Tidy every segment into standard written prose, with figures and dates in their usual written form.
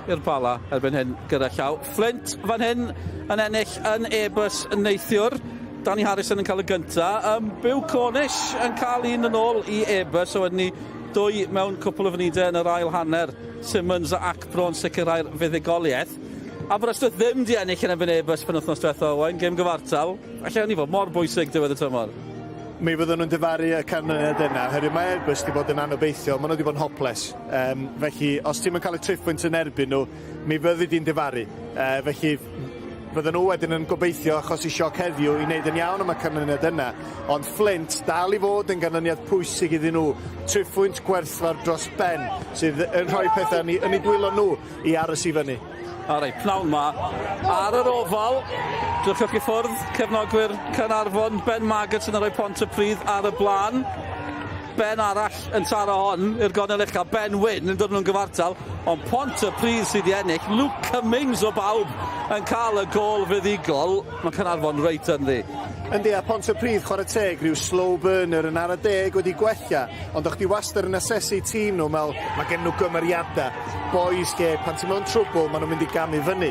i'r bala erbyn hyn gyda llaw. Flint fan hyn yn ennill yn e-bus neithiwr. Danny Harrison yn cael y gynta. Byw Cornish yn cael un yn ôl i e-bus, o wedyn ni dwy mewn cwpl o fynydau yn yr ail hanner. Simmons a Acbro'n sicrhau'r fuddugoliaeth. Aberystwyth ddim di ennill yn ebyn e-bus pen wythnos diwethaf, Owain, gêm gyfartal. Alla ni fod mor bwysig diwedd y tymor. Mi fydden nhw'n difaru y canlyniad yna, oherwydd mae e-bus wedi bod yn anobeithiol, maen nhw wedi bod yn hoples. Felly, os ti'n cael y triffwynt yn erbyn nhw, mi fyddi di'n difaru. Felly, fydden nhw wedyn yn gobeithio achos i sioc heddiw i wneud yn iawn am y canlyniad yna. Ond Flint dal i fod yn ganlyniad pwysig iddyn nhw. Triffwynt gwerthfawr dros ben sydd yn rhoi pethau yn eu dwylo nhw i aros i fyny. O reit, pnawn ma ar yr ofal. Dwchwch i ffwrdd, cefnogwyr Caernarfon, Ben Maggots yn rhoi Pontypridd ar y blaen. Ben arall yn taro hon i'r gonel uchel, Ben Wyn yn dod nhw'n gyfartal, ond Pontypridd sydd i ennill. Luke Cummings o bawb yn cael y gol fuddigol. Mae Caernarfon reit yn ddi. Yndi, a Pontypridd chwarae teg, rhyw slow burner yn ar y deg wedi gwella, ond o'ch di wastad yn asesu tîm nhw, mae gen nhw gymeriadau. Boys ge, pan ti mewn trwbl, maen nhw'n mynd i gamu fyny.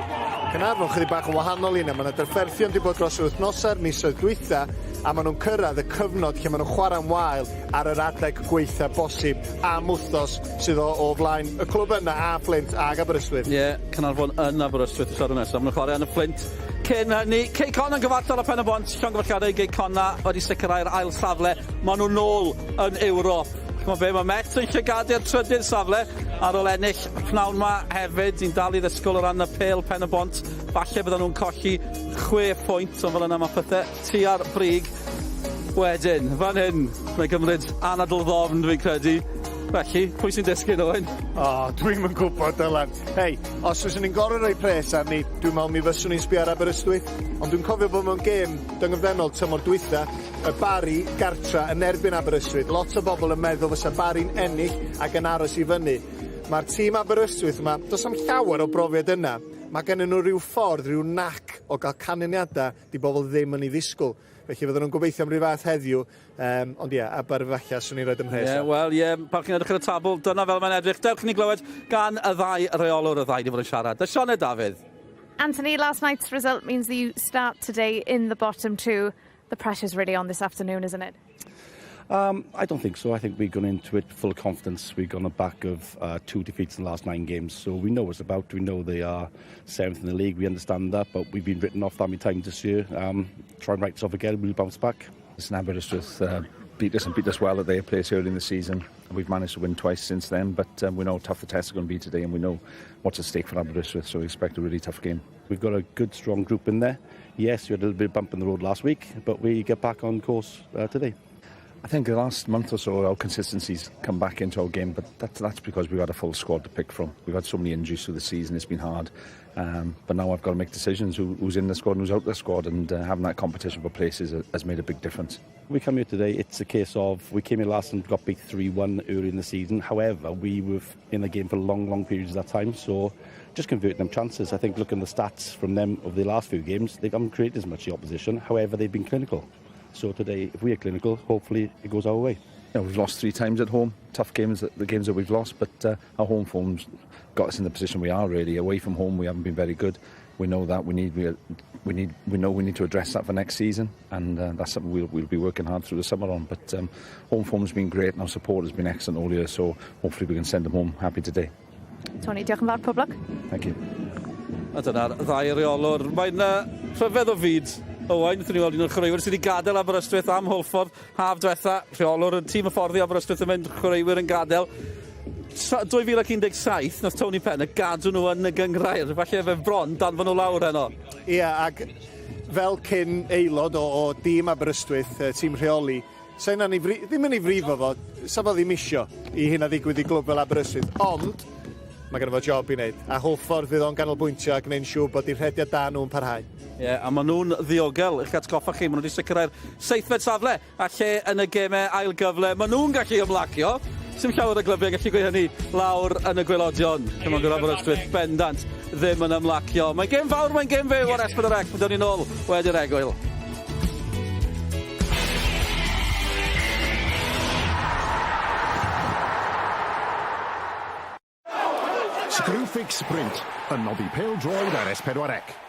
Caernarfon chydig bach yn wahanol un, mae yna dyrfferthion wedi bod dros yr wythnosau'r misoedd dwytha, a maen nhw'n cyrraedd y cyfnod lle maen nhw'n chwarae'n wael ar yr adeg gweitha bosib am wythnos sydd o flaen y clwb yna a Flint ag Aberystwyth. Ie, Caernarfon yn Aberystwyth y tro nesaf. Maen nhw'n chwarae yn y Flint. Cyn hynny, Cei Con yn gyfartal o pen y bont, llongyfarchiadau Cei Conna wedi sicrhau'r ail safle. Maen nhw'n nôl yn Ewrop. Ch'mo' be, mae Met yn llygadu'r trydydd safle ar ôl ennill pnawn ma hefyd. Ni'n dal i ddysgol o ran y pêl pen y bont. Falle bydden nhw'n colli 6 pwynt, ond fel yna mae pethau tua'r brig. Wedyn, fan hyn, mae gymryd anadl ddofn dwi'n credu. Felly, pwy sy'n dysgu Owain? Dwi'm yn gwybod, Dylan. Hei, os fyswn ni'n gorau rhoi pres arni, dwi'n meddwl mi fyswn ni'n sbio ar Aberystwyth, ond dwi'n cofio bod mewn gêm dynghyfennol tymor dwytha, y Bari gartra yn erbyn Aberystwyth. Lot o bobl yn meddwl fysa Bari'n ennill ac yn aros i fyny. Mae'r tîm Aberystwyth yma, does am llawer o brofiad yna. Mae gen nhw rhyw ffordd, rhyw nac o gael canlyniadau di bobl ddim yn ei ddisgwyl. Felly fydden nhw'n gobeithio am ryw fath heddiw, ond ie, Aberfalla swn i'n rhaid ymhres. Pan chi'n edrych ar y tabl, dyna fel mae'n edrych. Dewch ni glywed gan y ddau reolwr y ddau di fod yn siarad. Sione Dafydd. Anthony, last night's result means that you start today in the bottom two. The pressure's really on this afternoon, isn't it? I don't think so. I think we're going into it full of confidence. We've gone on the back of 2 defeats in the last 9 games, so we know what it's about. We know they are 7th in the league. We understand that, but we've been written off that many times this year. Try and write us off again. We'll bounce back. Listen, Aberystwyth beat us well at their place early in the season. We've managed to win twice since then, but we know how tough the tests are going to be today, and we know what's at stake for Aberystwyth, so we expect a really tough game. We've got a good, strong group in there. Yes, we had a little bit of bump in the road last week, but we get back on course today. I think the last month or so our consistency's come back into our game, but that's because we've got a full squad to pick from. We've had so many injuries through the season, it's been hard. But now I've got to make decisions who's in the squad and who's out of the squad, and having that competition for places has made a big difference. We come here today, it's a case of, we came here last and got beat 3-1 early in the season. However, we were in the game for long periods of that time, so just converting them chances. I think looking at the stats from them over the last few games, they haven't created as much the opposition. However, they've been clinical. So today, if we are clinical, hopefully it goes our way. Yeah, we've lost 3 times at home. Tough games, the games that we've lost, but our home form's got us in the position we are really. Away from home, we haven't been very good. We know that we know we need to address that for next season, and that's something we'll be working hard through the summer on. But home form's been great, and our support has been excellent all year. So hopefully we can send them home happy today. Tony, diolch yn fawr, pob lwc. Thank you. A dyna'r ddau reolwr. Mae'n rhyfedd o fyd. Owain, wnaethon ni weld un o'r chwaraewyr sydd wedi gadael Aberystwyth am Holford. Haf diwetha, rheolwr y tîm hyfforddi Aberystwyth yn mynd, chwaraewyr yn gadael. 2017, nath Tony Penn gadw nhw yn y gyngrair. Falle fe bron, danfon nhw lawr heno. Ie, ac fel cyn aelod o dîm Aberystwyth, tîm rheoli, ddim yn ei frifo fo, sa fo ddim isio i hynna ddigwydd i glwb fel Aberystwyth, ond mae gen fo job i wneud. A Holford fydd o'n ganolbwyntio ac gwneud siŵr bod i'r rhediad da nhw'n parhau. Ie, a maen nhw'n ddiogel, eich atgoffa chi, maen nhw wedi sicrhau'r 7fed safle, a lle yn y gemau ail gyfle, maen nhw'n gallu ymlacio. Sym llawer y glybiau gallu gweud hynny lawr yn y gwelodion. Cyma'n gwrdd Aberystwyth bendant ddim yn ymlacio. Mae'n gêm fawr, mae'n gêm fyw ar Esbyd Byddwn ni'n ôl wedi'r egwyl. Cymru Screwfix Sprint, yn noddi pêl-droed ar S4C.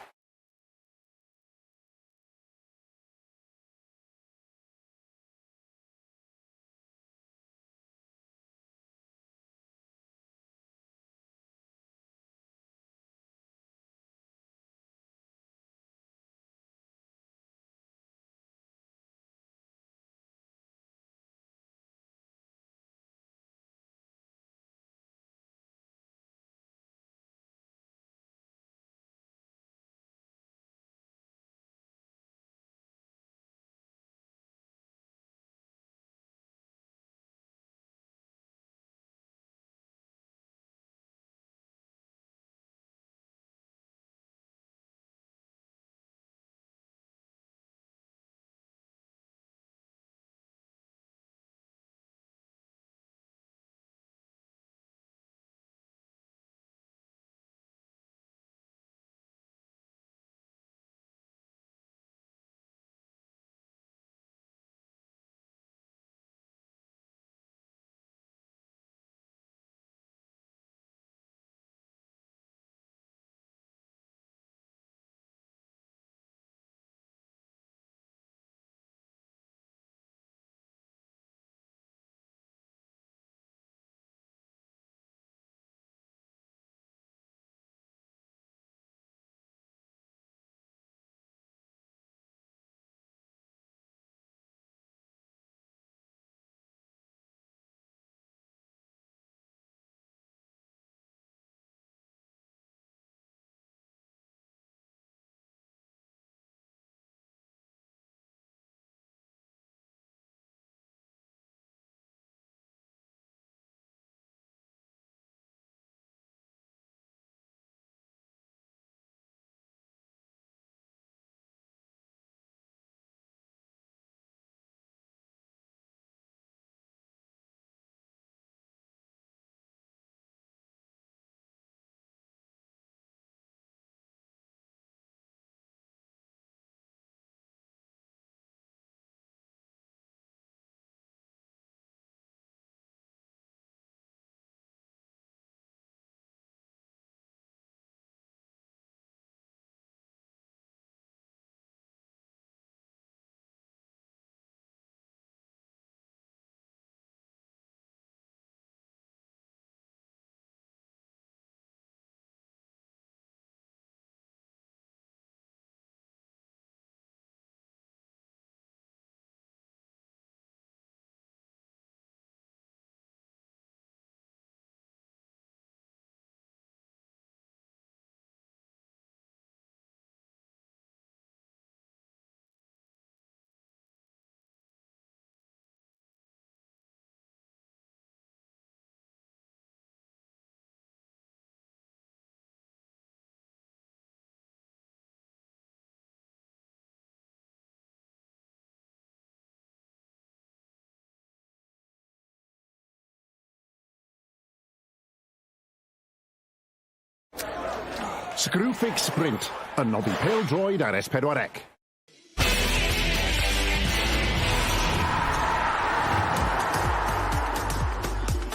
Screwfix Sprint, yn noddi pêl-droed ar S4C.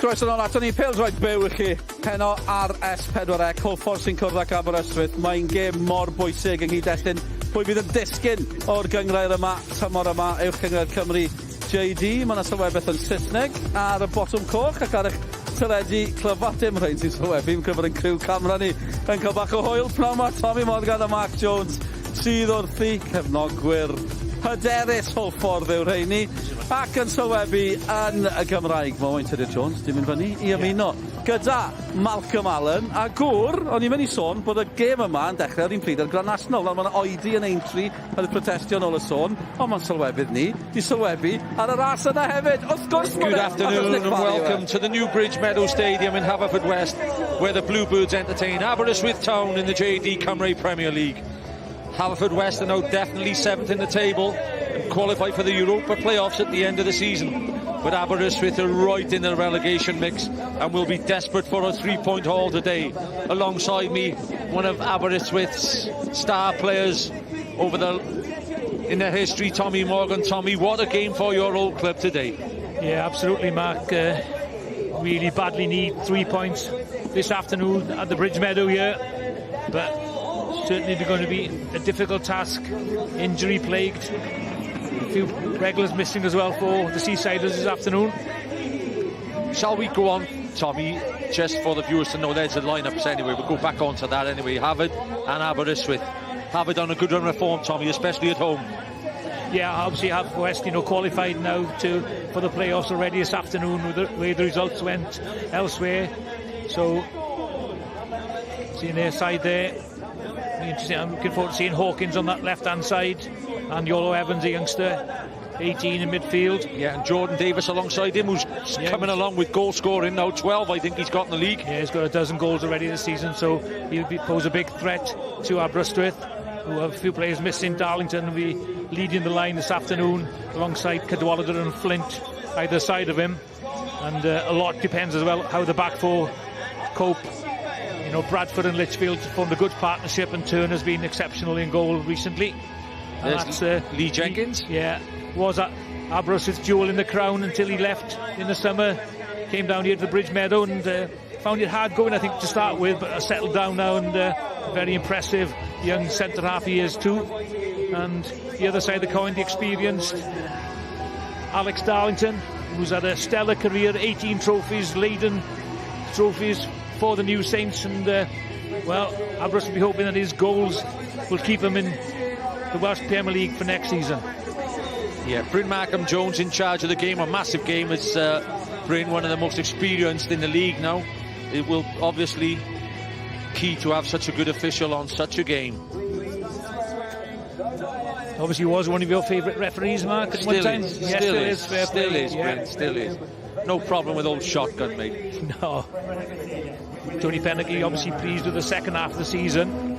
Croeso nôl ato ni, pêl-droed byw i chi, heno ar S4C, Hwlffordd sy'n cwrdd ac Aberystwyth. Mae'n gêm mor bwysig yng nghyd-destun pwy bydd yn disgyn o'r gyngrair yma, tymor yma, uwch cyngred Cymru JD. Mae yna sylwebeth yn Saesneg ar y botwm coch ac ar eich teledu clyfat dim rhain sy'n sylwebu yn cyfer yn criw camera ni yn cael bach o hwyl pnawn yma. Tommy Morgan a Mark Jones sydd wrthi, cefnogwyr hyderus Hwlffordd yw'r rheini ac yn sylwebu yn y Gymraeg. Mae Owain Tudur Jones dim yn fyny i ymuno gyda Malcolm Allen a gŵr, o'n i'n mynd i sôn bod y gêm yma yn dechrau o'r un pryd ar Gran National. Nawr mae'n oedi yn Aintree yn y protestio nôl y sôn, ond mae'n sylwebydd ni i sylwebu ar y ras yna hefyd. Good afternoon and welcome to the New Bridge Meadow Stadium in Haverfordwest, where the Bluebirds entertain Aberystwyth Town in the JD Cymru Premier League. Haverfordwest are now definitely 7th in the table and qualify for the Europa playoffs at the end of the season. But Aberystwyth are right in the relegation mix and will be desperate for a 3-point haul today. Alongside me, one of Aberystwyth's star players in their history, Tommy Morgan. Tommy, what a game for your old club today. Yeah, absolutely, Mark. Really badly need 3 points. this afternoon at the Bridge Meadow here, but certainly they're going to be a difficult task, injury plagued. A few regulars missing as well for the Seasiders this afternoon. Shall we go on, Tommy, just for the viewers to know there's the lineups anyway? We'll go back onto that anyway. Havard and Aberystwyth. Havard on a good run of form, Tommy, especially at home. Yeah, obviously Haverfordwest, qualified now for the playoffs already this afternoon with the way the results went elsewhere. So, seeing their side there, interesting. I'm looking forward to seeing Hawkins on that left-hand side, and Yolo Evans, a youngster, 18 in midfield. Yeah, and Jordan Davis alongside him, who's coming along with goal scoring now, 12 I think he's got in the league. Yeah, he's got a dozen goals already this season, so he'll pose a big threat to Aberystwyth, who have a few players missing. Darlington will be leading the line this afternoon alongside Cadwallader and Flint either side of him, and a lot depends as well how the back four cope. Bradford and Litchfield formed a good partnership, and Turner's been exceptional in goal recently. And that's Lee Jenkins. Was at Aberystwyth's jewel in the crown until he left in the summer. Came down here to the Bridge Meadow and found it hard going, I think, to start with, but settled down now, and very impressive young centre-half he is too. And the other side of the coin, the experienced Alex Darlington, who's had a stellar career, 18 trophies, laden trophies for the New Saints, and Aberystwyth will be hoping that his goals will keep him in the Welsh Premier League for next season. Yeah, Bryn Markham Jones in charge of the game, a massive game. It's Bryn, one of the most experienced in the league now. It will obviously key to have such a good official on such a game. Obviously was one of your favourite referees, Mark, at one time. Still is, yeah. Bryn, still is. No problem with old shotgun, mate. No. Tony Pennicky obviously pleased with the second half of the season.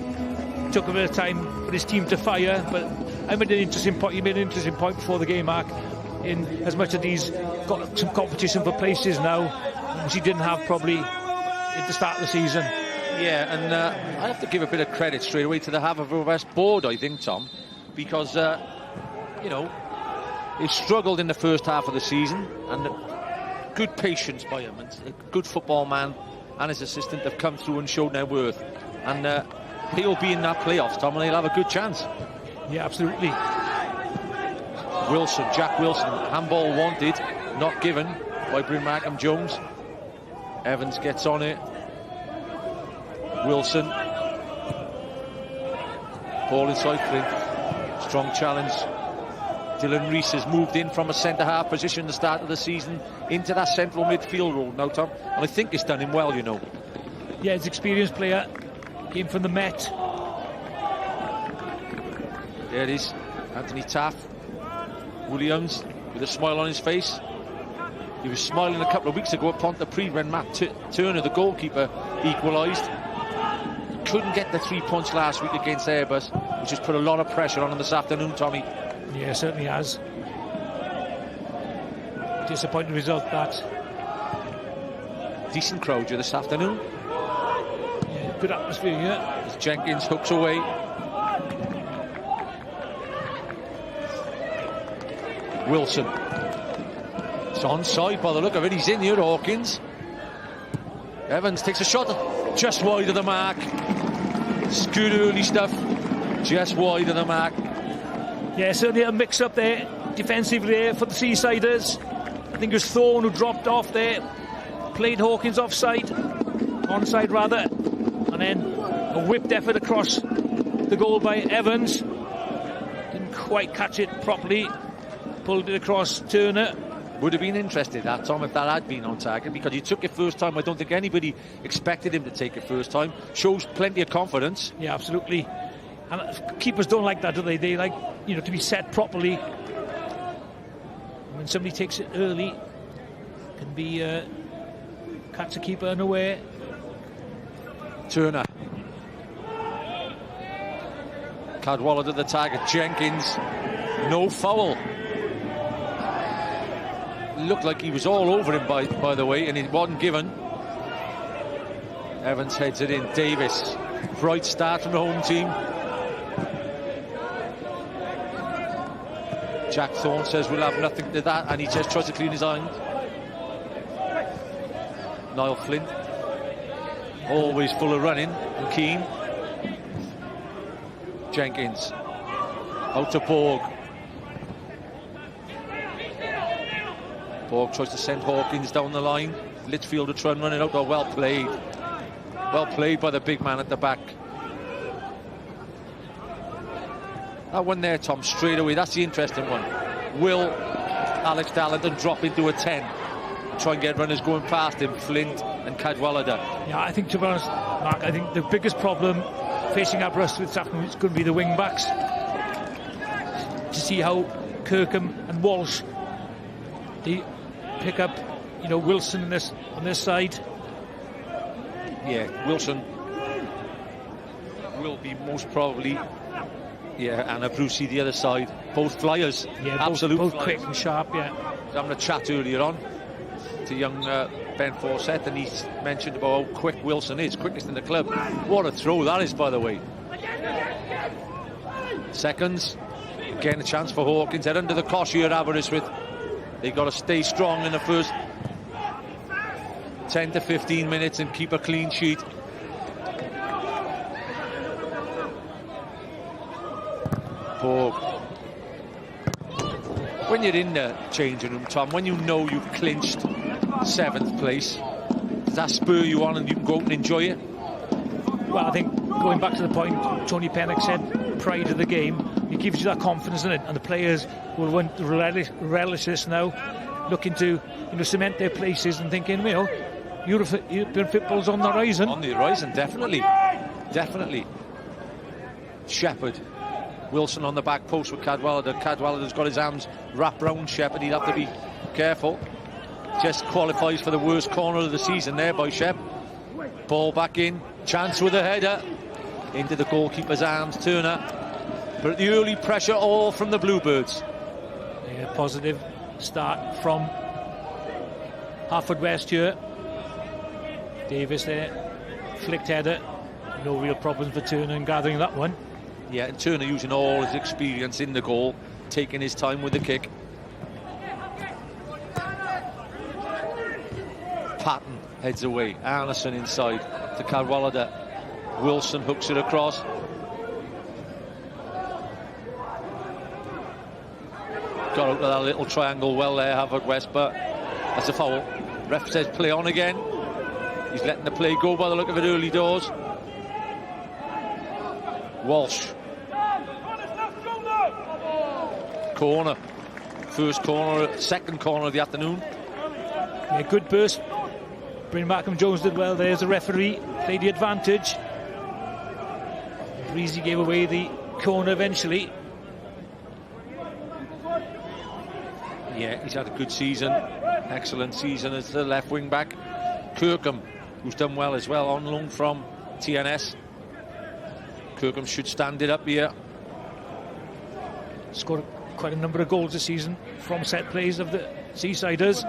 Took a bit of time for his team to fire, but you made an interesting point before the game, Mark, in as much as he's got some competition for places now, which he didn't have probably at the start of the season. Yeah, and I have to give a bit of credit straight away to the Haverfordwest board, I think, Tom, because he struggled in the first half of the season, and good patience by him, and a good football man and his assistant have come through and shown their worth, and he'll be in that playoffs, Tom, and he'll have a good chance. Yeah, absolutely. Jack Wilson, handball wanted, not given by Bryn Markham Jones. Evans gets on it. Wilson. Ball inside Flint. Strong challenge. Dylan Rees has moved in from a centre-half position at the start of the season into that central midfield role now, Tom. And I think it's done him well, Yeah, he's an experienced player. Came from the Met. There it is. Anthony Taff. Williams with a smile on his face. He was smiling a couple of weeks ago at Pontypridd when Matt Turner, the goalkeeper, equalised. Couldn't get the 3 points last week against Airbus, which has put a lot of pressure on him this afternoon, Tommy. Yeah, certainly has. Disappointing result, that. Decent crowd here this afternoon. Yeah, good atmosphere here. As Jenkins hooks away. Wilson. It's onside by the look of it. He's in here, Hawkins. Evans takes a shot just wide of the mark. It's good early stuff. Just wide of the mark. Yeah, certainly a mix-up there defensively there for the Seasiders. I think it was Thorne who dropped off there. Played Hawkins onside rather. And then a whipped effort across the goal by Evans. Didn't quite catch it properly. Pulled it across Turner. Would have been interested, that Tom, if that had been on target, because he took it first time. I don't think anybody expected him to take it first time. Shows plenty of confidence. Yeah, absolutely. And keepers don't like that, do they? They like, to be set properly. When somebody takes it early, it can be catch the keeper unaware. Turner. Cadwallader to the target. Jenkins. No foul. Looked like he was all over him, by the way, and it wasn't given. Evans heads it in. Davis. Bright start from the home team. Jack Thorne says we'll have nothing to that, and he just tries to clean his eyes. Niall Flint. Always full of running and keen. Jenkins. Out to Borg. Borg tries to send Hawkins down the line. Litchfield to try and run it out. Oh, well played. Well played by the big man at the back. That one there, Tom, straight away. That's the interesting one. Will Alex Darlington drop into a 10? Try and get runners going past him, Flint and Cadwallader. Yeah, I think, to be honest, Mark, I think the biggest problem facing Aberystwyth this afternoon is going to be the wing backs. To see how Kirkham and Walsh, they pick up, you know, Wilson on this side. Yeah, Wilson will be most probably. Yeah, and Brucey the other side. Both flyers. Yeah, absolute both flyers. quick and sharp, yeah. I was having a chat earlier on to young Ben Fawcett, and he's mentioned about how quick Wilson is, quickest in the club. What a throw that is, by the way. Seconds. Again, a chance for Hawkins. They're under the cosh here at Aberystwyth. They've got to stay strong in the first 10 to 15 minutes and keep a clean sheet. Borg. When you're in the changing room, Tom, when you know you've clinched 7th place, does that spur you on and you can go out and enjoy it? Well, I think going back to the point Tony Pennock said prior to the game, it gives you that confidence in it, and the players will want to relish this now, looking to, you know, cement their places and thinking, you know, European football's on the horizon. On the horizon, definitely. Definitely. Shepherd. Wilson on the back post with Cadwallader. Cadwallader's got his arms wrapped round Shepherd. He'd have to be careful. Just qualifies for the worst corner of the season there by Shep. Ball back in. Chance with a header. Into the goalkeeper's arms, Turner. But the early pressure all from the Bluebirds. Yeah, positive start from Haverfordwest here. Davis there. Flicked header. No real problems for Turner in gathering that one. Yeah, and Turner using all his experience in the goal, taking his time with the kick. Patton heads away. Arneson inside to Cadwallader. Wilson hooks it across. Got out of that little triangle well there, Haverfordwest, but that's a foul. Ref says play on again. He's letting the play go by the look of it early doors. Walsh. Corner. First corner, second corner of the afternoon. Yeah, good burst. Bryn Markham-Jones did well. There's the referee. Played the advantage. Breezy gave away the corner eventually. Yeah, he's had a good season. Excellent season as the left wing back. Kirkham, who's done well as well, on loan from TNS. Kirkham should stand it up here. Scored quite a number of goals this season from set plays of the Seasiders.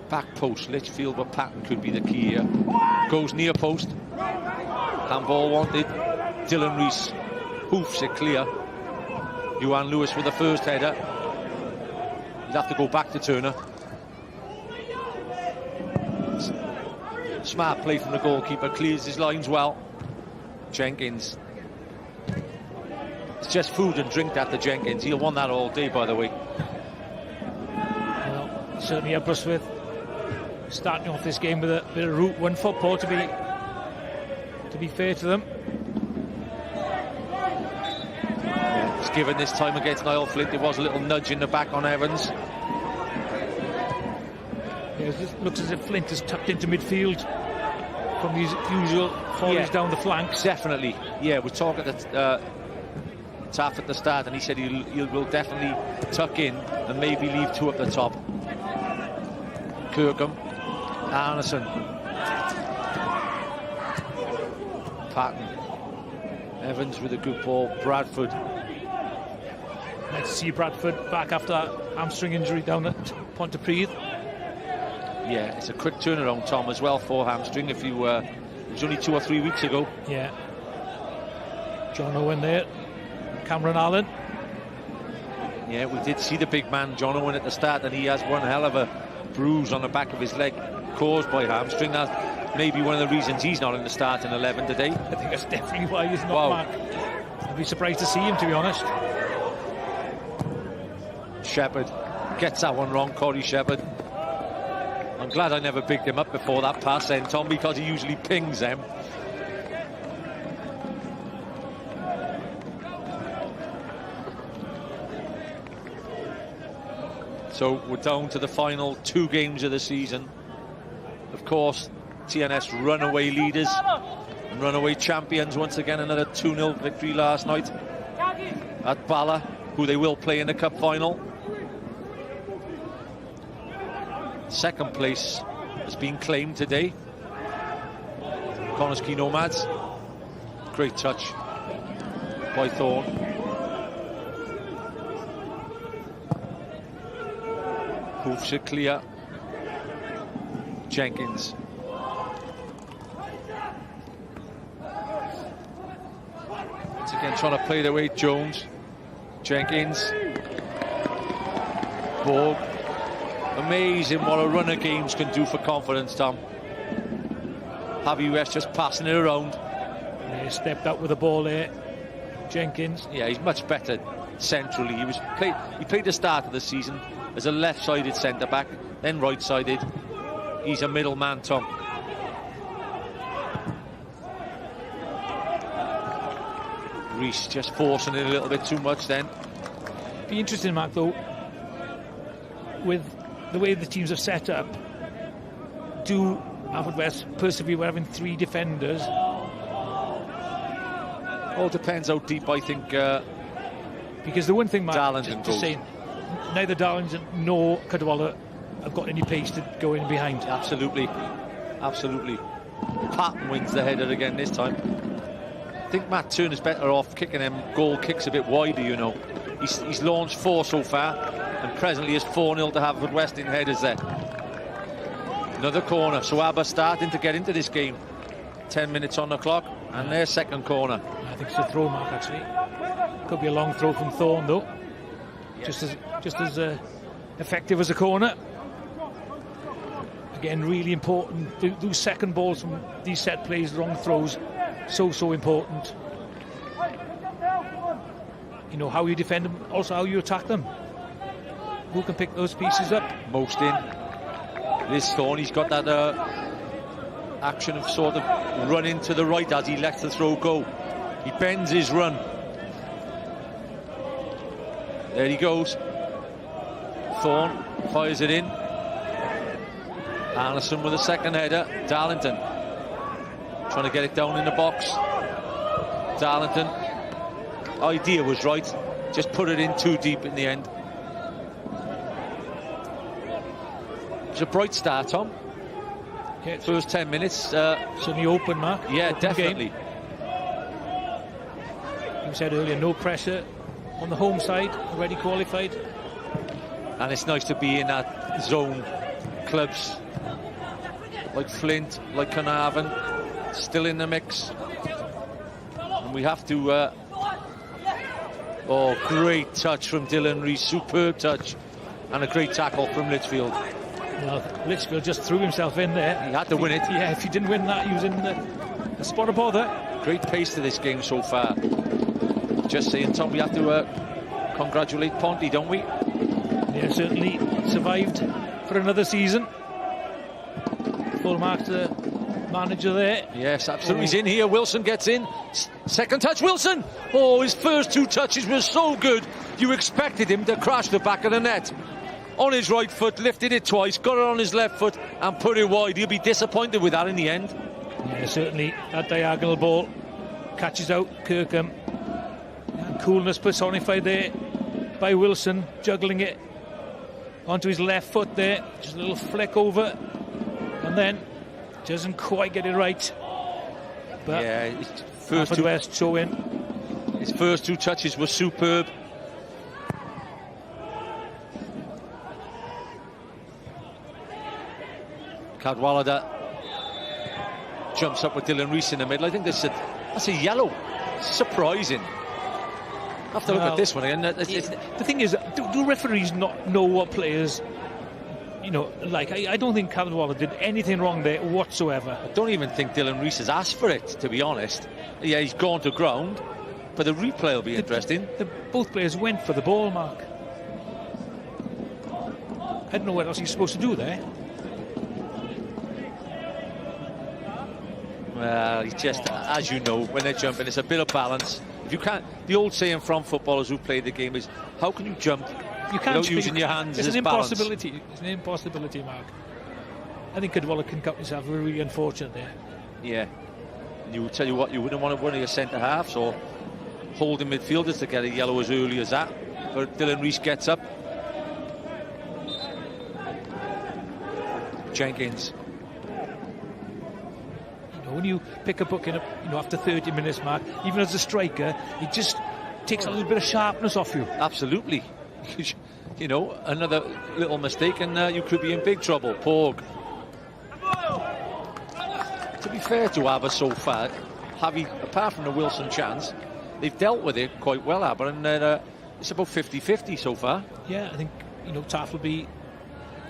Back post, Litchfield, but Patton could be the key here. Goes near post. Handball wanted. Dylan Rees hoofs it clear. Johan Lewis with the first header. He'll have to go back to Turner. Smart play from the goalkeeper, clears his lines well. Jenkins. It's just food and drink that to Jenkins. He'll want that all day, by the way. Well, certainly Aberystwyth starting off this game with a bit of Route 1 football, to be fair to them. Yeah, it's given this time against Niall Flint. There was a little nudge in the back on Evans. Yeah, it looks as if Flint is tucked into midfield from these usual follies down the flanks. Definitely. Yeah, we talked at Taff at the start, and he said he will definitely tuck in and maybe leave two at the top. Kirkham, Arneson, Patton, Evans with a good ball. Bradford. Nice to see Bradford back after that hamstring injury down at Pontypridd. Yeah, it's a quick turnaround, Tom, as well for hamstring. If you it was only 2 or 3 weeks ago. Yeah. John Owen there. Cameron Allen. Yeah, we did see the big man John Owen at the start, and he has one hell of a bruise on the back of his leg caused by hamstring. Now, maybe one of the reasons he's not in the starting 11 today. I think that's definitely why he's not, Wow. Mark. I'd be surprised to see him, to be honest. Shepherd gets that one wrong, Corey Shepherd. I'm glad I never picked him up before that pass then, Tom, because he usually pings them. So we're down to the final 2 games of the season. Of course, TNS runaway leaders and runaway champions. Once again, another 2-0 victory last night at Bala, who they will play in the cup final. Second place has been claimed today. Connor's Key Nomads. Great touch by Thorne. Hoofs it clear. Jenkins. Once again trying to play their way. Jones. Jenkins. Borg. Amazing what a run of games can do for confidence, Tom. Haverfordwest just passing it around. Yeah, he stepped up with the ball there. Jenkins. Yeah, he's much better centrally. He played the start of the season as a left-sided centre-back, then right-sided. He's a middle man, Tom. Reece just forcing it a little bit too much then. Be interesting, Mark, though, with the way the teams are set up. Do Haverfordwest persevere with having 3 defenders? All depends how deep, I think. Because the one thing, Mark, Darlington just saying, neither Darlington nor Cadwalla have got any pace to go in behind. Absolutely. Absolutely. Patton wins the header again this time. I think Matt Turner's better off kicking them goal kicks a bit wider, you know. He's launched 4 so far, and presently is 4-0 to Haverfordwest in headers there. Another corner, so Aber starting to get into this game. 10 minutes on the clock, and their second corner. I think it's a throw, Mark, actually. Could be a long throw from Thorne, though. Just as effective as a corner. Again, really important. Those second balls from these set plays, long throws, so important. You know, how you defend them, also how you attack them. Who can pick those pieces up? Most in. This Thorne, he's got that action of sort of running to the right as he lets the throw go. He bends his run. There he goes. Thorne fires it in. Anderson with a second header. Darlington trying to get it down in the box. Darlington, idea was right, just put it in too deep in the end. It's a bright start, Tom. Okay, first 10 minutes. Certainly open, Mark. Yeah, open definitely. You said earlier, no pressure on the home side, already qualified. And it's nice to be in that zone. Clubs like Flint, like Carnarvon, still in the mix. And we have to... oh, great touch from Dylan Rees, superb touch. And a great tackle from Litchfield. Well, Litchfield just threw himself in there. He had to win it. Yeah, if he didn't win that, he was in the spot of bother. Great pace to this game so far. Just saying, Tom, we have to congratulate Ponty, don't we? Yeah, certainly survived for another season. Full mark to the manager there. Yes, absolutely. He's in here. Wilson gets in. Second touch, Wilson. Oh, his first 2 touches were so good. You expected him to crash the back of the net. On his right foot, lifted it twice, got it on his left foot and put it wide. He'll be disappointed with that in the end. Yeah, certainly. That diagonal ball catches out Kirkham. And coolness personified there by Wilson, juggling it onto his left foot there. Just a little flick over. And then doesn't quite get it right. But yeah, his first Haverfordwest show in. His first 2 touches were superb. Cadwallader jumps up with Dylan Rees in the middle. I think that's a yellow. Surprising. I have to look at this one again. The thing is, do referees not know what players, you know, like, I don't think Haverfordwest did anything wrong there whatsoever. I don't even think Dylan Rees has asked for it, to be honest. Yeah, he's gone to ground, but the replay will be interesting. Both players went for the ball, Mark. I don't know what else he's supposed to do there. Well, he's just, as you know, when they're jumping, it's a bit of balance. If you can't, the old saying from footballers who play the game is, how can you jump without using your hands as balance? It's an impossibility, Mark. I think Cadwallader can cut himself really unfortunate there. Yeah. You tell you what, you wouldn't want one of your centre halves or holding midfielders to get a yellow as early as that. But Dylan Rees gets up. Jenkins. When you pick a book in after 30 minutes, Mark, even as a striker, it just takes a little bit of sharpness off you. Absolutely. You know, another little mistake and you could be in big trouble. Porg. To be fair to Aber so far, apart from the Wilson chance, they've dealt with it quite well, Aber, and it's about 50-50 so far. Yeah, I think, Taff will be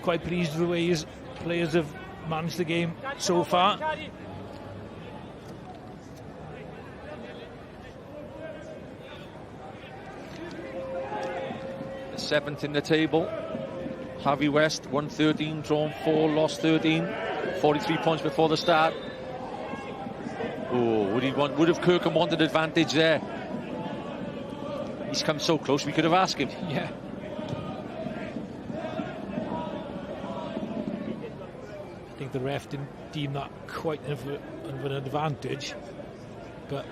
quite pleased with the way his players have managed the game so far. Seventh in the table. Haverfordwest 113, drawn 4, lost 13, 43 points before the start. Oh, would have Kirkham wanted advantage there? He's come so close, we could have asked him. Yeah. I think the ref didn't deem that quite of an advantage, but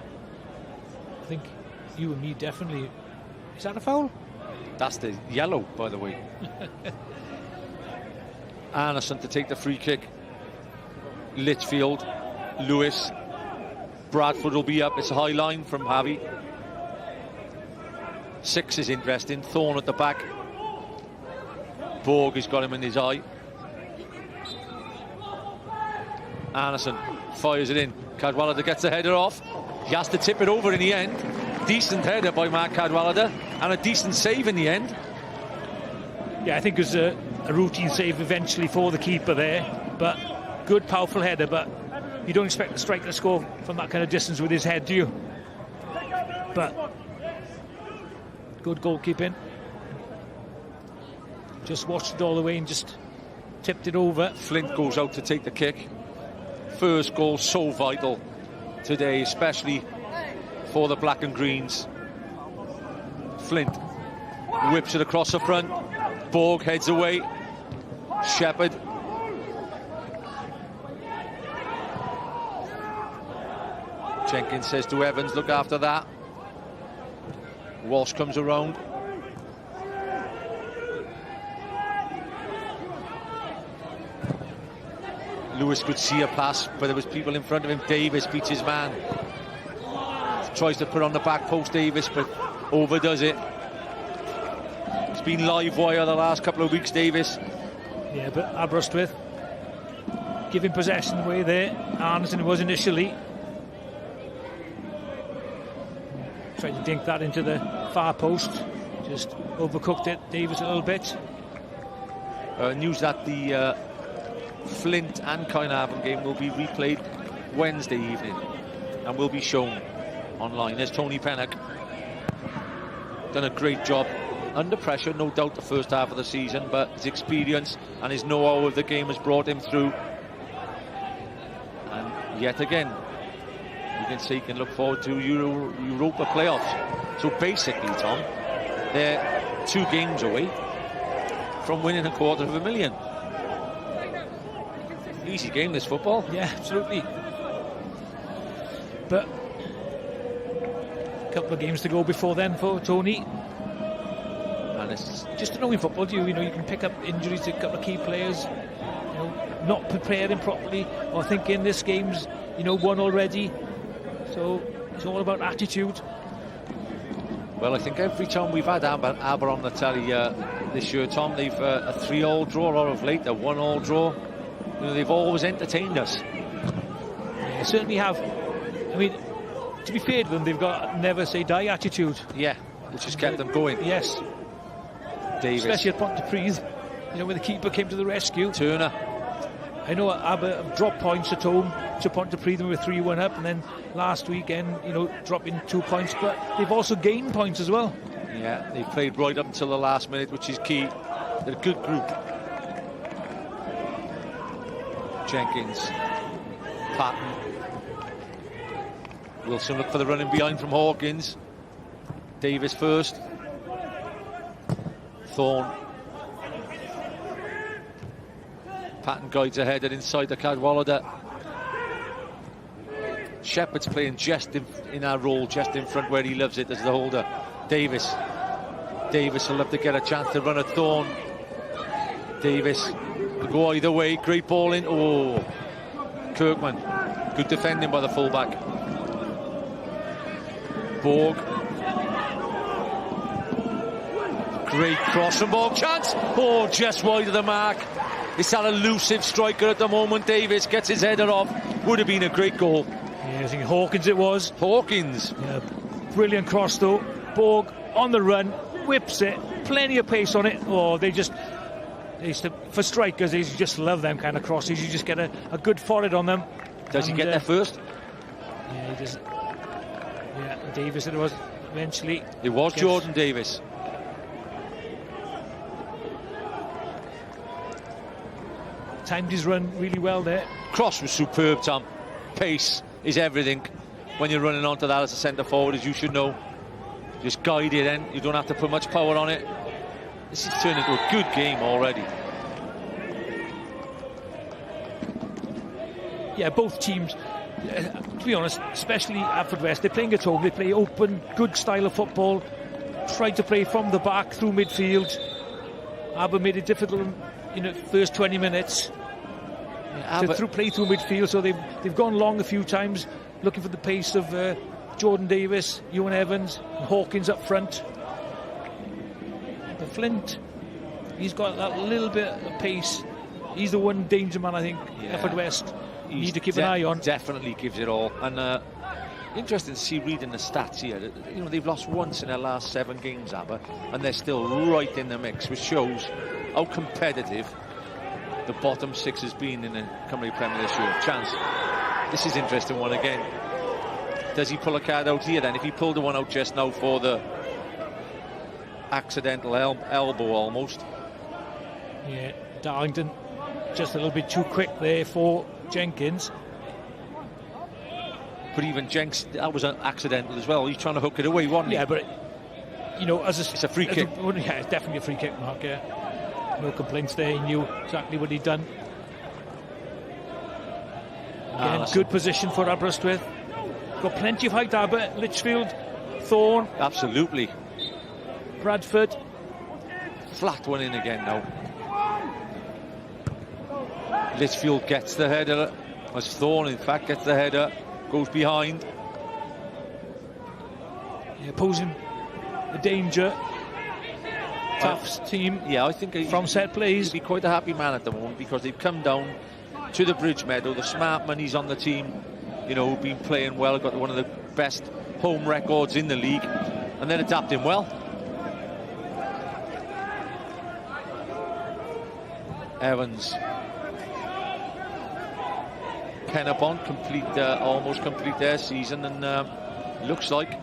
I think you and me definitely. Is that a foul? That's the yellow, by the way. Anderson to take the free kick. Litchfield, Lewis, Bradford will be up. It's a high line from Javi. 6 is interesting. Thorne at the back. Borg has got him in his eye. Anderson fires it in. Cadwallader gets the header off. He has to tip it over in the end. Decent header by Mark Cadwallader and a decent save in the end. Yeah, I think it was a routine save eventually for the keeper there, but good powerful header. But you don't expect the striker to score from that kind of distance with his head, do you? But good goalkeeping. Just watched it all the way and just tipped it over. Flint goes out to take the kick. First goal so vital today, especially for the black and greens. Flint whips it across the front. Borg heads away. Shepherd. Jenkins says to Evans, look after that. Walsh comes around. Lewis could see a pass, but there was people in front of him. Davis beats his man. Tries to put on the back post, Davis, but overdoes it. It's been live wire the last couple of weeks, Davis. Yeah, but Aberystwyth giving possession away there. Anderson was initially. Tried to dink that into the far post. Just overcooked it, Davis, a little bit. News that the Flint and Caernarfon game will be replayed Wednesday evening and will be shown online. There's Tony Pennock. Done a great job under pressure, no doubt, the first half of the season, but his experience and his know-how of the game has brought him through. And yet again, you can say he can look forward to Europa playoffs. So basically, Tom, they're 2 games away from winning $250,000. Easy game, this football. Yeah, absolutely. But a couple of games to go before then for Tony. And it's just to know in football, you can pick up injuries to a couple of key players, not preparing properly, or thinking this game's won already. So it's all about attitude. Well, I think every time we've had Aber on the telly this year, Tom, they've a 3-3 draw, or of late a 1-1 draw. They've always entertained us. They certainly have. I mean, to be fair to them, they've got a never say die attitude. Yeah, which has kept them going. Yes. Davis. Especially at Pontypridd. You know, when the keeper came to the rescue. Turner. I know Aber have dropped points at home to Pontypridd. They were 3-1 up, and then last weekend, you know, dropping 2 points, but they've also gained points as well. Yeah, they played right up until the last minute, which is key. They're a good group. Jenkins, Patton. Wilson look for the running behind from Hawkins. Davis first. Thorne. Patton guides ahead and inside the Cadwallader. Shepherd's playing just in our role, just in front where he loves it as the holder. Davis will have to get a chance to run at Thorne. Davis will go either way. Great ball in. Oh, Kirkman. Good defending by the fullback. Borg. Great cross from Borg. Chance. Oh, just wide of the mark. It's that elusive striker at the moment. Davis gets his header off. Would have been a great goal. Yeah, I think Hawkins it was. Hawkins. Yeah, brilliant cross though. Borg on the run, whips it, plenty of pace on it. Oh, for strikers, they just love them kind of crosses. You just get a good forehead on them. Does he get there first? Yeah, he does. Yeah, Davis it was eventually. It was Jordan Davis. Timed his run really well there. Cross was superb, Tom. Pace is everything when you're running onto that as a centre forward, as you should know. Just guide it in. You don't have to put much power on it. This has turned into a good game already. Yeah, both teams, to be honest, especially Haverfordwest, they're playing at home. They play open, good style of football. Try to play from the back through midfield. Aber made it difficult in the first 20 minutes to play through midfield, so they've gone long a few times looking for the pace of Jordan Davis, Ewan Evans, and Hawkins up front. But Flint, he's got that little bit of pace. He's the one danger man, I think, Haverfordwest need to keep an eye on. Definitely gives it all. And interesting to see reading the stats here. You know, they've lost once in their last 7 games, Aber, and they're still right in the mix, which shows how competitive the bottom 6 has been in the Cymru Premier this year. Chance. This is an interesting one again. Does he pull a card out here then? If he pulled the one out just now for the accidental elbow almost. Yeah, Darlington just a little bit too quick there for Jenkins. But even Jenks, that was an accidental as well. He's trying to hook it away, wasn't he? Yeah, but you know, it's a free kick. Yeah, it's definitely a free kick, Mark. Yeah. No complaints there. He knew exactly what he'd done. Again, good position for Aberystwyth. Got plenty of height, Aber. Litchfield, Thorne. Absolutely. Bradford. Flat one in again now. Litchfield gets the header. As Thorne, in fact, gets the header. Goes behind. Yeah, posing a danger. Tuff's team. Yeah, I think from set plays. He'll be quite a happy man at the moment because they've come down to the Bridge Meadow. The smart money's on the team. You know, been playing well. Got one of the best home records in the league, and then adapting well. Evans. Kennebon almost complete their season, and looks like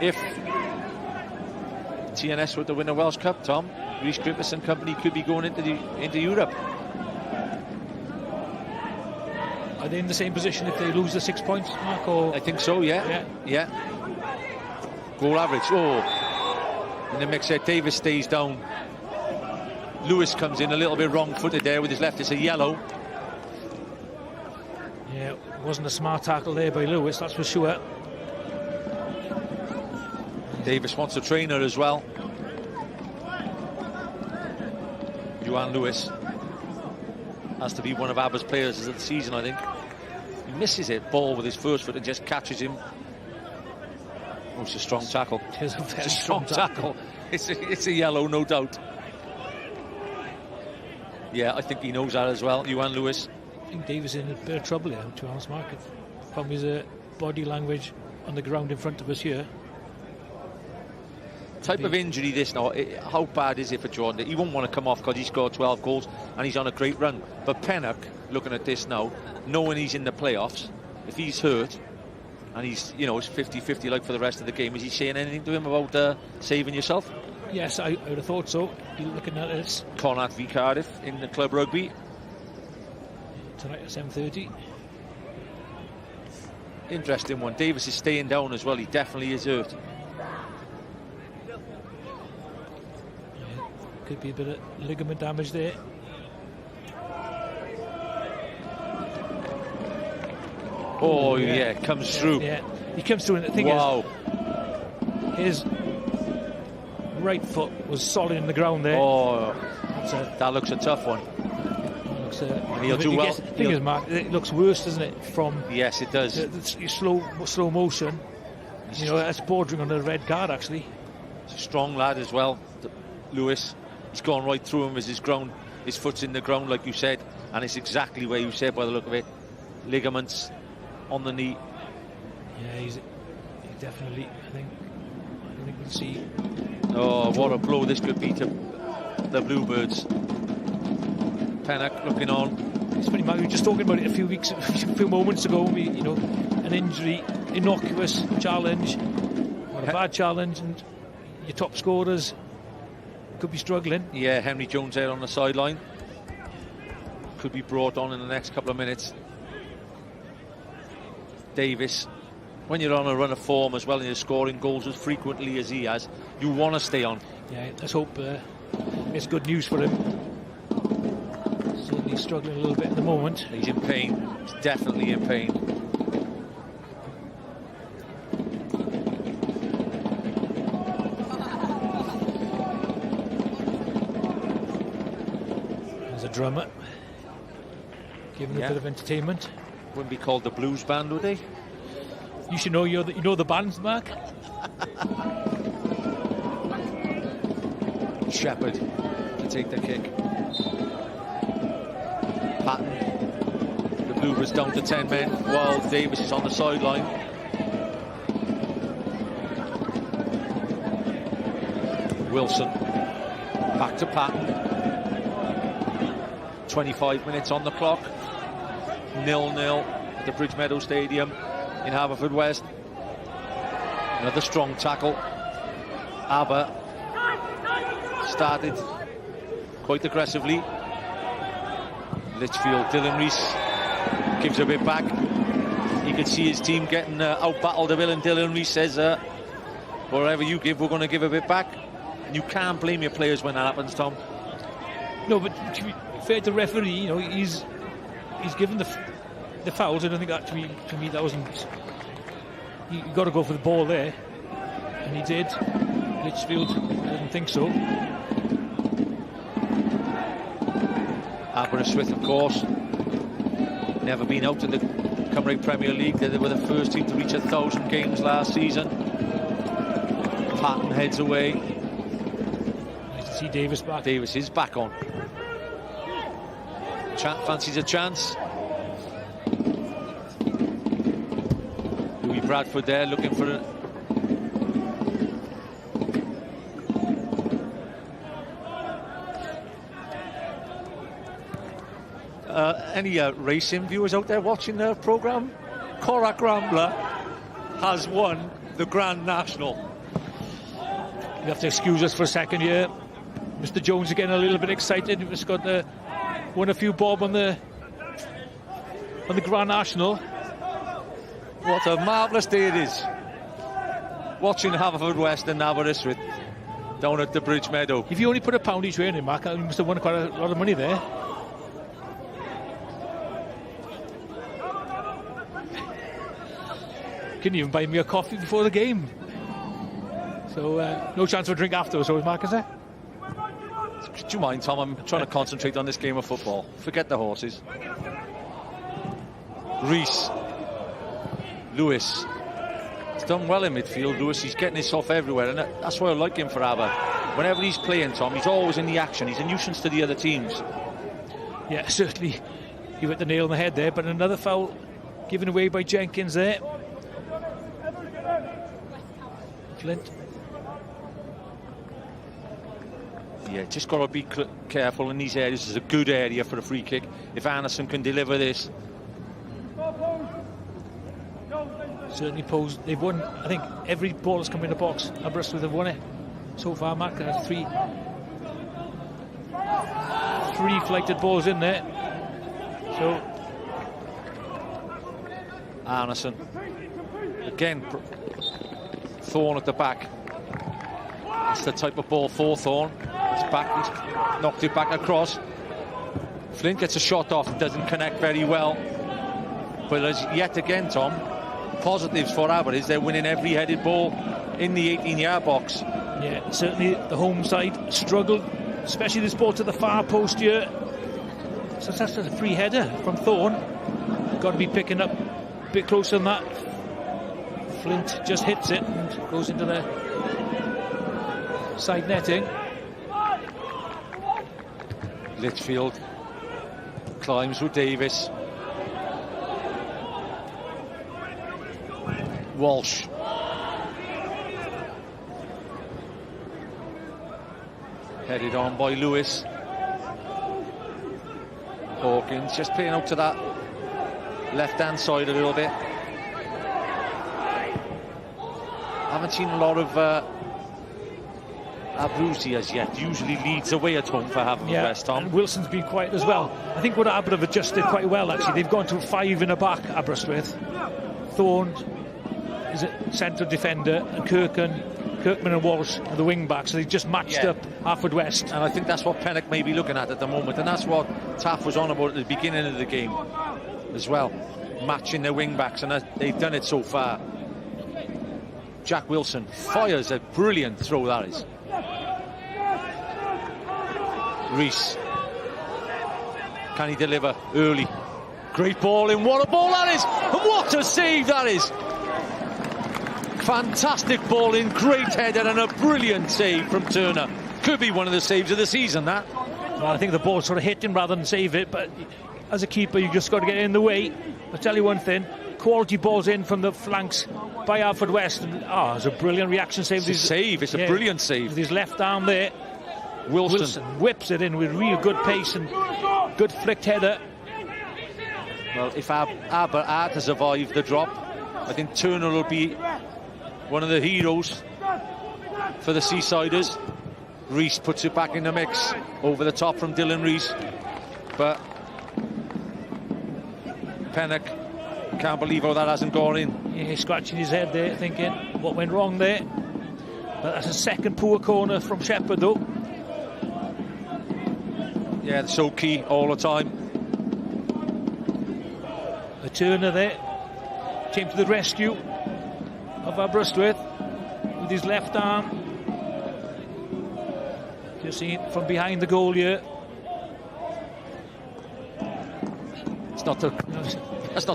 if TNS were to win a Welsh Cup, Tom, Rhys Griffiths and company could be going into Europe. Are they in the same position if they lose the 6 points, Mark? Or? I think so, yeah. Goal average. Oh, in the mix there, Davis stays down. Lewis comes in a little bit wrong-footed there with his left. It's a yellow. Yeah, it wasn't a smart tackle there by Lewis, that's for sure. Davis wants a trainer as well. Johan Lewis has to be one of Aber's players of the season, I think. He misses it, ball with his first foot and just catches him. Oh, it's a strong tackle. It's a very strong tackle. It's a yellow, no doubt. Yeah, I think he knows that as well, Johan Lewis. I think Davis is in a bit of trouble here, to be honest, Mark, from his body language on the ground in front of us here. type of injury this now, how bad is it for Jordan? He won't want to come off because he scored 12 goals and he's on a great run. But Pennock, looking at this now, knowing he's in the playoffs, if he's hurt and he's, you know, it's 50-50 like for the rest of the game, is he saying anything to him about saving yourself? Yes, I would have thought so. You're looking at it. Connacht v Cardiff in the club rugby. Tonight at 7:30. Interesting one. Davis is staying down as well. He definitely is hurt. Could be a bit of ligament damage there. Oh, yeah, comes through. Yeah, he comes through, and the thing is, his right foot was solid in the ground there. Oh, that looks a tough one. He'll do well. The thing is, Mark, it looks worse, doesn't it? From yes, it does. The slow motion. You know, that's bordering on a red card, actually. He's a strong lad as well, Lewis. He's gone right through him as his foot's in the ground, like you said, and it's exactly where you said by the look of it. Ligaments on the knee. Yeah, he definitely. I think we'll see. Oh, what a blow this could be to the Bluebirds. Pennock looking on. It's funny, Mark, we were just talking about it a few moments ago. You know, an injury, innocuous challenge, or a bad challenge, and your top scorers could be struggling. Yeah, Henry Jones there on the sideline. Could be brought on in the next couple of minutes. Davis, when you're on a run of form as well and you're scoring goals as frequently as he has, you want to stay on. Yeah, let's hope it's good news for him. Certainly struggling a little bit at the moment. He's in pain. He's definitely in pain. There's a drummer giving a bit of entertainment. Wouldn't be called the blues band, would they? You should know. You know the bands, Mark. Shepherd to take the kick. Patton. The Bluebirds down to 10 men while Davis is on the sideline. Wilson back to Patton. 25 minutes on the clock. 0-0 at the Bridgemeadow Stadium in Haverfordwest. Another strong tackle. Aber started quite aggressively. Litchfield, Dylan Rees gives a bit back. You can see his team getting out-battled a bit, and Dylan Rees says, whatever you give, we're going to give a bit back. And you can't blame your players when that happens, Tom. No, but to be fair to the referee, you know, he's given the fouls. I don't think that, to me, that wasn't. You got to go for the ball there, and he did. Litchfield didn't think so. Aberystwyth, of course, never been out of the Cymru Premier League. They were the first team to reach 1,000 games last season. Patton heads away. Nice to see Davis back. Davis is back on. Fancies a chance. Louis Bradford there looking for a... any racing viewers out there watching the programme? Corach Rambler has won the Grand National. You have to excuse us for a second here. Mr. Jones again a little bit excited. He's got won a few bob on the Grand National. What a marvellous day it is watching Haverfordwest and Aberystwyth down at the Bridgemeadow. If you only put £1 each way in it, Mark, you must have won quite a lot of money there. Couldn't even buy me a coffee before the game. So no chance for a drink afterwards, so Mark, is there? Do you mind, Tom? I'm trying to concentrate on this game of football. Forget the horses. Rees. Lewis. He's done well in midfield, Lewis. He's getting himself everywhere, and that's why I like him for Aber. Whenever he's playing, Tom, he's always in the action. He's a nuisance to the other teams. Yeah, certainly. You hit the nail on the head there, but another foul given away by Jenkins there. Flint. Yeah, just got to be careful in these areas. It's a good area for a free kick. If Anderson can deliver this. Certainly posed. They've won, I think, every ball that's come in the box. Aberystwyth have won it so far, Mark. Three flighted balls in there. So Anderson again, Thorne at the back. That's the type of ball for Thorne. He's knocked it back across. Flint gets a shot off, doesn't connect very well. But as yet again, Tom, positives for Aberystwyth, they're winning every headed ball in the 18-yard box. Yeah, certainly the home side struggled, especially this ball to the far post here. So that's a free header from Thorne. Got to be picking up a bit closer than that. Flint just hits it and goes into the side netting. Litchfield climbs with Davis. Walsh. Headed on by Lewis. Hawkins just playing out to that left-hand side a little bit. Haven't seen a lot of Abruzzi as yet. Usually leads away at home for Haverfordwest, Tom. And Wilson's been quiet as well. I think what Aber have adjusted quite well, actually. They've gone to 5 in the back, Aberystwyth. Thorne is a centre defender, and Kirkman and Walsh are the wing backs, so they've just matched up Haverfordwest. And I think that's what Pennock may be looking at the moment, and that's what Taff was on about at the beginning of the game as well, matching their wing backs, and they've done it so far. Jack Wilson fires a brilliant throw, that is. Rees, can he deliver early? Great ball in, what a ball that is, and what a save that is. Fantastic ball in, great header, and a brilliant save from Turner. Could be one of the saves of the season, that. Well, I think the ball sort of hit him rather than save it, but as a keeper you just got to get in the way. I'll tell you one thing, quality balls in from the flanks by Haverfordwest. It's a brilliant reaction save. It's a save, it's a brilliant save. With his left arm there, Wilson whips it in with real good pace and good flicked header. Well, if Aber are to survive the drop, I think Turner will be one of the heroes for the Seasiders. Rees puts it back in the mix, over the top from Dylan Rees, but Pennock can't believe how that hasn't gone in. Yeah, he's scratching his head there, thinking what went wrong there. But that's a second poor corner from Shepherd, though. Yeah, it's so key all the time. A Turner there came to the rescue of Aberystwyth with his left arm. Just seen from behind the goal here. That's not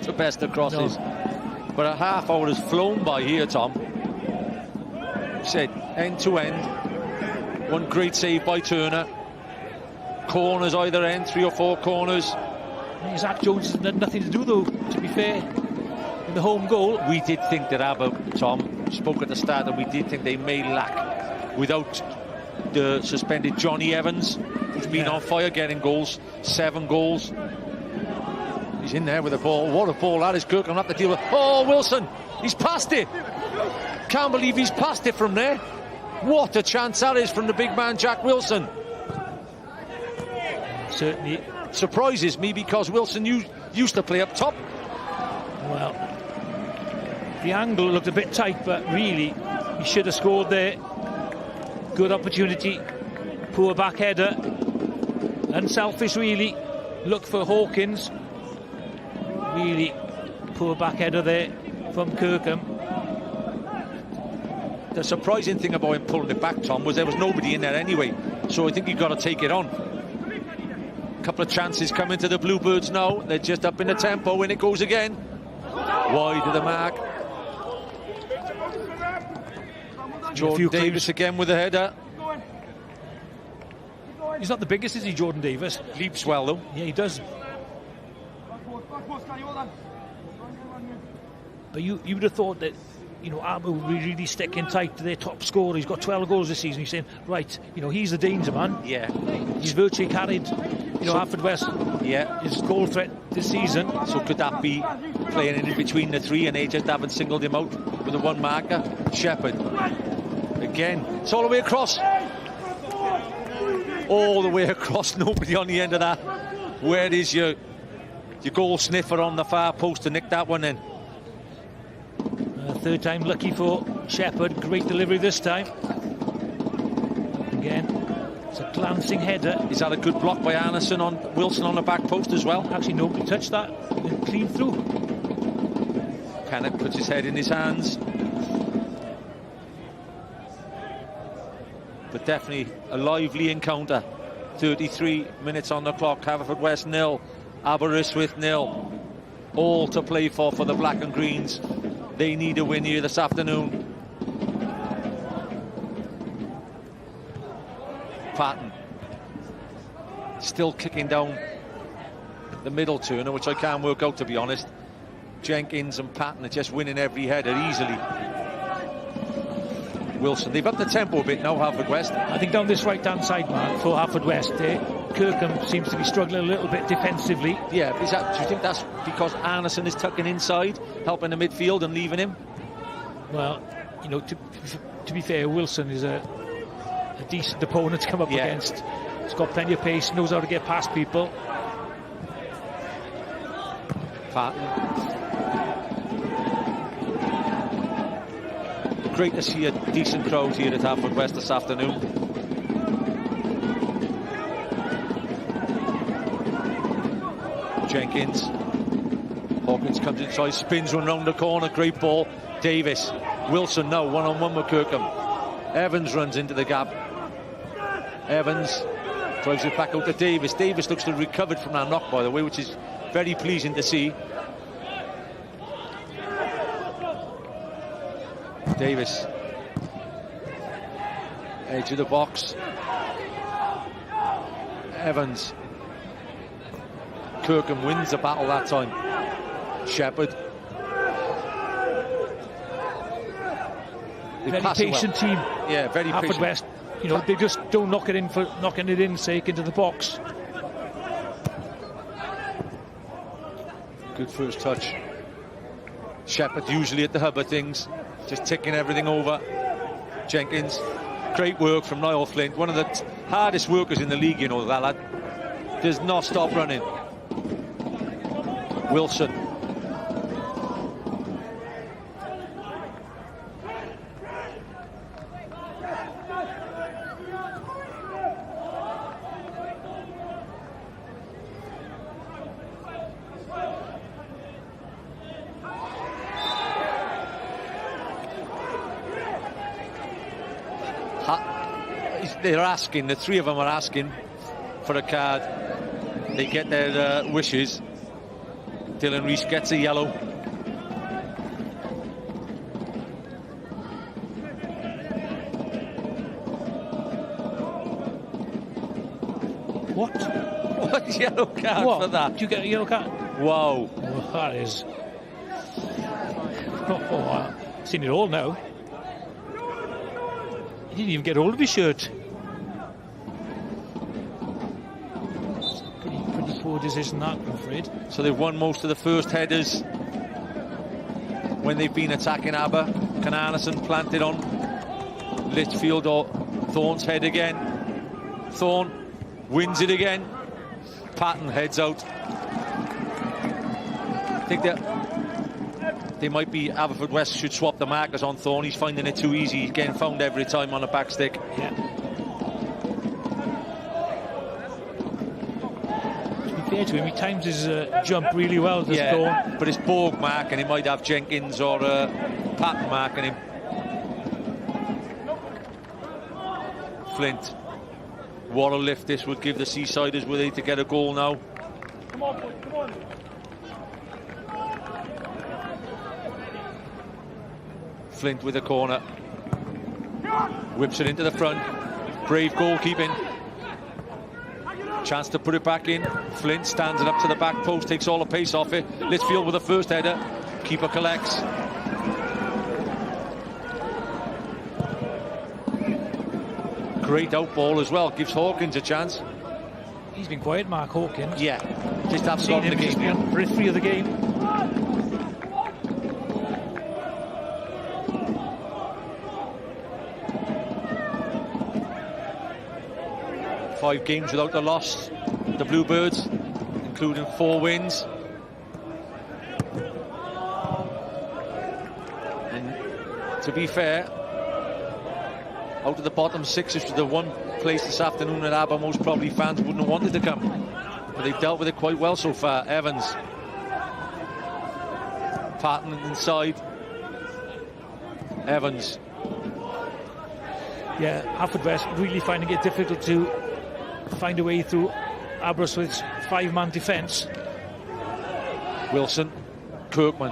the best of crosses. No. But a half hour has flown by here, Tom. Said end to end. One great save by Turner. Corners either end, 3 or 4 corners. Zach Jones has had nothing to do, though, to be fair, in the home goal. We did think that Aber, Tom, spoke at the start, and we did think they may lack without the suspended Johnny Evans, who's been on fire getting goals, 7 goals. He's in there with the ball. What a ball that is. Kirk will have to deal with. Oh, Wilson, he's passed it. Can't believe he's passed it from there. What a chance that is from the big man Jack Wilson. Certainly surprises me, because Wilson used to play up top. Well, the angle looked a bit tight, but really he should have scored there. Good opportunity, poor back header, unselfish really. Look for Hawkins, really poor back header there from Kirkham. The surprising thing about him pulling it back, Tom, was there was nobody in there anyway, so I think you've got to take it on. A couple of chances coming to the Bluebirds now. They're just up in the tempo, and it goes again. Wide of the mark. Jordan Davis again with the header. He's not the biggest, is he, Jordan Davis? Leaps well, though. Yeah, he does. But you would have thought that Aber will be really sticking tight to their top scorer. He's got 12 goals this season. He's saying, right, he's the danger man. Yeah. He's virtually carried, Haverfordwest. Yeah. His goal threat this season. So could that be playing in between the three and they just haven't singled him out with the one marker? Shepherd. Again, it's all the way across. All the way across, nobody on the end of that. Where is your goal sniffer on the far post to nick that one in? Third time lucky for Shepherd. Great delivery this time. Again, it's a glancing header. Is that a good block by Anderson on Wilson on the back post as well? Actually, nobody touched that. Clean through. Pennant puts his head in his hands. But definitely a lively encounter. 33 minutes on the clock. Haverfordwest 0, Aberystwyth 0. All to play for the black and greens. They need a win here this afternoon. Patton still kicking down the middle turner, which I can't work out, to be honest. Jenkins and Patton are just winning every header easily. Wilson, they've upped the tempo a bit now, Haverfordwest. I think down this right-hand side, Mark, for Haverfordwest, Kirkham seems to be struggling a little bit defensively. Yeah, do you think that's because Anderson is tucking inside, helping the midfield and leaving him? Well, to be fair, Wilson is a decent opponent to come up against. He's got plenty of pace, knows how to get past people. Patton. Great to see a decent crowd here at Haverfordwest this afternoon. Jenkins. Hawkins comes inside, spins one round the corner, great ball. Davis. Wilson now one-on-one with Kirkham. Evans runs into the gap. Evans drives it back out to Davis. Davis looks to have recovered from that knock, by the way, which is very pleasing to see. Davis, edge of the box. Evans. Kirkham wins the battle that time. Shepherd. Very patient team. Yeah, very patient. Haverfordwest, they just don't knock it in for knocking it in sake into the box. Good first touch. Shepherd usually at the hub of things, just ticking everything over. Jenkins, great work from Niall Flint, one of the hardest workers in the league, that lad. Does not stop running. Wilson. They're asking, the three of them are asking for a card. They get their wishes. Dylan Rees gets a yellow. What? What yellow card for that? Did you get a yellow card? Wow. Oh, that is... I've seen it all now. He didn't even get hold of his shirt. Pretty poor decision that, I'm afraid. So they've won most of the first headers when they've been attacking Aber. Can Anderson plant it on Litchfield or Thorne's head again? Thorne wins it again. Patton heads out. I think that they might be, Haverfordwest should swap the markers on Thorne. He's finding it too easy. He's getting found every time on a back stick. Yeah. To be fair to him, he times his jump really well, does Thorne. But it's Borg mark, and he might have Jenkins or Patton marking him. Flint. What a lift this would give the Seasiders were they to get a goal now. Come on, boy, come on. Flint with a corner. Whips it into the front. Brave goalkeeping. Chance to put it back in. Flint stands it up to the back post, takes all the pace off it. Litchfield with the first header. Keeper collects. Great out ball as well, gives Hawkins a chance. He's been quiet, Mark Hawkins. Yeah, just have Seen the him just be game. on periphery of the game. Five games without a loss, the Bluebirds, including 4 wins. And to be fair, out of the bottom 6, which was the one place this afternoon at Aber most probably fans wouldn't have wanted to come. But they've dealt with it quite well so far. Evans. Patton inside. Evans. Yeah, Haverfordwest really finding it difficult to find a way through Aberystwyth's 5-man defence. Wilson. Kirkman.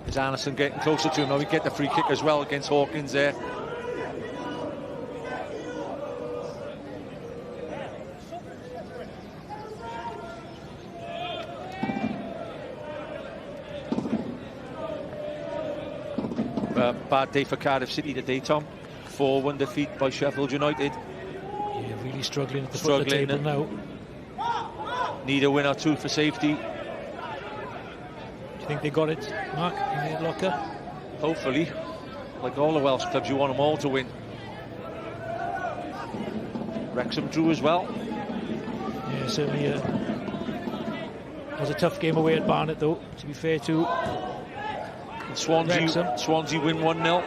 Is Anderson getting closer to him? Now we get the free kick as well against Hawkins there. Bad day for Cardiff City today, Tom. 4-1 defeat by Sheffield United. Yeah, really struggling at the foot of the table now. Need a win or 2 for safety. Do you think they got it, Mark, in their locker? Hopefully. Like all the Welsh clubs, you want them all to win. Wrexham drew as well. Yeah, certainly. It was a tough game away at Barnet, though, to be fair to Swansea win 1-0.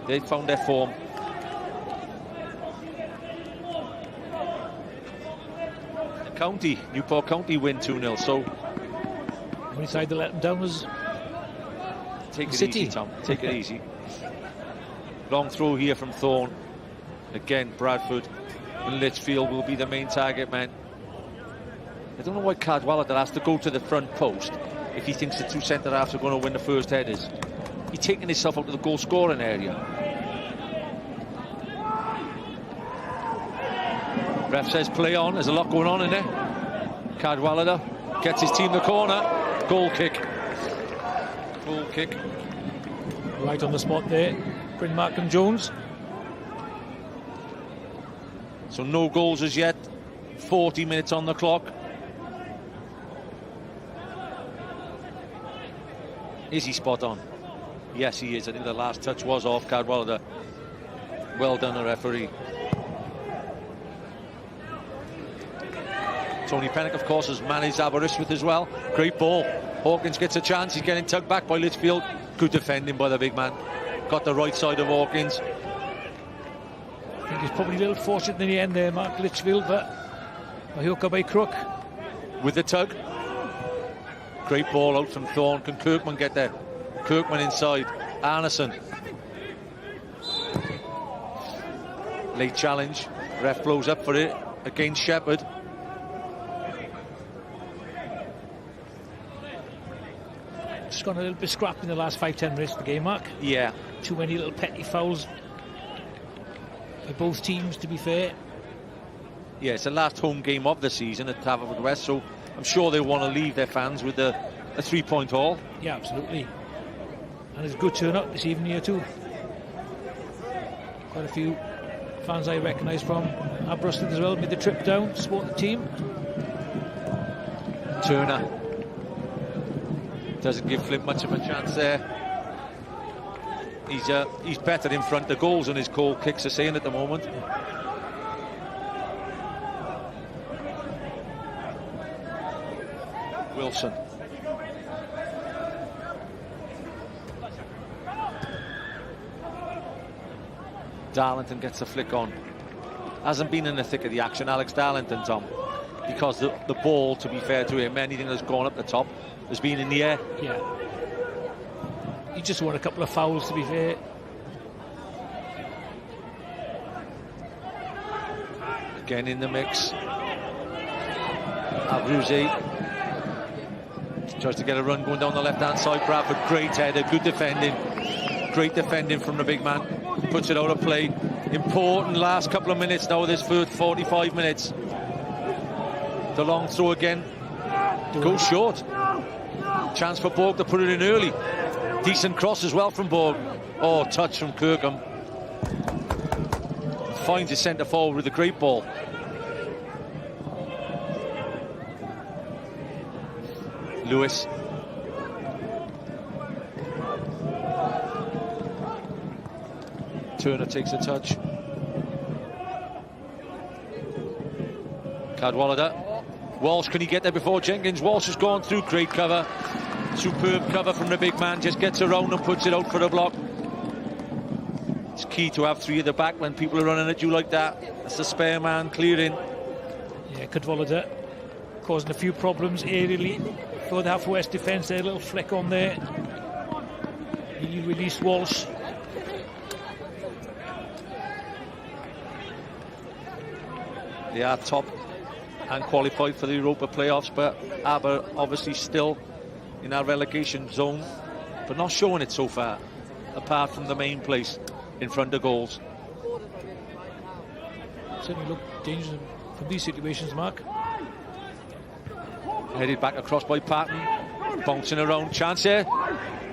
They found their form. Newport County win 2-0. So the only side that let them down was take it City. easy, Tom. Take it easy. Long throw here from Thorne. Again, Bradford and Litchfield will be the main target man. I don't know why Cadwallader has to go to the front post if he thinks the 2 centre-halves are going to win the first headers. He's taking himself out of the goal-scoring area. Ref says play on. There's a lot going on in there. Cadwallader gets his team the corner. Goal kick. Goal kick. Right on the spot there. Bryn Markham Jones. So no goals as yet. 40 minutes on the clock. Is he spot on? Yes, he is. I think the last touch was off Cadwallader. Well done, the referee. Tony Pennock, of course, has managed Aberystwyth as well. Great ball. Hawkins gets a chance. He's getting tugged back by Litchfield. Good defending by the big man. Got the right side of Hawkins. I think he's probably a little fortunate in the end there, Mark Litchfield, but by hook or by crook. With the tug. Great ball out from Thorne. Can Kirkman get there? Kirkman inside. Arneson. Late challenge. Ref blows up for it against Shepherd. Just gone a little bit scrapped in the last 5-10 minutes of the game, Mark. Yeah. Too many little petty fouls by both teams, to be fair. Yeah, it's the last home game of the season at Haverfordwest, so I'm sure they want to leave their fans with a 3-point haul. Yeah, absolutely. And it's a good turn up this evening here too. Quite a few fans I recognise from Aberystwyth as well made the trip down to support the team. Turner doesn't give Flint much of a chance there. He's better in front. The goals and his goal kicks are saying at the moment. Wilson. Darlington gets the flick on. Hasn't been in the thick of the action, Alex Darlington, Tom, because the ball, to be fair to him, anything that's gone up the top has been in the air. Yeah. He just won a couple of fouls, to be fair. Again in the mix. Abruzzi tries to get a run going down the left-hand side. Bradford, great header, good defending. Great defending from the big man. Puts it out of play. Important last couple of minutes now, this first 45 minutes. The long throw again. Goes short. Chance for Borg to put it in early. Decent cross as well from Borg. Oh, touch from Kirkham. finds his centre forward with a great ball. Lewis. Turner takes a touch. Cadwallader. Walsh, can he get there before Jenkins? Walsh has gone through, great cover. Superb cover from the big man, just gets around and puts it out for a block. It's key to have three at the back when people are running at you like that. That's the spare man clearing. Yeah, Cadwallader causing a few problems aerially for the Haverfordwest defence there. A little flick on there. He released Walsh. They are top and qualified for the Europa playoffs, but Aber obviously still in our relegation zone, but not showing it so far, apart from the main place in front of goals. Certainly look dangerous from these situations, Mark. Headed back across by Patton, bouncing around, chance here,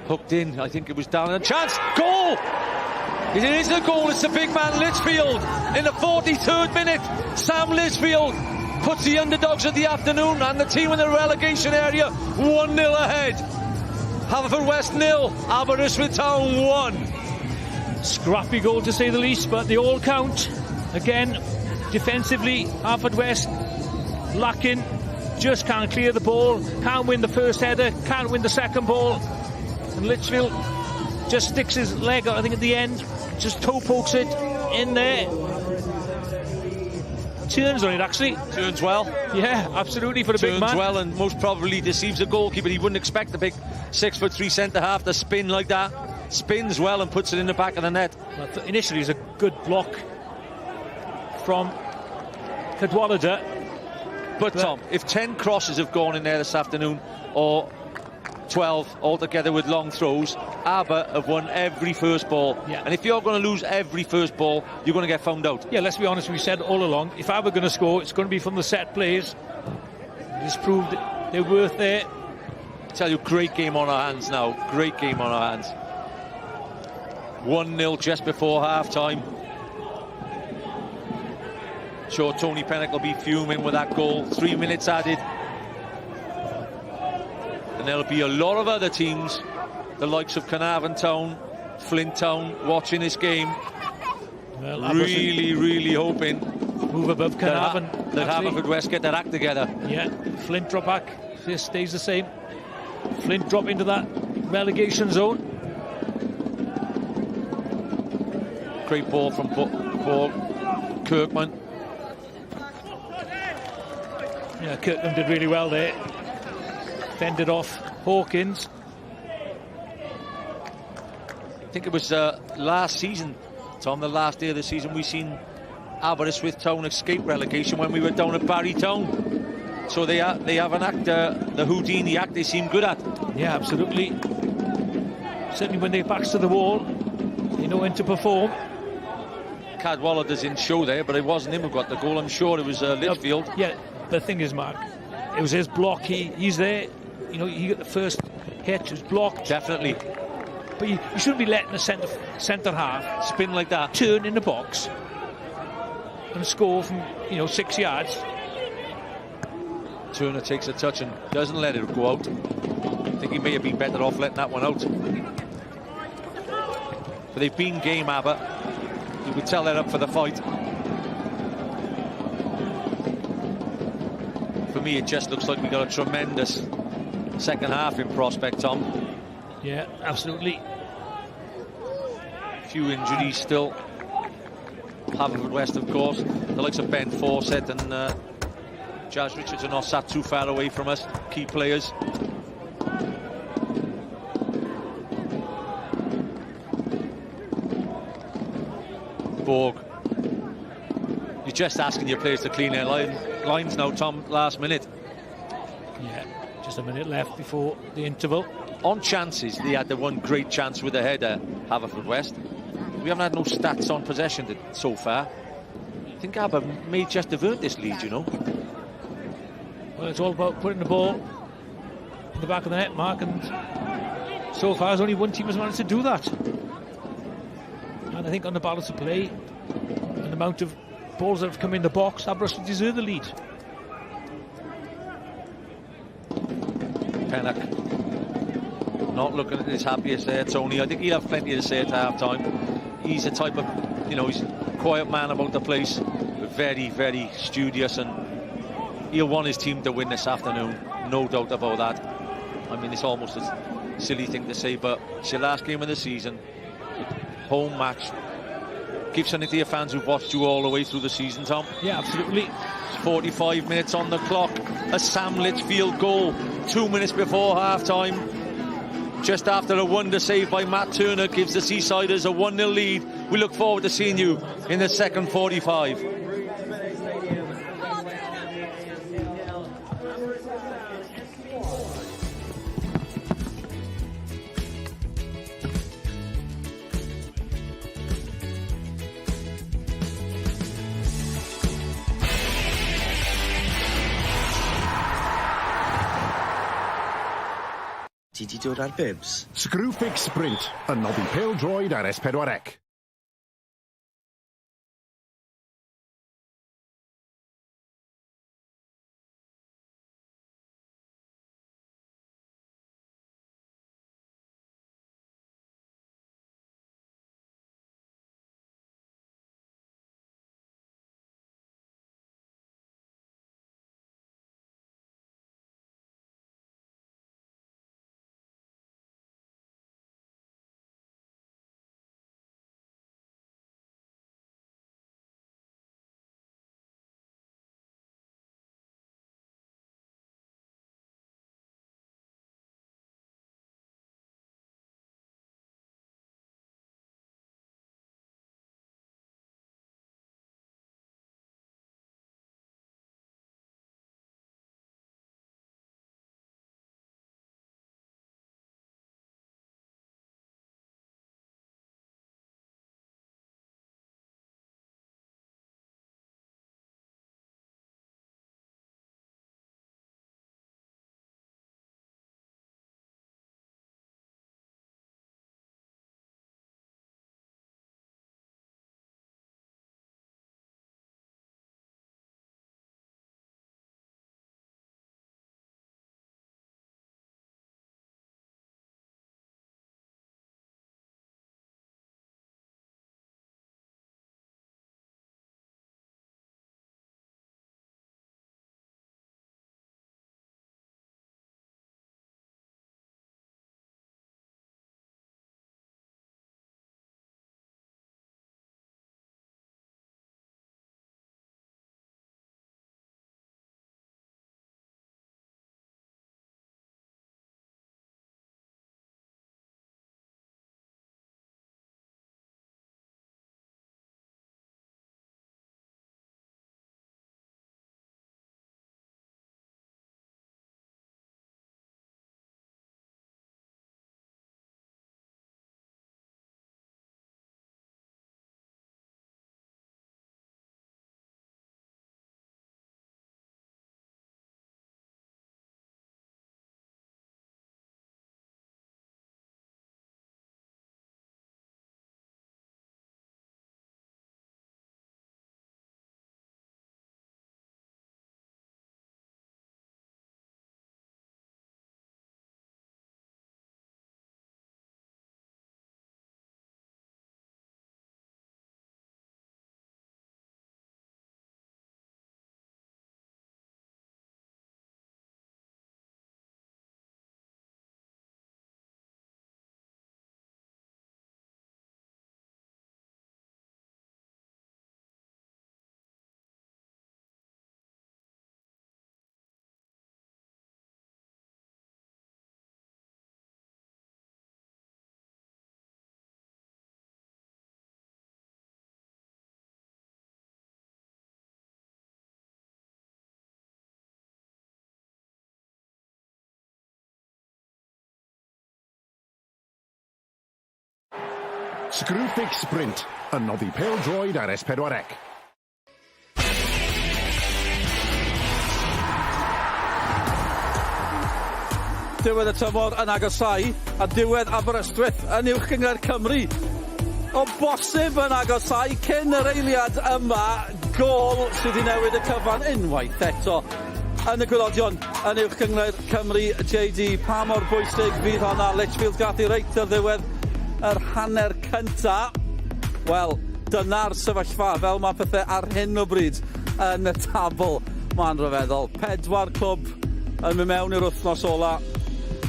hooked in, I think it was down, and chance, goal! It is a goal, it's the big man Litchfield in the 43rd minute. Sam Litchfield puts the underdogs of the afternoon and the team in the relegation area 1-0 ahead. Haverfordwest 0, Aberystwyth Town 1. Scrappy goal to say the least, but they all count. Again, defensively, Haverfordwest lacking, just can't clear the ball, can't win the first header, can't win the second ball. And Litchfield just sticks his leg out, I think, at the end, just toe pokes it in there. Turns on it, actually. Turns well. Yeah, absolutely, for the big man. Turns well and most probably deceives the goalkeeper. He wouldn't expect the big 6'3" centre-half to spin like that. Spins well and puts it in the back of the net. Initially, it's a good block from Cadwallader. But Tom, if 10 crosses have gone in there this afternoon, or 12 altogether with long throws, Aber have won every first ball. Yeah. And if you're going to lose every first ball, you're going to get found out. Yeah, let's be honest, we said all along, if Aber going to score, it's going to be from the set plays. It's proved they're worth there. I tell you, great game on our hands now. Great game on our hands. 1-0 just before half-time. Sure, Tony Pennock will be fuming with that goal. 3 minutes added. And there'll be a lot of other teams, the likes of Carnarvon Town, Flint Town, watching this game. Well, really hoping move above Carnarvon. That Haverfordwest get their act together. Yeah, Flint drop back. This stays the same. Flint drop into that relegation zone. Great ball from Kirkman. Yeah, Kirkman did really well there. Fended off Hawkins. I think it was last season, Tom, the last day of the season, we seen Aberystwyth Town escape relegation when we were down at Barry Town. So they have an act, the Houdini act, they seem good at. Yeah, absolutely. Certainly when they're backs to the wall, they know when to perform. Cadwallader's in show there, but it wasn't him who got the goal. I'm sure it was Litchfield. Yeah, the thing is, Mark, it was his block. He's there. You know, he got the first hit, was blocked. Definitely. But you shouldn't be letting a centre half spin like that, turn in the box and score from 6 yards. Turner takes a touch and doesn't let it go out. I think he may have been better off letting that one out. But they've been game, Aber. You could tell they're up for the fight. For me, it just looks like we got a tremendous second half in prospect, Tom. Yeah, absolutely. Few injuries still. Haverfordwest, of course. The likes of Ben Fawcett and Jazz Richards are not sat too far away from us. Key players. Borg. You're just asking your players to clean their lines now, Tom, last minute. Yeah, just a minute left before the interval. On chances, they had the one great chance with the header, Haverfordwest. We haven't had no stats on possession so far. I think Aber may just have earned this lead, Well, it's all about putting the ball in the back of the net, Mark, and so far there's only one team has managed to do that. And I think on the balance of play and the amount of balls that have come in the box, Aberystwyth deserve the lead. Pennock not looking at his happiest there, Tony. I think he'll have plenty to say at half-time. He's a type of, he's a quiet man about the place, but very, very studious, and he'll want his team to win this afternoon, no doubt about that. I mean, it's almost a silly thing to say, but it's your last game of the season, home match. Give something to your fans who've watched you all the way through the season, Tom. Yeah, absolutely. 45 minutes on the clock, a Sam Litchfield goal 2 minutes before half-time. Just after a wonder save by Matt Turner gives the Seasiders a 1-0 lead. We look forward to seeing you in the second 45. Ti 'di dod ar bibs? Screwfix Sprint, yn noddi pêl-droed ar S4C. Screwfix Sprint, yn noddi pêl-droed ar S4C. Diwedd y tymor yn agosau a diwedd Aberystwyth yn uwch gyngor Cymru. o bosib yn agosau cyn yr eiliad yma. Gol sydd wedi newid y cyfan unwaith eto. Yn y gwylodion, yn uwch gyngor Cymru, JD, pa mor bwysig fydd honna? Litchfield gath ei reit ar ddiwedd yr hanner cynta. Wel, dyna'r sefyllfa fel mae pethau ar hyn o bryd yn y tabl. Mae'n rhyfeddol. 4 clwb yn mynd mewn i'r wythnos ola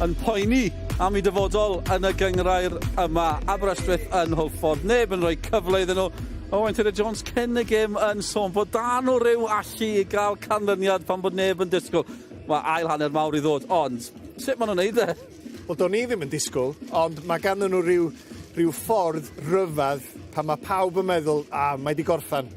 yn poeni am ei dyfodol yn y gyngrair yma. Aberystwyth yn Hwlffordd. Neb yn rhoi cyfle iddyn nhw. Owen Tudur-Jones cyn y gêm yn sôn bod dan o ryw allu i gael canlyniad pan bod neb yn disgwyl. Mae ail hanner mawr i ddod, ond sut maen nhw'n neud e? Wel, do'n i ddim yn disgwyl, ond mae ganddyn nhw rhyw ffordd ryfedd pan mae pawb yn meddwl, mae di gorffan.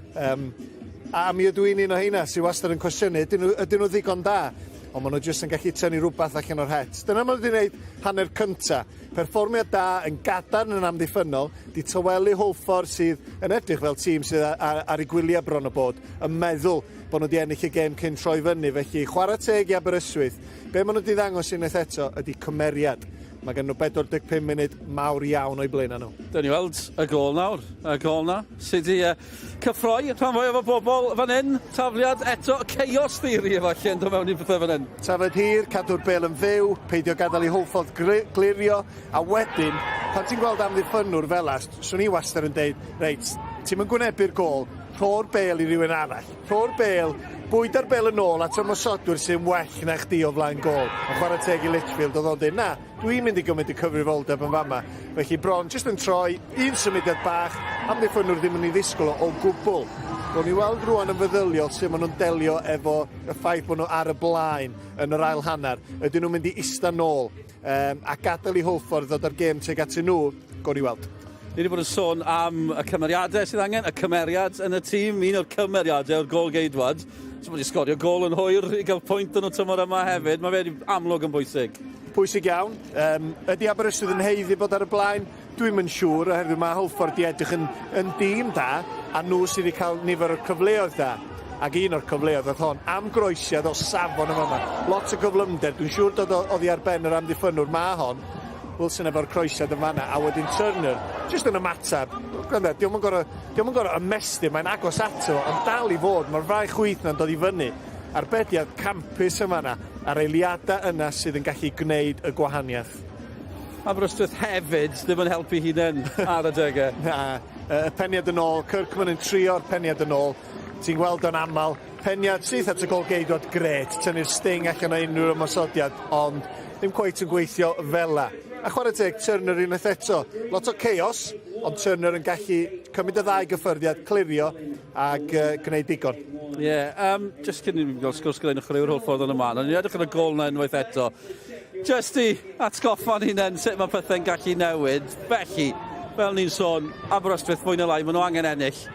A mi ydw i'n un o heina sy'n wastad yn cwestiynu, ydyn nhw ddigon da, ond maen nhw jyst yn gallu tynnu rhywbeth allan o'r het. Dyna maen nhw wedi gwneud hanner cynta. Perfformiad da yn gadarn yn amddiffynol, di tywelu Hwlffordd sydd yn edrych fel tîm sydd ar ei gwyliau bron o bod, yn meddwl bod nhw wedi ennill y gêm cyn troi fyny. Felly, chwarae teg i Aberystwyth, be maen nhw wedi ddangos unwaith eto ydy cymeriad. Mae gen nhw 45 munud mawr iawn o'i blaen nhw. Dyna ni weld y gol nawr, y gol na. Sydd i cyffroi rhan fwyaf o bobl fan hyn. Tafliad eto, chaos theory efallai yn dod mewn i pethau fan hyn. Tafod hir, cadw'r bel yn fyw, peidio gadael i Hwlffordd glirio, a wedyn, pan ti'n gweld amddiffynwr fel as, swn i wastad yn deud, reit, ti'n mynd gwynebu'r gol, rho'r bel i rywun arall, rho'r bel, bwyd ar bel yn ôl at ymwysodwyr sy'n well na chdi o flaen gol. Yn chwarae teg i Litchfield, oedd o'n dweud, na, dwi'n mynd i gymryd y cyfrifoldeb yn fama. Felly bron, jyst yn troi, un symudiad bach, amddiffynwr ddim yn ei ddisgwyl o gwbl. Ro'n ni weld rwan yn feddyliol sut maen nhw'n delio efo y ffaith bod nhw ar y blaen yn yr ail hanner. Ydyn nhw'n mynd i ista nôl a gadael i Hwlffordd ddod ar gêm teg atyn nhw, gown ni weld. Ni wedi bod yn sôn am y cymeriadau sydd angen, y cymeriad yn y tîm, un o'r cymeriadau o'r gol geidwad. So wedi sgorio gol yn hwyr i gael pwynt yn y tymor yma hefyd. Mae fe wedi amlwg yn bwysig. Pwysig iawn. Ydy Aberystwyth yn heiddi bod ar y blaen? Dwi'n yn siŵr, oherwydd mae Hwlffordd di edrych yn dîm da, a nhw sydd wedi cael nifer o'r cyfleoedd da. Ac un o'r cyfleoedd oedd hon am groesiad o safon yma. Lot o gyflymder. Dwi'n siŵr dod oddi ar ben yr amddiffynwr. Mae hon. Wilson efo'r croesiad yn fanna, a wedyn Turner, jyst yn ymatab. Gwranda, diolch yn gorau ymestyn, mae'n agos ato, ond dal i fod, mae'r frai chwyth na'n dod i fyny. Arbediad campus yn fanna, a'r eiliadau yna sydd yn gallu gwneud y gwahaniaeth. Aberystwyth hefyd ddim yn helpu hunain ar y degau. Na, y peniad yn ôl, Kirkman yn trio'r peniad yn ôl. Ti'n gweld o'n aml, peniad sydd at y gol geidwad gret, tynnu'r sting allan o unrhyw ymosodiad, ond ddim cweit yn gweithio fela. A chwarae teg, Turner unwaith eto. Lot o chaos, ond Turner yn gallu cymryd y ddau gyffyrddiad, clirio ac gwneud digon. Ie, jyst cyn i mi gael sgwrs gyda'n chwarae'r Hwlffordd yn y man, ond ni'n edrych yn y gol na unwaith eto. Jyst i atgoffa'n hunain sut mae pethau'n gallu newid. Felly, fel ni'n sôn, Aberystwyth fwy na lai, maen nhw angen ennill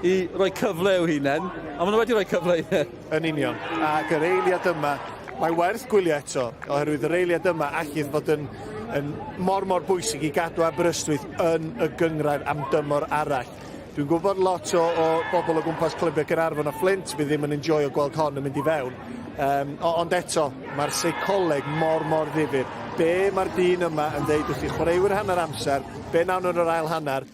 i roi cyfle i'w hunain, a maen nhw wedi rhoi cyfle i hunain. Yn union. Ac yr eiliad yma, mae werth gwylio eto, oherwydd yr eiliad yma allith fod yn mor bwysig i gadw Aberystwyth yn y gyngrair am dymor arall. Dwi'n gwybod lot o bobl o gwmpas clybiau Caernarfon a Flint fydd ddim yn enjoy o gweld hon yn mynd i fewn. Ond eto, mae'r seicoleg mor ddifur. Be mae'r dyn yma yn dweud wrth i chwaraewyr hanner amser, be nawn nhw'r ail hanner,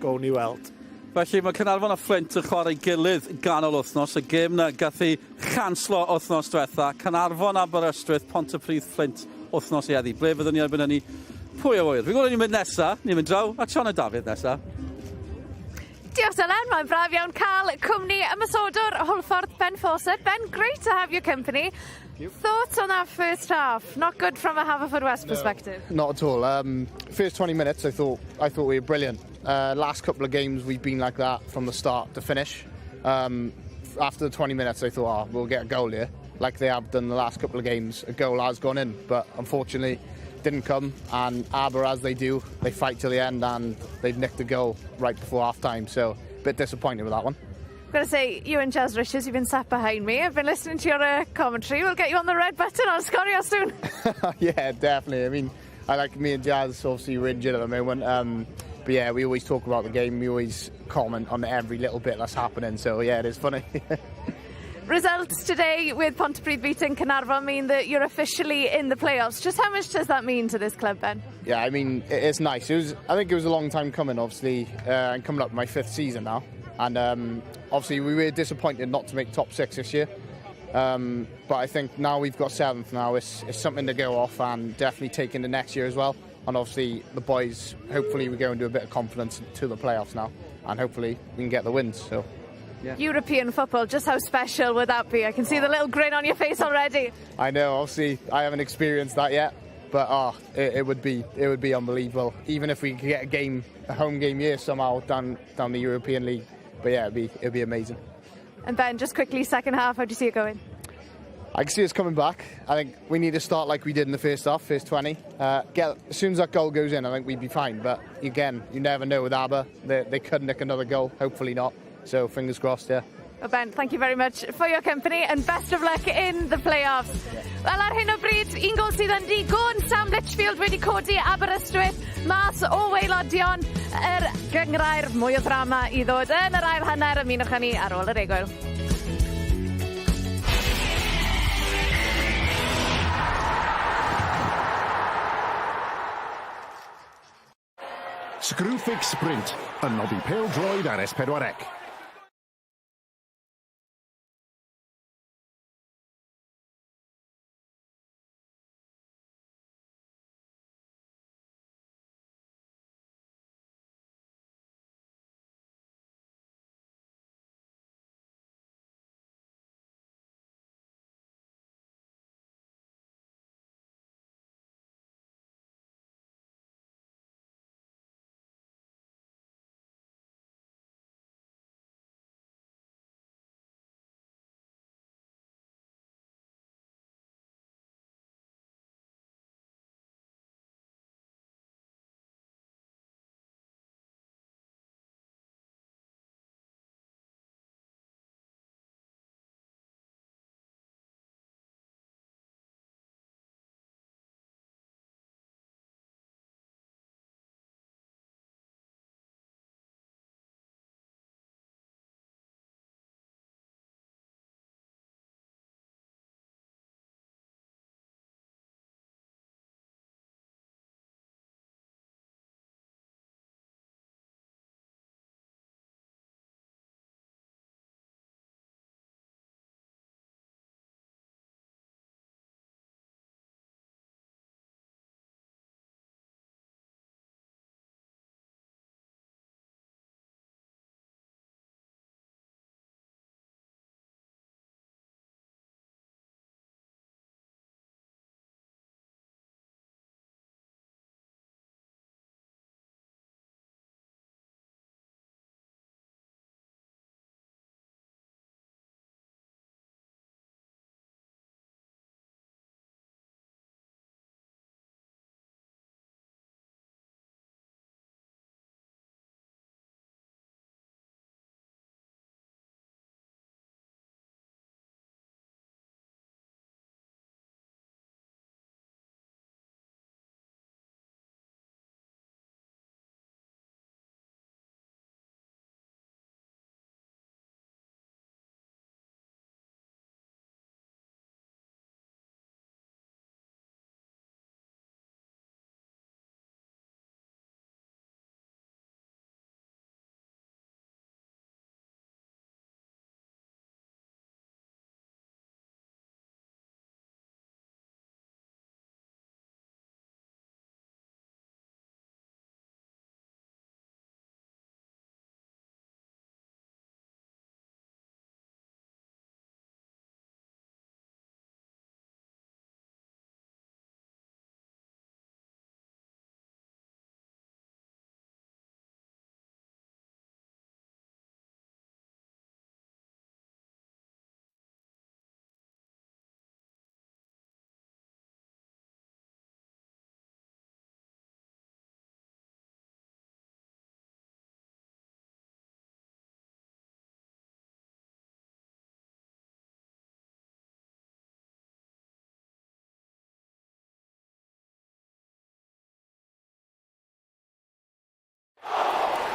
gown ni weld. Felly mae Caernarfon a Flint yn chwarae gilydd ganol wythnos. Y gêm na gath ei chanslo wythnos diwetha. Caernarfon, Aberystwyth, Pontypridd, Flint wythnos i heddi. Ble fyddwn ni erbyn hynny? Pwy o wyr? Fi'n gwybod ni'n mynd nesa, ni'n mynd draw, a Sion a Dafydd nesa. Diolch Dylan, mae'n braf iawn cael cwmni ymysodwr Hwlffordd Ben Fawcett. Ben, great to have your company. Thoughts on that first half? Not good from a Haverfordwest perspective. Not at all. First 20 minutes, I thought we were brilliant. Last couple of games, we've been like that from the start to finish. After the 20 minutes, I thought, we'll get a goal here. Like they have done the last couple of games, a goal has gone in, but unfortunately didn't come. And Aber, as they do, they fight till the end, and they've nicked a goal right before half-time. So a bit disappointed with that one. I've got to say, you and Jazz Richards, you've been sat behind me. I've been listening to your commentary. We'll get you on the red button on Scorio soon. Yeah, definitely. I mean, me and Jazz, obviously we're injured at the moment. But yeah, we always talk about the game. We always comment on every little bit that's happening. So yeah, it is funny. Results today with Pontypridd beating Caernarfon mean that you're officially in the playoffs. Just how much does that mean to this club, Ben? Yeah, I mean, it's nice. I think it was a long time coming, obviously, and coming up my 5th season now. And obviously, we were disappointed not to make top 6 this year. But I think now we've got 7th now. It's something to go off and definitely take into next year as well. And obviously, the boys, hopefully, we go into a bit of confidence to the playoffs now. And hopefully, we can get the wins. So. Yeah. European football, just how special would that be? I can see the little grin on your face already. I know, obviously I haven't experienced that yet, but it would be unbelievable. Even if we could get a home game here somehow down the European League. But yeah, it'd be amazing. And Ben, just quickly, second half, how do you see it going? I can see us coming back. I think we need to start like we did in the first half, first 20. As soon as that goal goes in, I think we'd be fine. But again, you never know with Aber. They could nick another goal, hopefully not. So fingers crossed, yeah. Well, Ben, thank you very much for your company and best of luck in the playoffs. Wel, ar hyn o bryd, un gol sydd yn digon. Sam Litchfield wedi codi Aberystwyth mas o waelodion gyngrair mwy o ddrama I ddod yn yr ail hanner. Ymunwch â ni ar ôl yr egwyl. Screwfix Sprint, yn noddi pêl-droed ar S4C.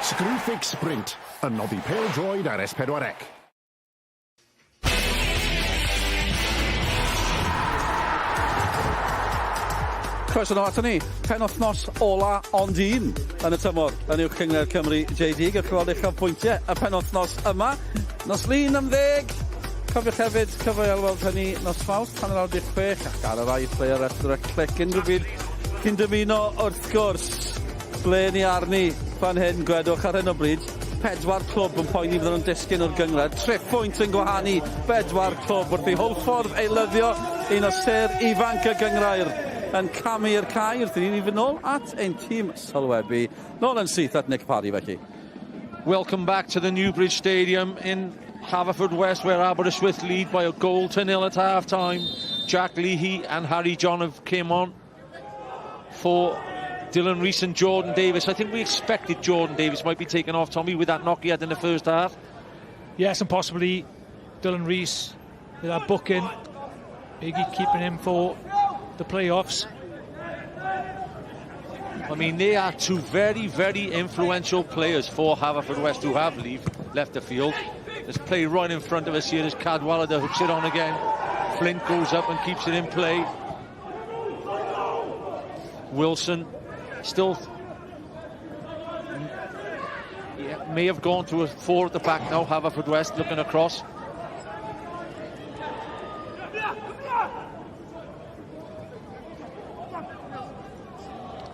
Screwfix Sprint, yn noddi pêl-droed ar S4C. Croeso nôl ato ni. Penwthnos ola ond un yn y tymor yn uwch cyngor Cymru JD. Gewch chi weld eich pwyntiau y penwthnos yma. Nos lun am 10. Cofiwch hefyd cyfleoedd weld hynny nos Fawrth, 16 ac ar y rai player after a click unrhyw byd cyn dymuno wrth gwrs. Ble ni arni fan hyn gwedwch ar hyn o bryd. 4 clwb yn poeni fydden nhw'n disgyn o'r gyngred. 3 pwynt yn gwahanu 4 clwb wrth i Holffordd eilyddio un o ser ifanc y gyngrair yn camu i'r cae wrth i ni fynd nôl at ein tîm sylwebu. Nôl yn syth at Nick Parry felly. Welcome back to the Newbridge Stadium in Haverfordwest, where Aberystwyth lead by a goal to 0 at half-time. Jack Leahy and Harry John have came on for Dylan Rees and Jordan Davis. I think we expected Jordan Davis might be taken off, Tommy, with that knock he had in the first half. Yes, and possibly Dylan Rees with that booking. Iggy keeping him for the playoffs. I mean, they are 2 very, very influential players for Haverfordwest who have left the field. There's play right in front of us here as Cadwallader hooks it on again. Flint goes up and keeps it in play. Wilson still may have gone to a 4 at the back now. Haverfordwest looking across.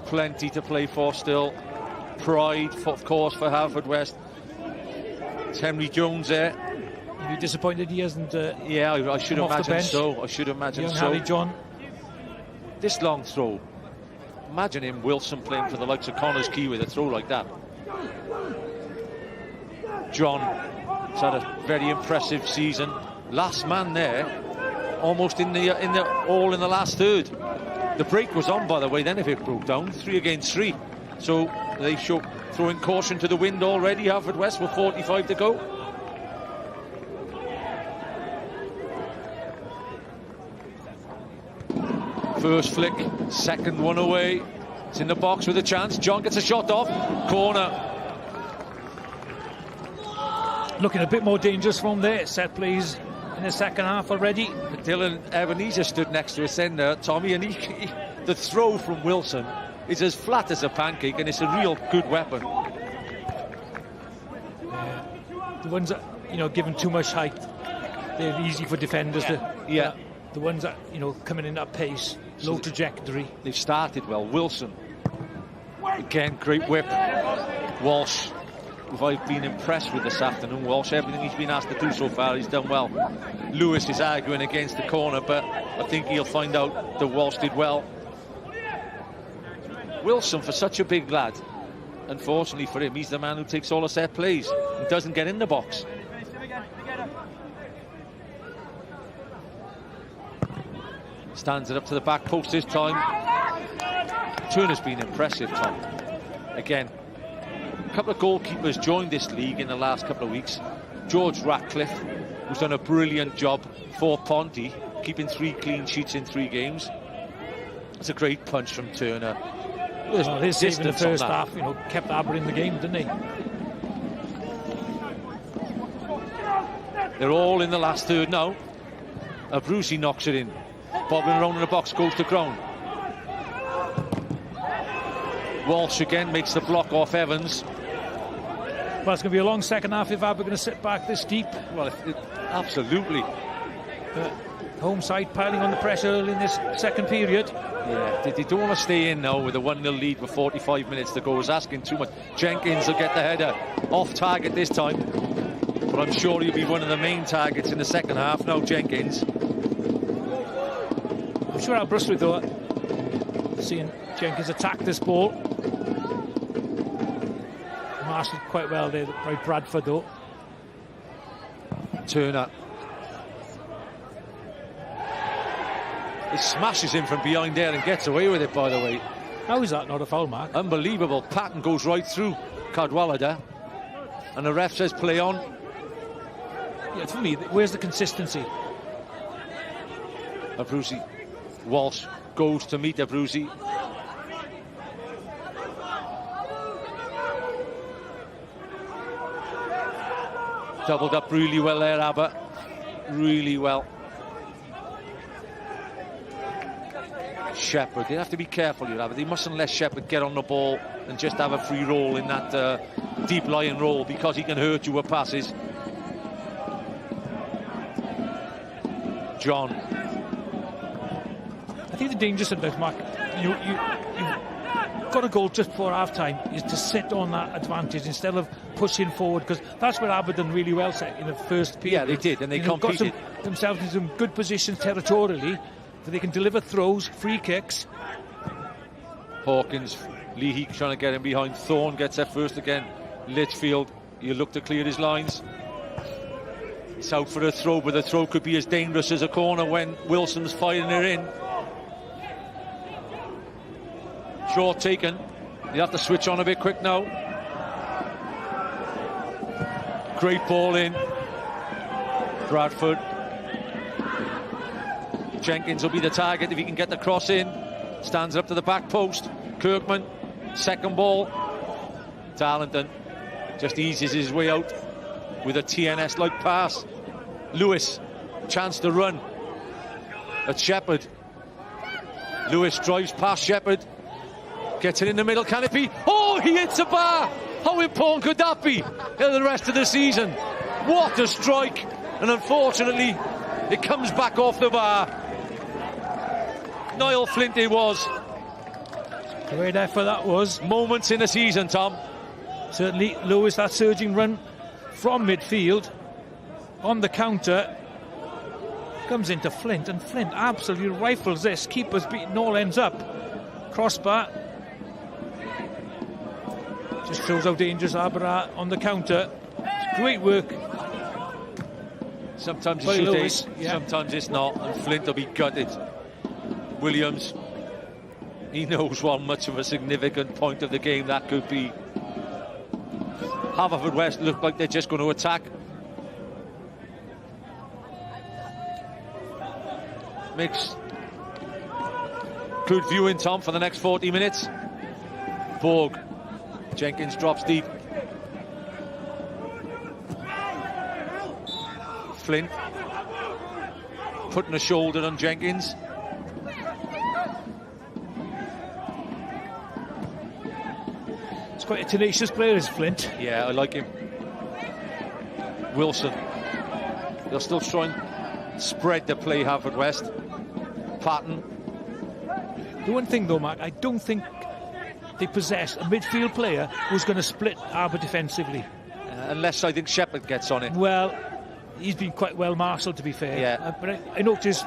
Plenty to play for still. Pride, of course, for Haverfordwest. It's Henry Jones there. You're disappointed he hasn't. Yeah, I should imagine so. I should imagine young so. Harry John. This long throw. Imagine him, Wilson, playing for the likes of Connors Key with a throw like that. John has had a very impressive season. Last man there, almost in the all in the last third. The break was on, by the way, then if it broke down. 3 against 3. So they show throwing caution to the wind already. Haverfordwest with 45 to go. First flick, second one away. It's in the box with a chance. John gets a shot off. Corner. Looking a bit more dangerous from there. Set plays in the second half already. Dylan Ebenezer stood next to us then, Tommy, and the throw from Wilson is as flat as a pancake, and it's a real good weapon. The ones that, given too much height, they're easy for defenders to... Yeah. The ones that, coming in at pace, low trajectory. They've started well. Wilson. Again, great whip. Walsh, who I've been impressed with this afternoon. Walsh, everything he's been asked to do so far, he's done well. Lewis is arguing against the corner, but I think he'll find out that Walsh did well. Wilson, for such a big lad, unfortunately for him, he's the man who takes all the set plays and doesn't get in the box. Stands it up to the back post this time. Turner's been impressive, Tom. Again, a couple of goalkeepers joined this league in the last couple of weeks. George Ratcliffe, who's done a brilliant job for Ponty, keeping 3 clean sheets in 3 games. It's a great punch from Turner. His save in the first half, kept Aber in the game, didn't he? They're all in the last third now. Abruzzi knocks it in. Bobbing around in the box, goes to ground. Walsh again makes the block off Evans. Well, it's going to be a long second half if Aber going to sit back this deep. Well, absolutely. Home side piling on the pressure early in this second period. Yeah, they don't want to stay in now with a 1-0 lead with 45 minutes to go. It's asking too much. Jenkins will get the header off target this time, but I'm sure he'll be one of the main targets in the second half now, Jenkins. I'm sure Aberystwyth, though, seeing Jenkins attack this ball. Marshalled quite well there by Bradford, though. Turner. He smashes him from behind there and gets away with it, by the way. How is that not a foul, Mark? Unbelievable. Patton goes right through Cadwallader. And the ref says play on. Yeah, for me, where's the consistency? Abruzzi. Walsh goes to meet Abruzzi. Doubled up really well there, Aber. Really well. Shepherd. They have to be careful, they mustn't let Shepherd get on the ball and just have a free roll in that deep lying role, because he can hurt you with passes. John. I think the danger sometimes, Mark, you've got a goal just before half-time, is to sit on that advantage instead of pushing forward, because that's where Aber done really well set in the first period. Yeah, they did, and they Got competed. themselves in some good positions territorially, so they can deliver throws, free kicks. Hawkins, Leahy trying to get him behind. Thorne gets there first again. Litchfield, you look to clear his lines. It's out for a throw, but the throw could be as dangerous as a corner when Wilson's firing it in. Short taken. You have to switch on a bit quick now. Great ball in. Bradford. Jenkins will be the target if he can get the cross in. Stands up to the back post. Kirkman, second ball. Darlington just eases his way out with a TNS-like pass. Lewis, chance to run at Shepherd. Lewis drives past Shepherd, gets it in the middle. Can it be? Oh, he hits the bar! How important could that be in the rest of the season? What a strike! And unfortunately, it comes back off the bar. Niall Flint it was. Great effort that was. Moments in the season, Tom. Certainly, Lewis, that surging run from midfield on the counter comes into Flint, and Flint absolutely rifles this. Keeper's beating all ends up. Crossbar. Just shows how dangerous Aber are on the counter. It's great work. Sometimes it's Lewis, sometimes it's not, and Flint will be gutted. Williams, he knows what much of a significant point of the game that could be. Haverfordwest look like they're just going to attack. Makes good viewing, Tom, for the next 40 minutes. Borg. Jenkins drops deep. Flint putting a shoulder on Jenkins. It's quite a tenacious player, is Flint. Yeah, I like him. Wilson. They'll still try and spread the play, Haverfordwest. Patton. The one thing though, Mark, I don't think they possess a midfield player who's going to split Aber defensively. Unless I think Shepherd gets on it. Well, he's been quite well marshalled, to be fair. Yeah. But I noticed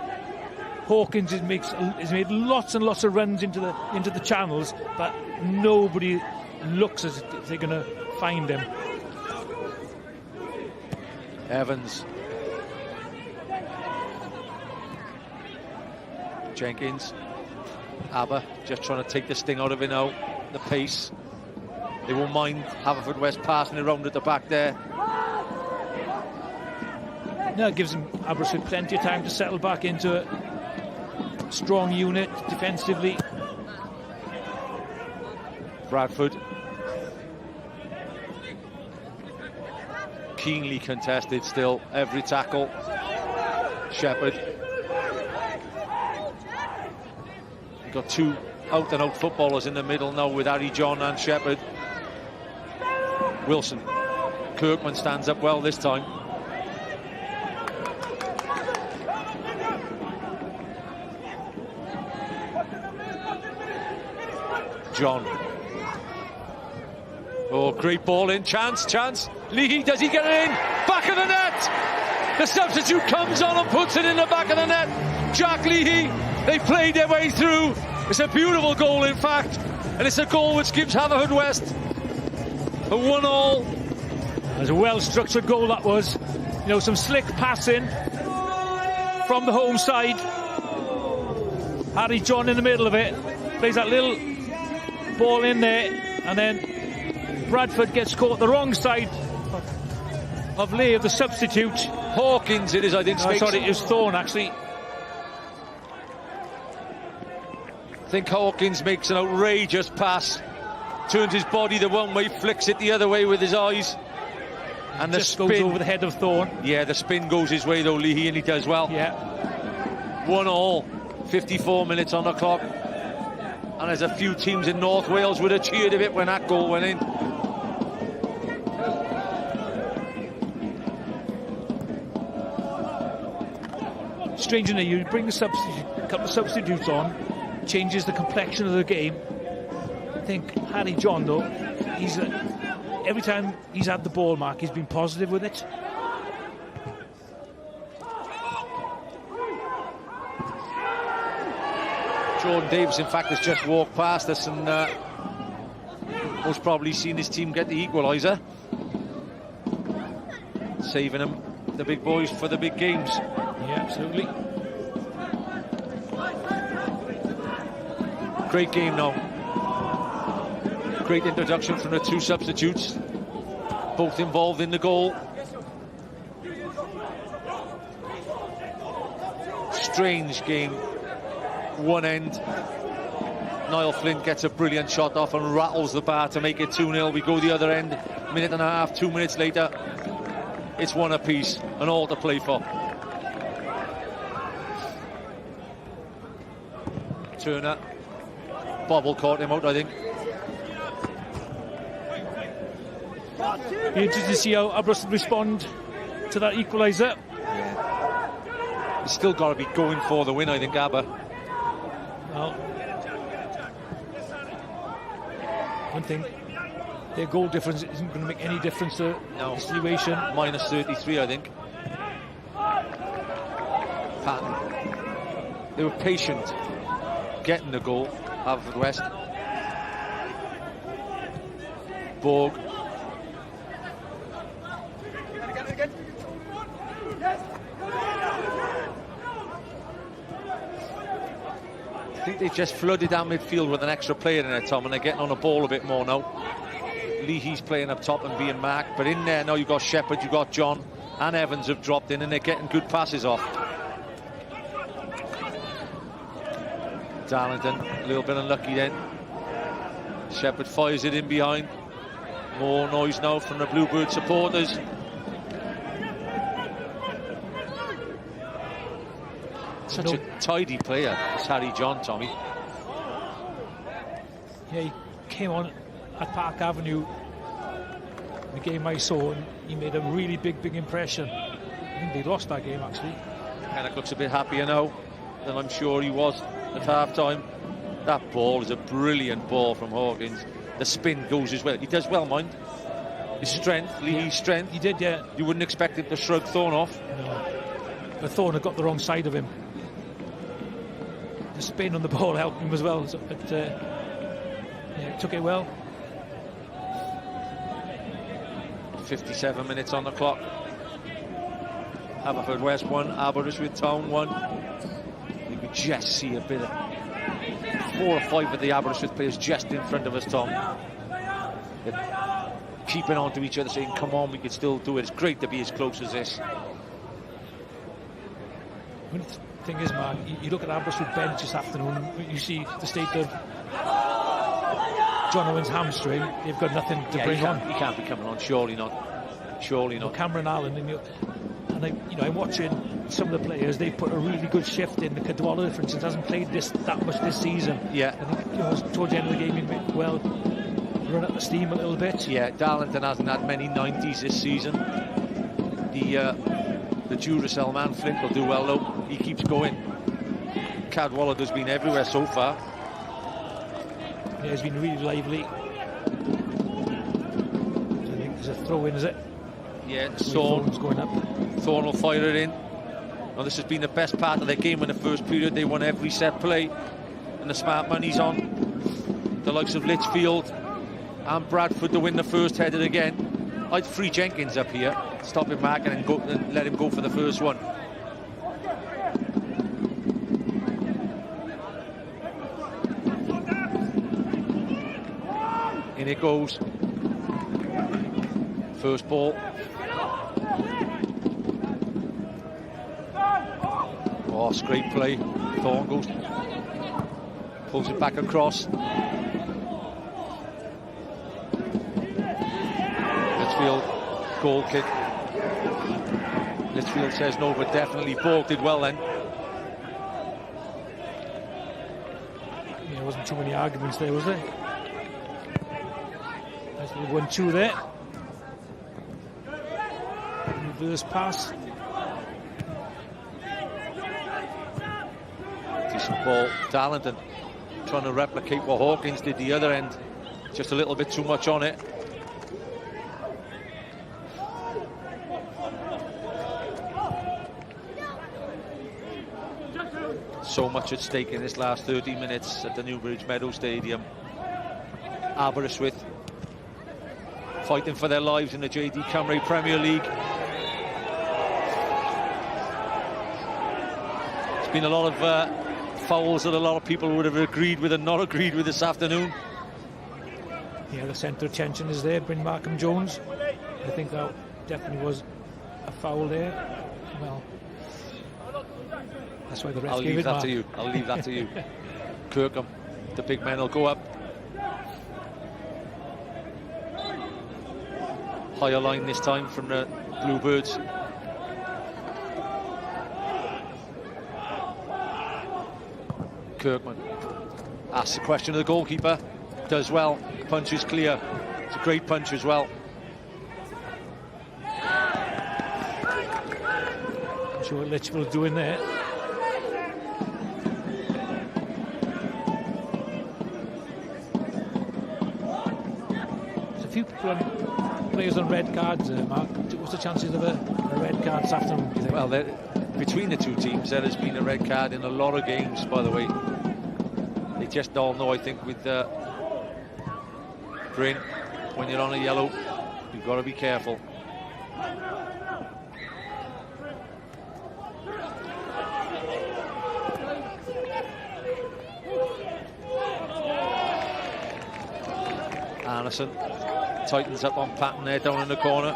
Hawkins has made lots and lots of runs into the channels, but nobody looks as if they're going to find him. Evans. Jenkins. Aber just trying to take the sting out of it now. The pace. They won't mind Haverfordwest passing it around at the back there. No, it gives them Aberystwyth plenty of time to settle back into a strong unit defensively. Bradford. Keenly contested still, every tackle. Shepherd. You've got two out-and-out footballers in the middle now with Harry John and Shepherd. Wilson. Kirkman stands up well this time. John. Oh, great ball in. Chance. Leahy, does he get it in? Back of the net! The substitute comes on and puts it in the back of the net. Jack Leahy, they played their way through. It's a beautiful goal, in fact. And it's a goal which gives Haverfordwest a 1-1. It was a well-structured goal, that was. You know, some slick passing from the home side. Harry John in the middle of it. Plays that little ball in there, and then Bradford gets caught the wrong side of Lee, of the substitute. Hawkins it is, I think. No, sorry, it was Thorne, actually. I think Hawkins makes an outrageous pass, turns his body the one way, flicks it the other way with his eyes, and the just spin goes over the head of Thorne. Yeah, the spin goes his way though, Leahy, and he does well. Yeah. 1-1, 54 minutes on the clock. And there's a few teams in North Wales would have cheered a bit when that goal went in. Strangely, you bring a couple of substitutes on, changes the complexion of the game. I think Harry John, though, every time he's had the ball, Mark, he's been positive with it. Jordan Davis, in fact, has just walked past us and most probably seen his team get the equaliser. Saving them, the big boys, for the big games. Yeah, absolutely. Great game now. Great introduction from the two substitutes. Both involved in the goal. Strange game. One end, Niall Flint gets a brilliant shot off and rattles the bar to make it 2-0. We go the other end, minute and a half, 2 minutes later, it's one apiece and all to play for. Turner, Bobble caught him out, I think. Be interested to see how Aberystwyth respond to that equaliser. He's still got to be going for the win, I think, Aber. Well, one thing, their goal difference isn't going to make any difference to the situation. Minus 33, I think. Patton. They were patient getting the goal, Haverfordwest. Borg. I think they just flooded our midfield with an extra player in there, Tom, and they're getting on the ball a bit more now. Leahy's playing up top and being marked, but in there now you've got Shepherd, you've got John, and Evans have dropped in, and they're getting good passes off. Darlington, a little bit unlucky then. Shepherd fires it in behind. More noise now from the Bluebird supporters. Such a tidy player, it's Harry John, Tommy. Yeah, he came on at Park Avenue, the game I saw, and he made a really big impression. I think they lost that game, actually. Pennock looks a bit happier now than I'm sure he was at half-time. That ball is a brilliant ball from Hawkins. The spin goes as well. He does well, mind. His strength, Leahy's strength. He did, yeah. You wouldn't expect him to shrug Thorne off. No. But Thorne had got the wrong side of him. The spin on the ball helped him as well, but yeah, took it well. 57 minutes on the clock. Haverfordwest 1, Aberystwyth Town 1. You could just see a bit of 4 or 5 of the Aberystwyth players just in front of us, Tom. They're keeping on to each other, saying, come on, we can still do it. It's great to be as close as this. The thing is, man, you look at Aberystwyth bench this afternoon, you see the state of John Owen's hamstring. They've got nothing to bring on. He can't be coming on, surely not. Surely not. Well, Cameron Allen, and I'm watching some of the players. They put a really good shift in. The Cadwalla, for instance, hasn't played that much this season. Yeah. I think towards the end of the game, he may well run up the steam a little bit. Yeah, Darlington hasn't had many 90s this season. The Duracell man, Flint, will do well though. He keeps going. Cadwalla has been everywhere so far. Yeah, he's been really lively. I think there's a throw in, is it? Yeah, Thorne's going up. Thorne will fire it in. Now, this has been the best part of their game in the first period. They won every set play, and the smart money's on. The likes of Litchfield and Bradford to win the first headed again. I'd free Jenkins up here, stop him marking and let him go for the first one. In it goes. First ball. Oh, great play. Thorne goes, pulls it back across. Litchfield, goal kick. Litchfield says no, but definitely Borg did well then. Yeah, wasn't too many arguments there, was there? Nice little 1-2 there. Reverse pass. Decent ball. Darlington trying to replicate what Hawkins did the other end. Just a little bit too much on it. So much at stake in this last 30 minutes at the Newbridge Meadow Stadium. Aberystwyth fighting for their lives in the JD Cymru Premier League. It's been a lot of fouls that a lot of people would have agreed with and not agreed with this afternoon. Yeah, the centre of tension is there, Bryn Markham Jones. I think that definitely was a foul there. Well, that's why the ref gave it, Mark. I'll leave that to you. Kirkham, the big man will go up. Higher line this time from the Bluebirds. Kirkman asks the question of the goalkeeper. Does well. Punch is clear. It's a great punch as well. I'm sure what Litchfield's doing there. There's a few players on red cards, Mark. What's the chances of a red card this afternoon, do you think? Well, between the two teams, there has been a red card in a lot of games, by the way. They just all know, I think, with Bryn, when you're on a yellow, you've got to be careful. Anderson tightens up on Patton there down in the corner.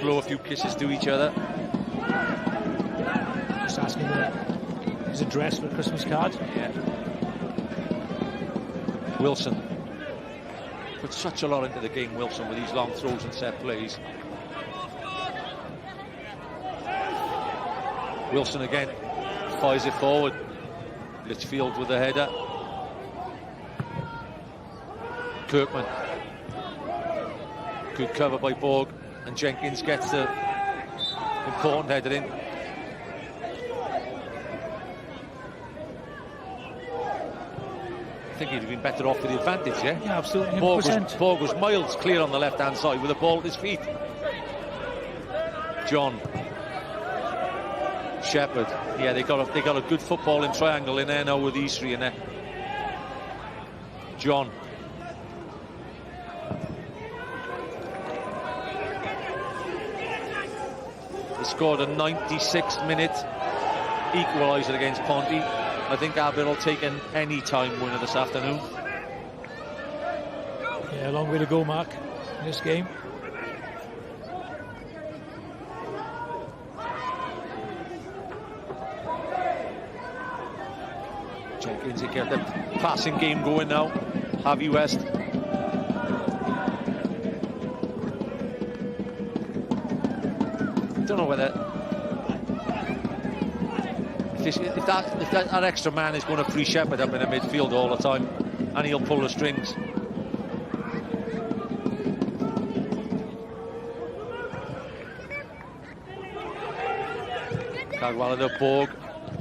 Blow a few kisses to each other. Just asking his address for a Christmas card. Yeah. Wilson put such a lot into the game, Wilson, with these long throws and set plays. Wilson again fires it forward. Litchfield with the header. Kirkman. Good cover by Borg, and Jenkins gets the important header in. I think he'd have been better off with the advantage, yeah? Yeah, absolutely. Borg was miles clear on the left-hand side with the ball at his feet. John. Shepherd. Yeah, they got a good footballing triangle in there now with these three in there. John. They scored a 96-minute equaliser against Ponty. I think Abbott will take an any-time winner this afternoon. Yeah, a long way to go, Mark, in this game. Jenkins to get the passing game going now. Haverfordwest. Don't know whether if that extra man is going to free Shepherd up in the midfield all the time, and he'll pull the strings. Cadwallader, Borg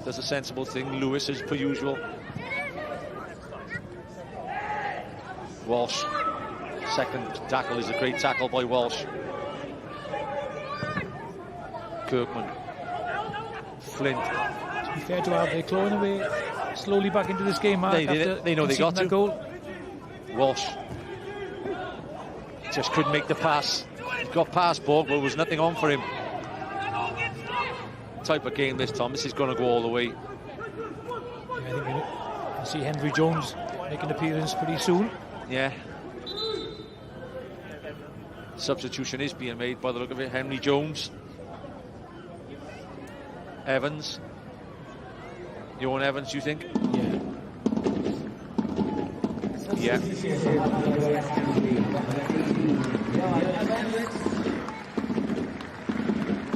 does a sensible thing. Lewis, as per usual. Walsh, second tackle is a great tackle by Walsh. Kirkman. Flint. To be fair to Al, they're clawing away slowly back into this game, Mark. They know they got to. Goal. Walsh just couldn't make the pass. He got past Borg, but there was nothing on for him. Type of game this time. This is going to go all the way. Yeah, I think we'll see Henry Jones make an appearance pretty soon. Yeah. Substitution is being made by the look of it. Henry Jones. Evans. Johan Evans, you think? Yeah. Yeah.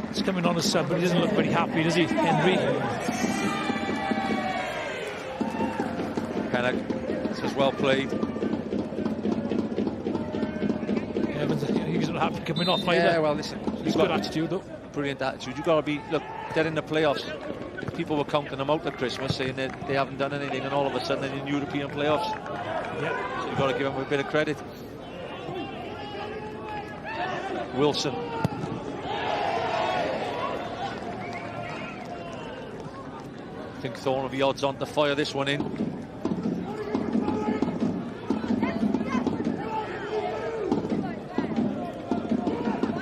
He's coming on a sub, but he doesn't look very happy, does he, Henry? Pennock says well played. Evans, he's not happy coming off either. Yeah, well, listen, He's got attitude though. Brilliant attitude. You've got to be, look, they're in the playoffs. People were counting them out at Christmas, saying that they haven't done anything, and all of a sudden they're in European playoffs. Yeah. So you've got to give them a bit of credit. Wilson. I think Thorne will be odds on to fire this one in.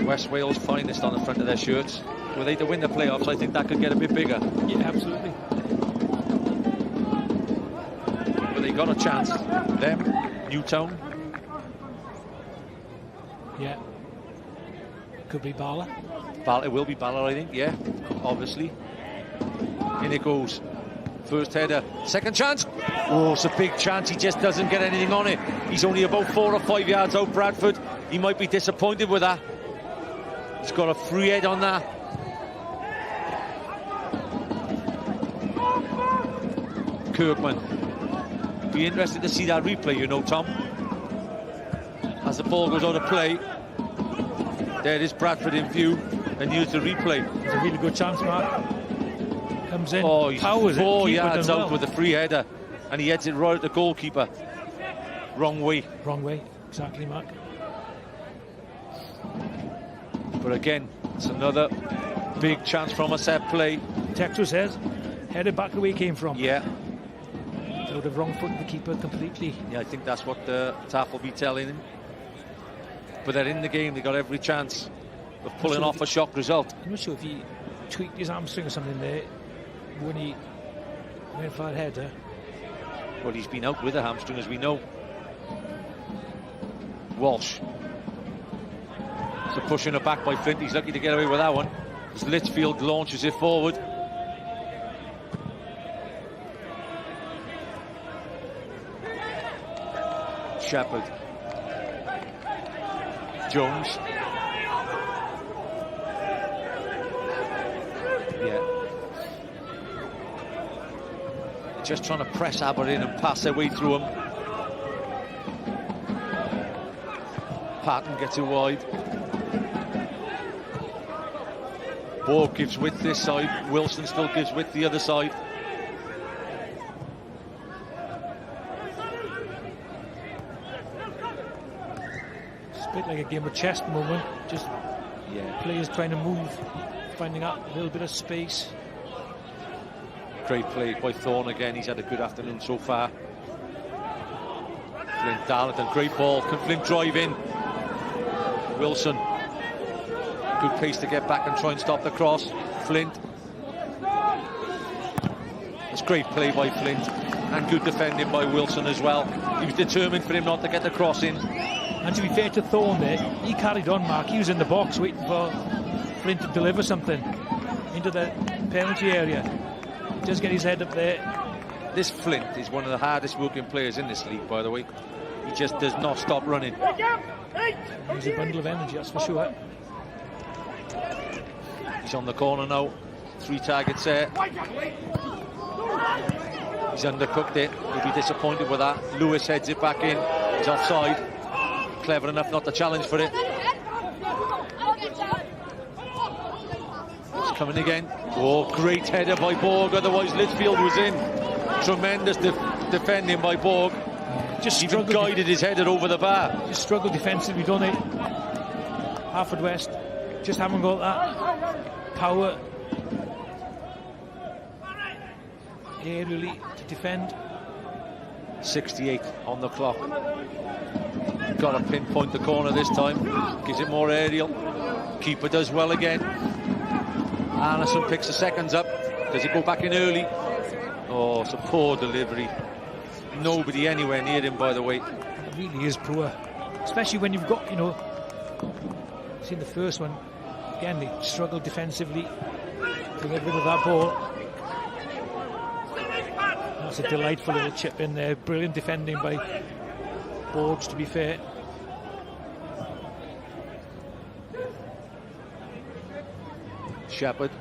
West Wales finest on the front of their shirts. Were they to win the playoffs, I think that could get a bit bigger. Yeah, absolutely. But they got a chance. Them, Newtown. Yeah. Could be Bala. It will be Ballard, I think, yeah, obviously. In it goes. First header, second chance. Oh, it's a big chance. He just doesn't get anything on it. He's only about 4 or 5 yards out, Bradford. He might be disappointed with that. He's got a free head on that. Kirkman. Be interested to see that replay, you know, Tom. As the ball goes out of play, there is Bradford in view, and here's the replay. It's a really good chance, Mark. Comes in, oh, he's powers 4 it, yards out well. with a free header, and he heads it right at the goalkeeper. Wrong way. Wrong way, exactly, Mark. But again, it's another big chance from a set play. Texter says, headed back the way he came from. Yeah. They would have wrong footed the keeper completely. Yeah, I think that's what the TAF will be telling him. But they're in the game, they got every chance of pulling off a shock result. I'm not sure if he tweaked his hamstring or something there when he went for that header. Well, he's been out with a hamstring, as we know. Walsh. So pushing it back by Flint, he's lucky to get away with that one. As Litchfield launches it forward. Shepherd. Jones. Yeah. Just trying to press Aberdeen and pass their way through them. Patton gets it wide. Borg gives width this side. Wilson still gives width the other side. It's a bit like a game of chess at the moment. Just players trying to move, finding out a little bit of space. Great play by Thorne again. He's had a good afternoon so far. Flint Darlington, great ball. Can Flint drive in? Wilson. Good pace to get back and try and stop the cross. Flint. That's great play by Flint. And good defending by Wilson as well. He was determined for him not to get the cross in. And to be fair to Thorne there, he carried on, Mark. He was in the box waiting for Flint to deliver something into the penalty area. He does get his head up there. This Flint is one of the hardest working players in this league, by the way. He just does not stop running. He's a bundle of energy, that's for sure. He's on the corner now. 3 targets there. He's undercooked it. He'll be disappointed with that. Lewis heads it back in. He's offside. Clever enough not to challenge for it. It's coming again. Oh, great header by Borg. Otherwise, Litchfield was in. Tremendous defending by Borg. Just even guided his header over the bar. Just struggled defensively, don't it? Haverfordwest just haven't got that power aerially to defend. 68 on the clock. Got to pinpoint the corner this time. Gives it more aerial. Keeper does well again. Anderson picks the seconds up. Does it go back in early? Oh, it's a poor delivery. Nobody anywhere near him, by the way. It really is poor. Especially when you've got, you know, seen the first one. Again, they struggled defensively to get rid of that ball. That's a delightful little chip in there. Brilliant defending by Borgs, to be fair. Shepherd.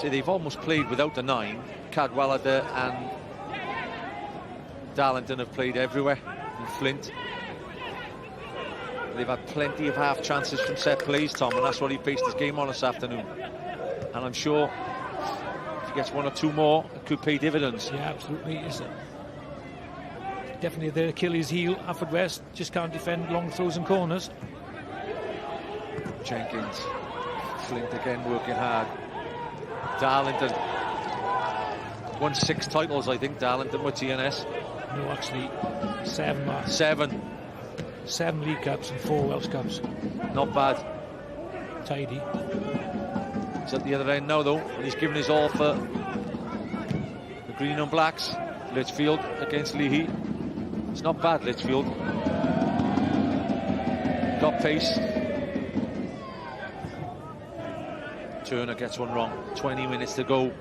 So they've almost played without the 9. Cadwallader and Darlington have played everywhere in Flint. They've had plenty of half chances from set plays, Tom, and that's what he based his game on this afternoon. And I'm sure if he gets 1 or 2 more, it could pay dividends. Yeah, absolutely. It's definitely their Achilles heel. Haverfordwest just can't defend long throws and corners. Jenkins, Flint again working hard. Darlington won 6 titles, I think, Darlington with TNS. No, actually, 7, Mark. 7 League Cups and 4 Welsh Cups. Not bad. Tidy. He's at the other end now, though, and he's given his all for the green and blacks. Litchfield against Leahy. It's not bad, Litchfield. Got pace. Turner gets one wrong. 20 minutes to go.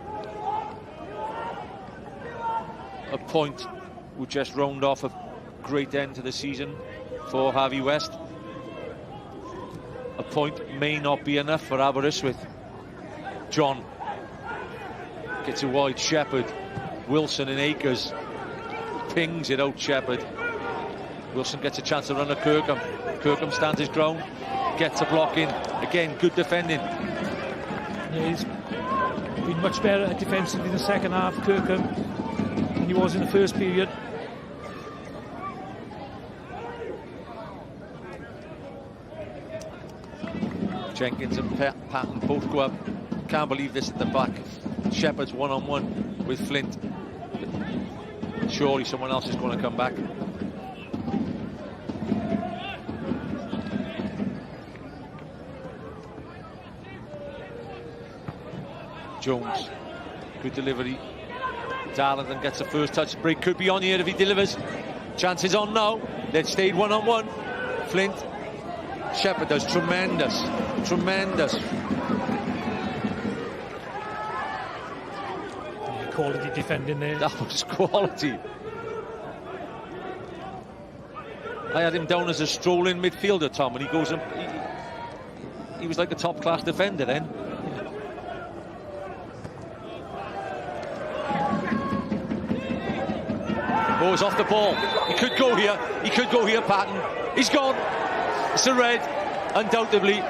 A point would just round off a great end to the season for Haverfordwest. A point may not be enough for Aberystwyth. John gets a wide. Shepherd, Wilson and Akers pings it out. Shepherd. Wilson gets a chance to run at Kirkham. Kirkham stands his ground, gets a block in. Again, good defending. Yeah, he's been much better defensively in the second half, Kirkham, than he was in the first period. Jenkins and Patton both go up. Can't believe this at the back. Shepherd's one-on-one with Flint. Surely someone else is going to come back. Jones, good delivery. Darlington gets the first touch. Break could be on here if he delivers. Chances on now. They've stayed one-on-one. Flint. Shepherd does tremendous. Quality defending there. That was quality. I had him down as a strolling midfielder, Tom, and he goes and he was like a top-class defender then. Oh, it's off the ball. He could go here. Patton. He's gone. It's a red, undoubtedly.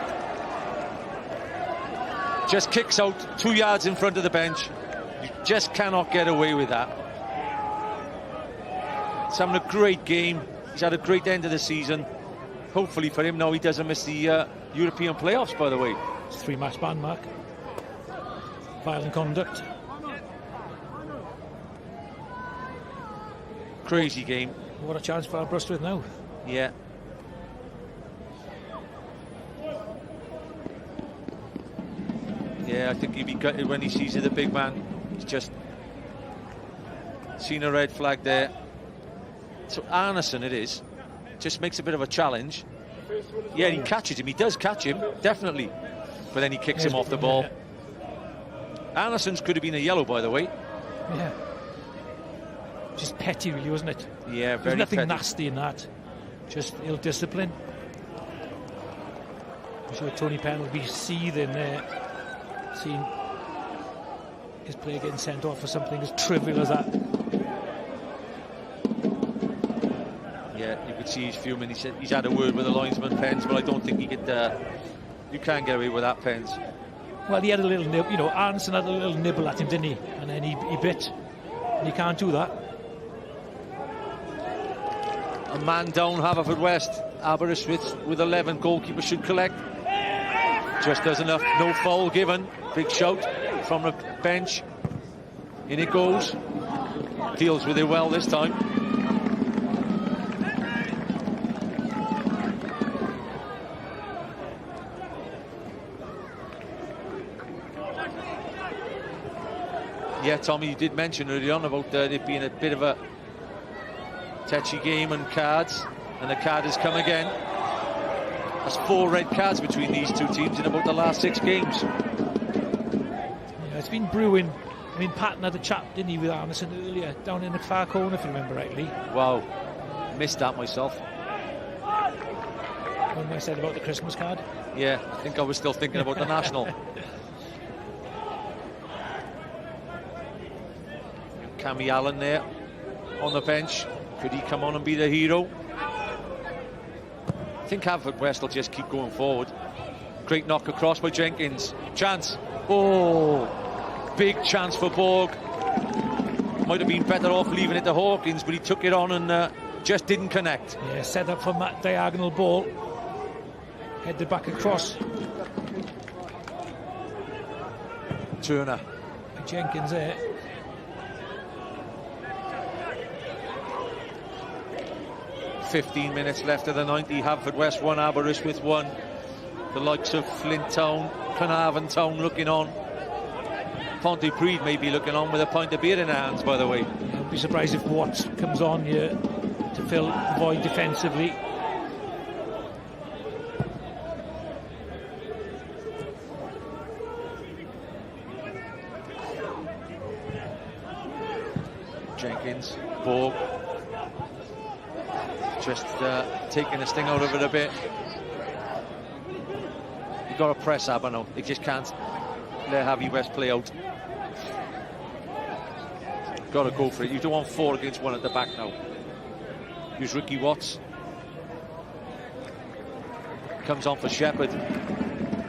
Just kicks out 2 yards in front of the bench. You just cannot get away with that. He's having a great game. He's had a great end of the season. Hopefully for him now he doesn't miss the European playoffs, by the way. It's 3-match ban, Mark. Violent conduct. Crazy game. What a chance for Aberystwyth now. Yeah. Yeah, I think he'd be gutted when he sees the big man. He's just seen a red flag there. So Arneson it is. Just makes a bit of a challenge. Yeah, he catches him. He does catch him, definitely. But then he kicks him off the ball. Arneson's could have been a yellow, by the way. Yeah. Just petty, really, wasn't it? Yeah, very There's nothing petty. nasty in that. Just ill-discipline. I'm sure Tony Penn will be seething there, seeing his player getting sent off for something as trivial as that. Yeah, you could see he's fuming. He said he's had a word with the linesman, Pens, but I don't think he could. You can't get away with that, Pens. Well, he had a little nibble, you know, Arneson had a little nibble at him, didn't he? And then he bit. And he can't do that. A man down, Haverfordwest. Aberystwyth with 11. Goalkeeper should collect. Just does enough. No foul given. Big shout from the bench. In it goes. Deals with it well this time. Yeah, Tommy, you did mention earlier on about it being a bit of a touchy game and cards, and the card has come again. That's 4 red cards between these two teams in about the last 6 games. Yeah, it's been brewing. I mean, Patton had a chat, didn't he, with Arneson earlier, down in the far corner, if you remember rightly. Wow, missed that myself. When I said about the Christmas card. Yeah, I think I was still thinking about the national. Cammy Allen there on the bench. Could he come on and be the hero? I think Haverfordwest will just keep going forward. Great knock across by Jenkins. Chance. Oh, big chance for Borg. Might have been better off leaving it to Hawkins, but he took it on and just didn't connect. Yeah, set up for that diagonal ball. Headed back across. Turner. Jenkins there. .15 minutes left of the 90. Haverfordwest 1, Aberystwyth 1. The likes of Flint Town, Carnarvon Town looking on. Pontypridd may be looking on with a pint of beer in their hands, by the way. I'd be surprised if Watts comes on here to fill the void defensively. Jenkins, Borg. Just taking the sting out of it a bit. You've got to press Aber now. They just can't let Haverfordwest play out. Got to go for it. You don't want 4 against 1 at the back now. Use Ricky Watts. Comes on for Shepherd.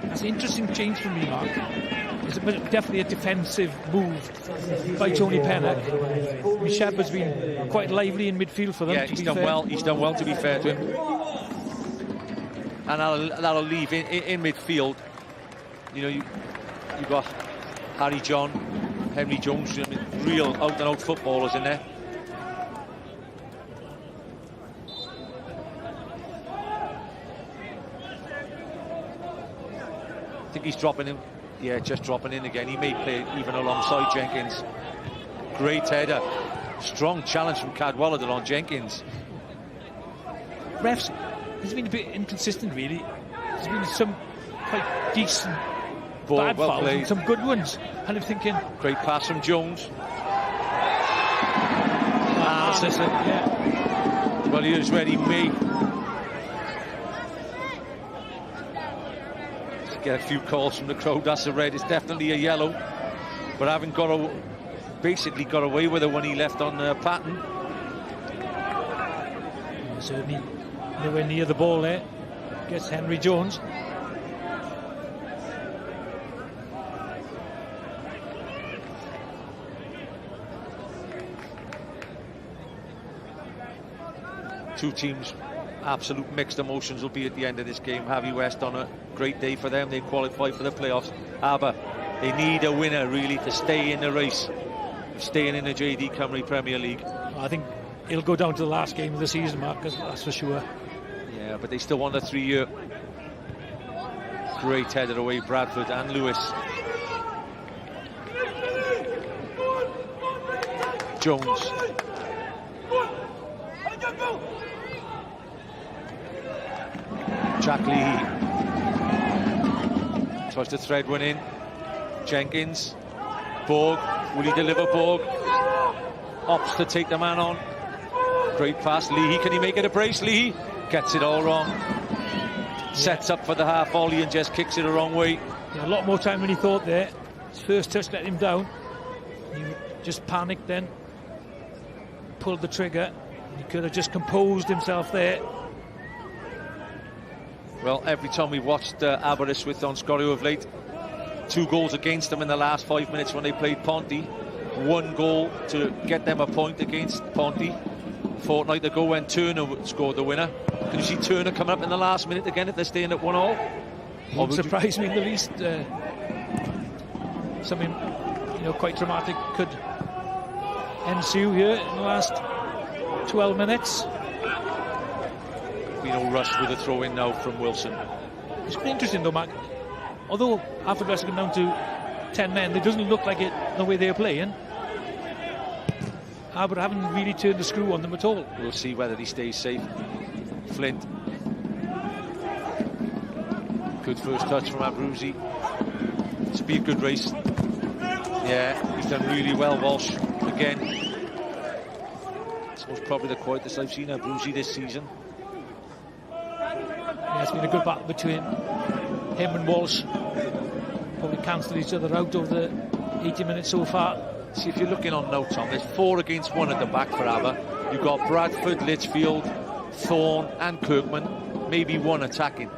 That's an interesting change for me, Mark. It's definitely a defensive move by Tony Pennock. I mean, Shepherd's been quite lively in midfield for them. Yeah, he's done well. He's done well, to be fair to him. And that'll leave in midfield. You know, you've got Harry John, Henry Jones, I mean, real out-and-out footballers in there. I think he's dropping in. Yeah, just dropping in again. He may play even alongside Jenkins. Great header. Strong challenge from Cadwallader on Jenkins. Refs, he's been a bit inconsistent, really. There's been some quite decent bad well fouls played. and some good ones. And I'm thinking... Great pass from Jones. Anderson, yeah. Well, here's where he may get a few calls from the crowd. That's a red. It's definitely a yellow. But having basically got away with it when he left on Patton. Certainly nowhere near the ball there. Gets Henry Jones. Two teams, absolute mixed emotions will be at the end of this game. Haverfordwest on a great day for them. They qualify for the playoffs. Aber, they need a winner really to stay in the race, staying in the JD Cymru Premier League. I think it'll go down to the last game of the season, Mark, that's for sure. Yeah, but they still want a 3-year. Great headed away, Bradford and Lewis. Jones. Jack Leahy tries to thread one in. Jenkins. Borg. Will he deliver? Borg opts to take the man on. Great pass. Leahy, can he make it a brace? Leahy gets it all wrong. Sets up for the half volley and just kicks it the wrong way. Yeah, a lot more time than he thought there. His first touch let him down. He just panicked then. Pulled the trigger. He could have just composed himself there. Well, every time we watched Aberystwyth on Scorrio of late, 2 goals against them in the last 5 minutes when they played Ponty. 1 goal to get them a point against Ponty. Fortnight ago when Turner scored the winner. Can you see Turner coming up in the last minute again if they're staying at 1-1? Won't surprise me in the least. Something, quite dramatic could ensue here in the last 12 minutes. No rush with a throw in now from Wilson. It's been interesting though, Mark. Although Haverfordwest come down to 10 men, it doesn't look like it the way they're playing. Aber haven't really turned the screw on them at all. We'll see whether he stays safe. Flint. Good first touch from Abruzzi. It's be a good race. Yeah, he's done really well, Walsh. Again. It's most probably the quietest I've seen Abruzzi this season. Yeah, it's been a good battle between him and Walsh. Probably cancelled each other out over the 80 minutes so far. See, if you're looking on notes on, there's 4 against 1 at the back for Aber. You've got Bradford, Litchfield, Thorne and Kirkman, maybe 1 attacking.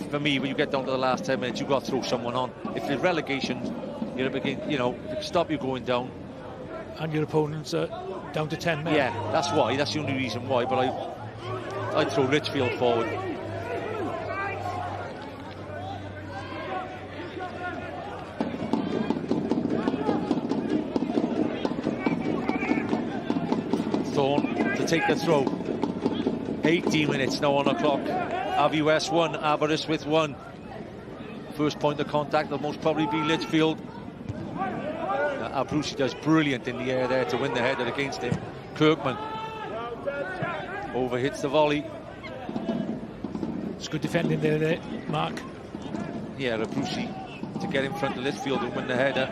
For me, when you get down to the last 10 minutes, you've got to throw someone on. If there's relegation, you're up against, you know, stop you going down. And your opponents are down to 10 men. Yeah, that's why. That's the only reason why. But I'd throw Litchfield forward. Thorne to take the throw. 18 minutes now on the clock. Haverfordwest 1, Aberystwyth 1. First point of contact will most probably be Litchfield. Abruzzi does brilliant in the air there to win the header against him. Kirkman overhits the volley. It's good defending there, Mark. Yeah, Abruzzi to get in front of Litchfield and win the header.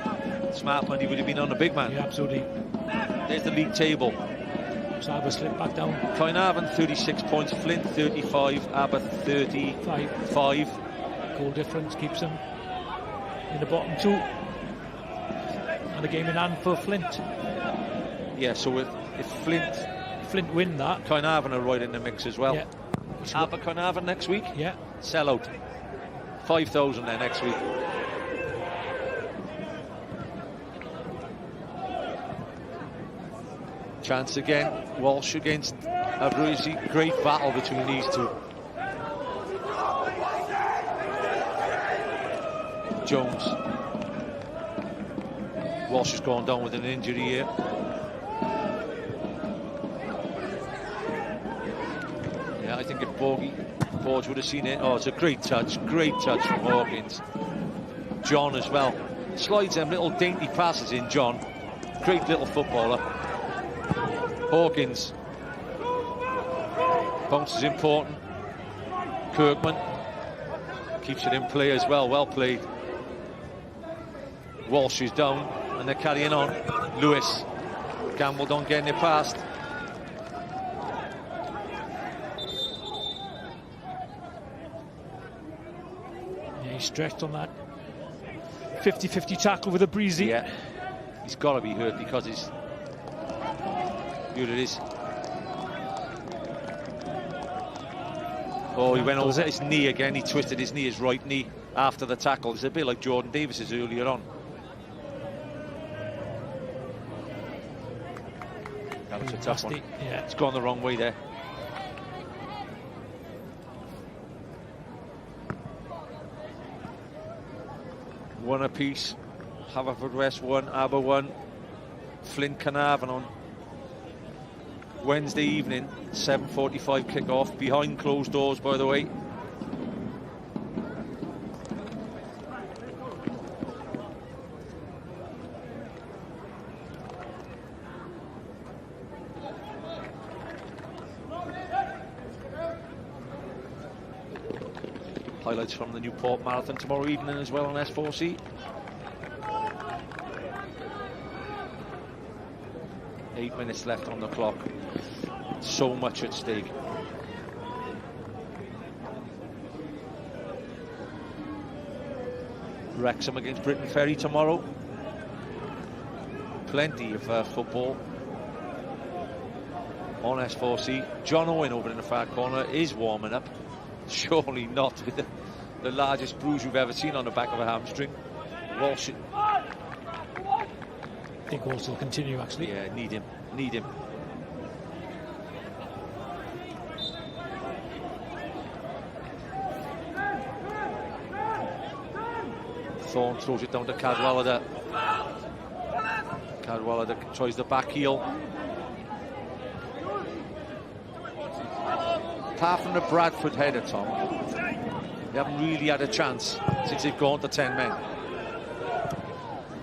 Smart money would have been on a big man. Yeah, absolutely. There's the league table. Aber slipped back down. Clynarvan 36 points, Flint 35, Aber 35. Goal difference keeps them in the bottom 2. And a game in hand for Flint. Yeah, so if Flint win that, Clynarvan are right in the mix as well. Yeah. Aber Clynarvan next week. Yeah. Sell out. 5,000 there next week. Chance again. Walsh against Abruzzi. Great battle between these two. Jones. Walsh has gone down with an injury here. Yeah, I think if Borge would have seen it. Oh, it's a great touch from Hawkins. John as well. Slides them little dainty passes in, John. Great little footballer. Hawkins. Bounce is important. Kirkman keeps it in play as well. Well played. Walsh is down and they're carrying on. Lewis gambled on getting it past. Yeah, he's stretched on that 50-50 tackle with Abruzzi. Yeah, he's got to be hurt because he's... Here it is. Oh, he went over his knee again. He twisted his knee, his right knee, after the tackle. It's a bit like Jordan Davis's earlier on. That was a tough one. Yeah. It's gone the wrong way there. One apiece. Haverfordwest 1, Aber 1. Flint Carnarvon on Wednesday evening, 7:45 kick-off, behind closed doors, by the way. Highlights from the Newport Marathon tomorrow evening as well on S4C. 8 minutes left on the clock. So much at stake. Wrexham against Britain Ferry tomorrow. Plenty of football on S4C. John Owen over in the far corner is warming up. Surely not with the largest bruise you've ever seen on the back of a hamstring. Walsh. I think Walsh will continue, actually. Yeah, need him. Thorne throws it down to Cadwallader. Cadwallader tries the back heel. Apart from the Bradford header, Tom, they haven't really had a chance since they've gone to 10 men.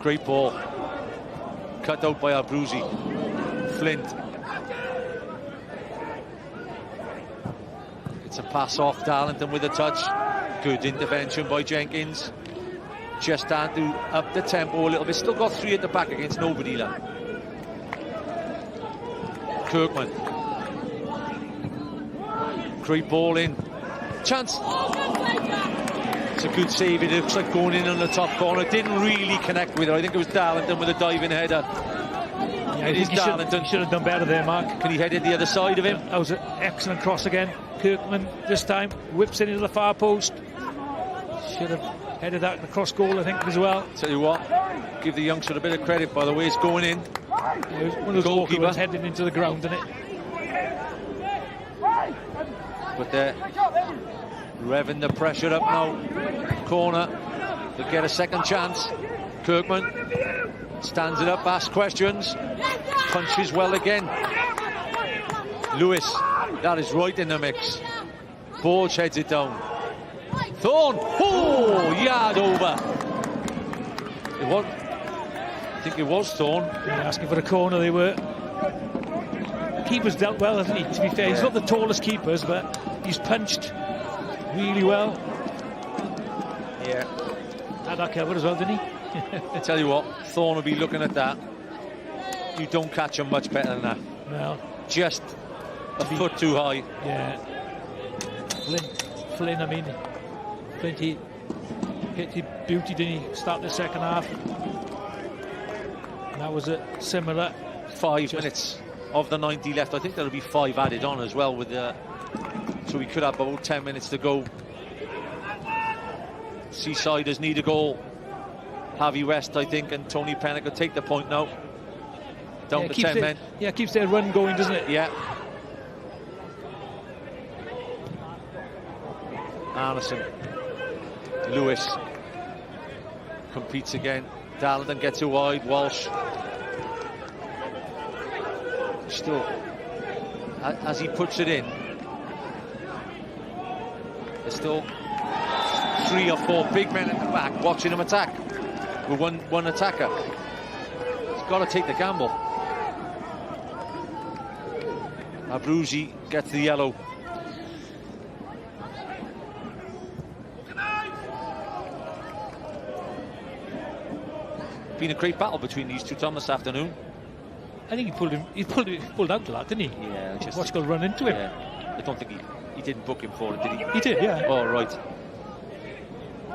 Great ball. Cut out by Abruzzi. Flint. It's a pass off Darlington with a touch. Good intervention by Jenkins. Just starting to up the tempo a little bit. Still got 3 at the back against nobody. Kirkman. Great ball in. Chance. It's a good save. It looks like going in on the top corner. Didn't really connect with it. I think it was Darlington with a diving header. Yeah, it is Darlington. Should have done better there, Mark. Can he head it the other side of him? That was an excellent cross again. Kirkman this time whips it into the far post. Should have headed that in the cross goal, I think, as well. Tell you what, give the youngster a bit of credit by the way it's going in. Yeah, it was one of those goalkeepers heading into the ground, isn't it? But they're revving the pressure up now. Corner. They'll get a second chance. Kirkman stands it up, asks questions. Punches well again. Lewis, that is right in the mix. Borge heads it down. Thorne, oh, yard over. It was, I think it was Thorne. Yeah, asking for a corner, they were. Keeper's dealt well, hasn't he? To be fair, he's not the tallest keepers, but he's punched really well. Yeah. Had that covered as well, didn't he? I tell you what, Thorne will be looking at that. You don't catch him much better than that. No. Just a foot too high. Yeah. Flynn, I mean, Flint, hit his beauty, didn't he? Start the second half. And that was a similar. 5 minutes of the 90 left. I think there'll be 5 added on as well with the. So we could have about 10 minutes to go. Seasiders need a goal. Haverfordwest, I think, and Tony Pennock will take the point now. Down to 10 men. Yeah, keeps their run going, doesn't it? Yeah. Anderson. Lewis competes again. Darlington gets it wide. Walsh. Still, as he puts it in, there's still 3 or 4 big men at the back watching him attack with one attacker. He's got to take the gamble. Abruzzi gets the yellow. Been a great battle between these two, Tom, this afternoon. I think he pulled out to that, didn't he? Yeah. Watchgold run into him. Yeah. I don't think he didn't book him for it, did he? He did, yeah. Oh, right.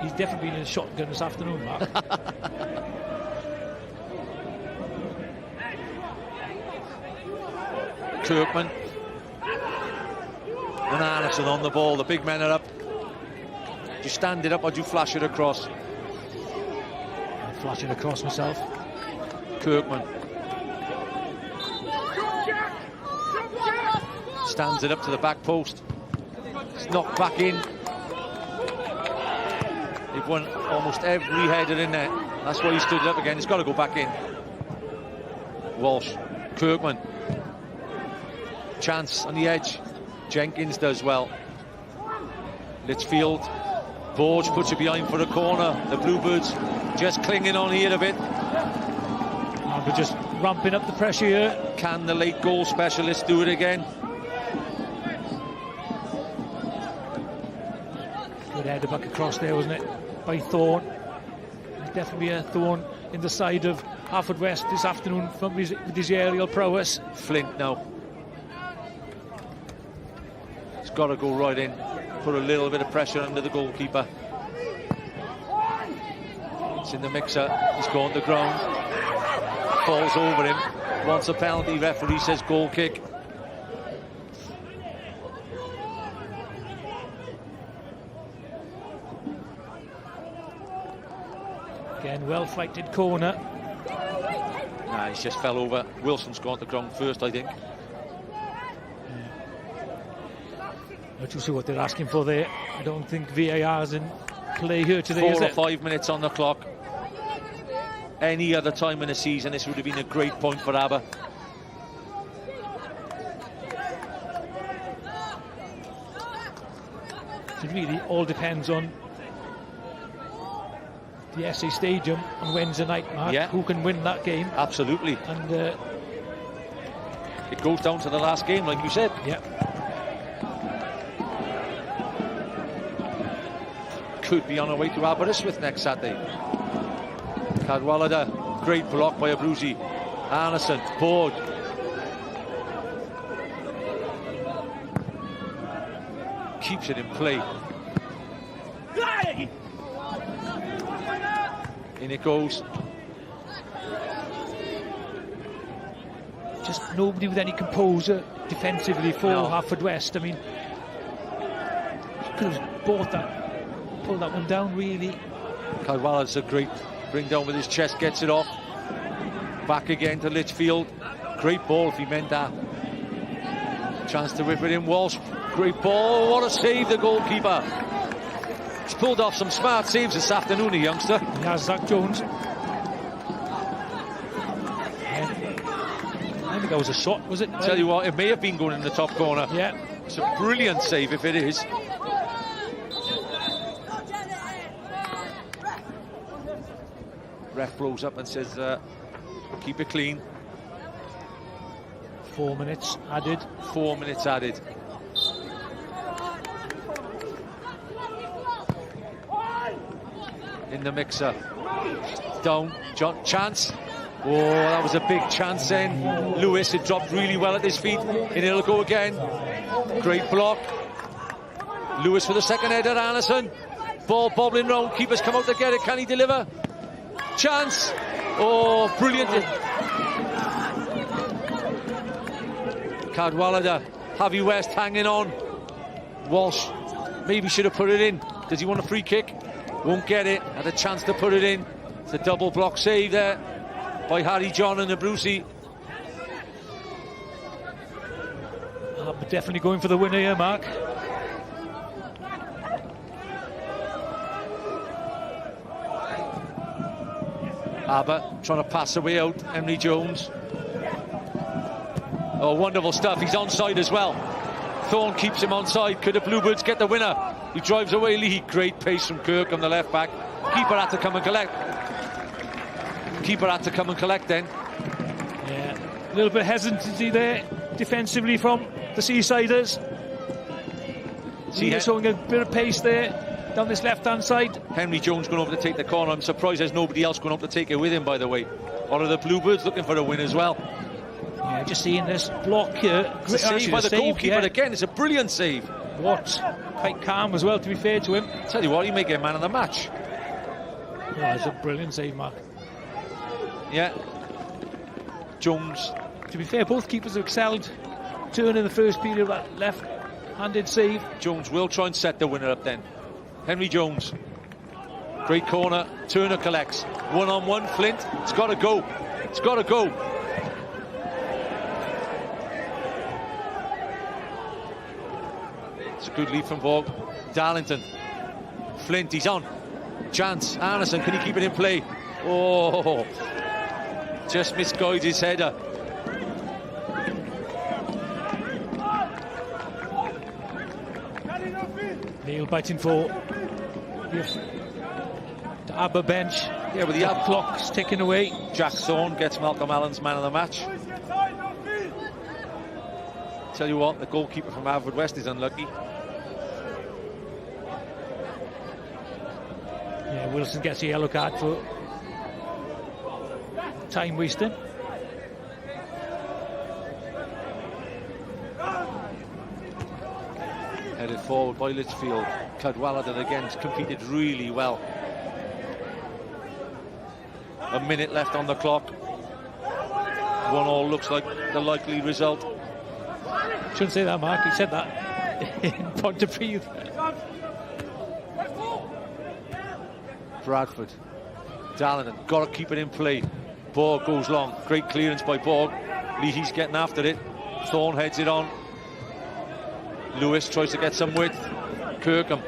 He's definitely been in a shotgun this afternoon, Mark. Kirkman. And Anderson on the ball. The big men are up. Do you stand it up or do you flash it across? I'm flashing across myself. Kirkman. Stands it up to the back post. It's knocked back in. They've won almost every header in there. That's why he stood it up again. It's got to go back in. Walsh. Kirkman. Chance on the edge. Jenkins does well. Litchfield. Borge puts it behind for a corner. The Bluebirds just clinging on here a bit. We're just ramping up the pressure here. Can the late goal specialist do it again? Good header back across there, wasn't it? By Thorne. There's definitely a Thorne in the side of Haverfordwest this afternoon from with his aerial prowess. Flint now. It's got to go right in. Put a little bit of pressure under the goalkeeper. It's in the mixer. He's gone to ground. Falls over him. Wants a penalty. Referee says goal kick. Again, well-fighted corner. Nah, he's just fell over. Wilson's gone to ground first, I think. Not too sure what they're asking for there. I don't think VAR's in play here today, 4 or 5 minutes on the clock. Any other time in the season, this would have been a great point for Aber. It really all depends on the SA Stadium on Wednesday night, Mark. Yeah. Who can win that game? Absolutely. And it goes down to the last game, like you said. Yeah. Could be on our way to Aberystwyth next Saturday. Cadwallader, great block by Abruzzi. Anderson, Borg. Keeps it in play. In it goes. Just nobody with any composure defensively for Haverfordwest. I mean, could have pulled that one down, really. Cadwallader's a great bring down with his chest, gets it off. Back again to Litchfield. Great ball if he meant that. Chance to whip it in. Walsh, great ball. What a save, the goalkeeper. He's pulled off some smart saves this afternoon, the youngster. He has, Zach Jones. I think that was a shot, was it? Tell you what, it may have been going in the top corner. Yeah. It's a brilliant save if it is. Ref blows up and says, keep it clean. 4 minutes added. 4 minutes added. In the mixer. Down. John, chance. Oh, that was a big chance then. Lewis had dropped really well at his feet. And it'll go again. Great block. Lewis for the second header. Anderson. Ball bobbling round. Keepers come out to get it. Can he deliver? Chance. Oh, brilliant. Cadwallader. Haverfordwest hanging on. Walsh maybe should have put it in. Does he want a free kick? Won't get it. Had a chance to put it in. It's a double block save there by Harry John and the Brucey. I'm definitely going for the winner here, Mark. Aber trying to pass away out. Henry Jones. Oh, wonderful stuff. He's onside as well. Thorne keeps him onside. Could the Bluebirds get the winner? He drives away Lee. Great pace from Kirk on the left back. Keeper had to come and collect. Keeper had to come and collect then. Yeah, a little bit of hesitancy there defensively from the Seasiders. Showing a bit of pace there down this left-hand side. Henry Jones going over to take the corner. I'm surprised there's nobody else going up to take it with him, by the way. Or are the Bluebirds looking for a win as well? Yeah, just seeing this block here. It's a save by the goalkeeper again. It's a brilliant save. Watts quite calm as well, to be fair to him. Tell you what, he may get man of the match. Yeah, it's a brilliant save, Mark. Yeah. Jones. To be fair, both keepers have excelled. Turner in the first period, that left-handed save. Jones will try and set the winner up then. Henry Jones. Great corner. Turner collects. One-on-one. Flint. It's got to go. It's got to go. It's a good lead from Borg. Darlington. Flint, he's on. Chance. Anderson, can he keep it in play? Oh, just misguides his header. Neil biting for the Aber bench. Yeah, with the AB clock's ticking away. Jack Thorne gets Malcolm Allen's man of the match. Tell you what, the goalkeeper from Haverfordwest is unlucky. Yeah, Wilson gets a yellow card for time wasting. Headed forward by Litchfield. Cadwallader again competed really well. A minute left on the clock. 1-1 looks like the likely result. Shouldn't say that, Mark. He said that in Pontypridd. Bradford. Darlington. Got to keep it in play. Borg goes long. Great clearance by Borg. Leahy's getting after it. Thorne heads it on. Lewis tries to get some width. Kirkham.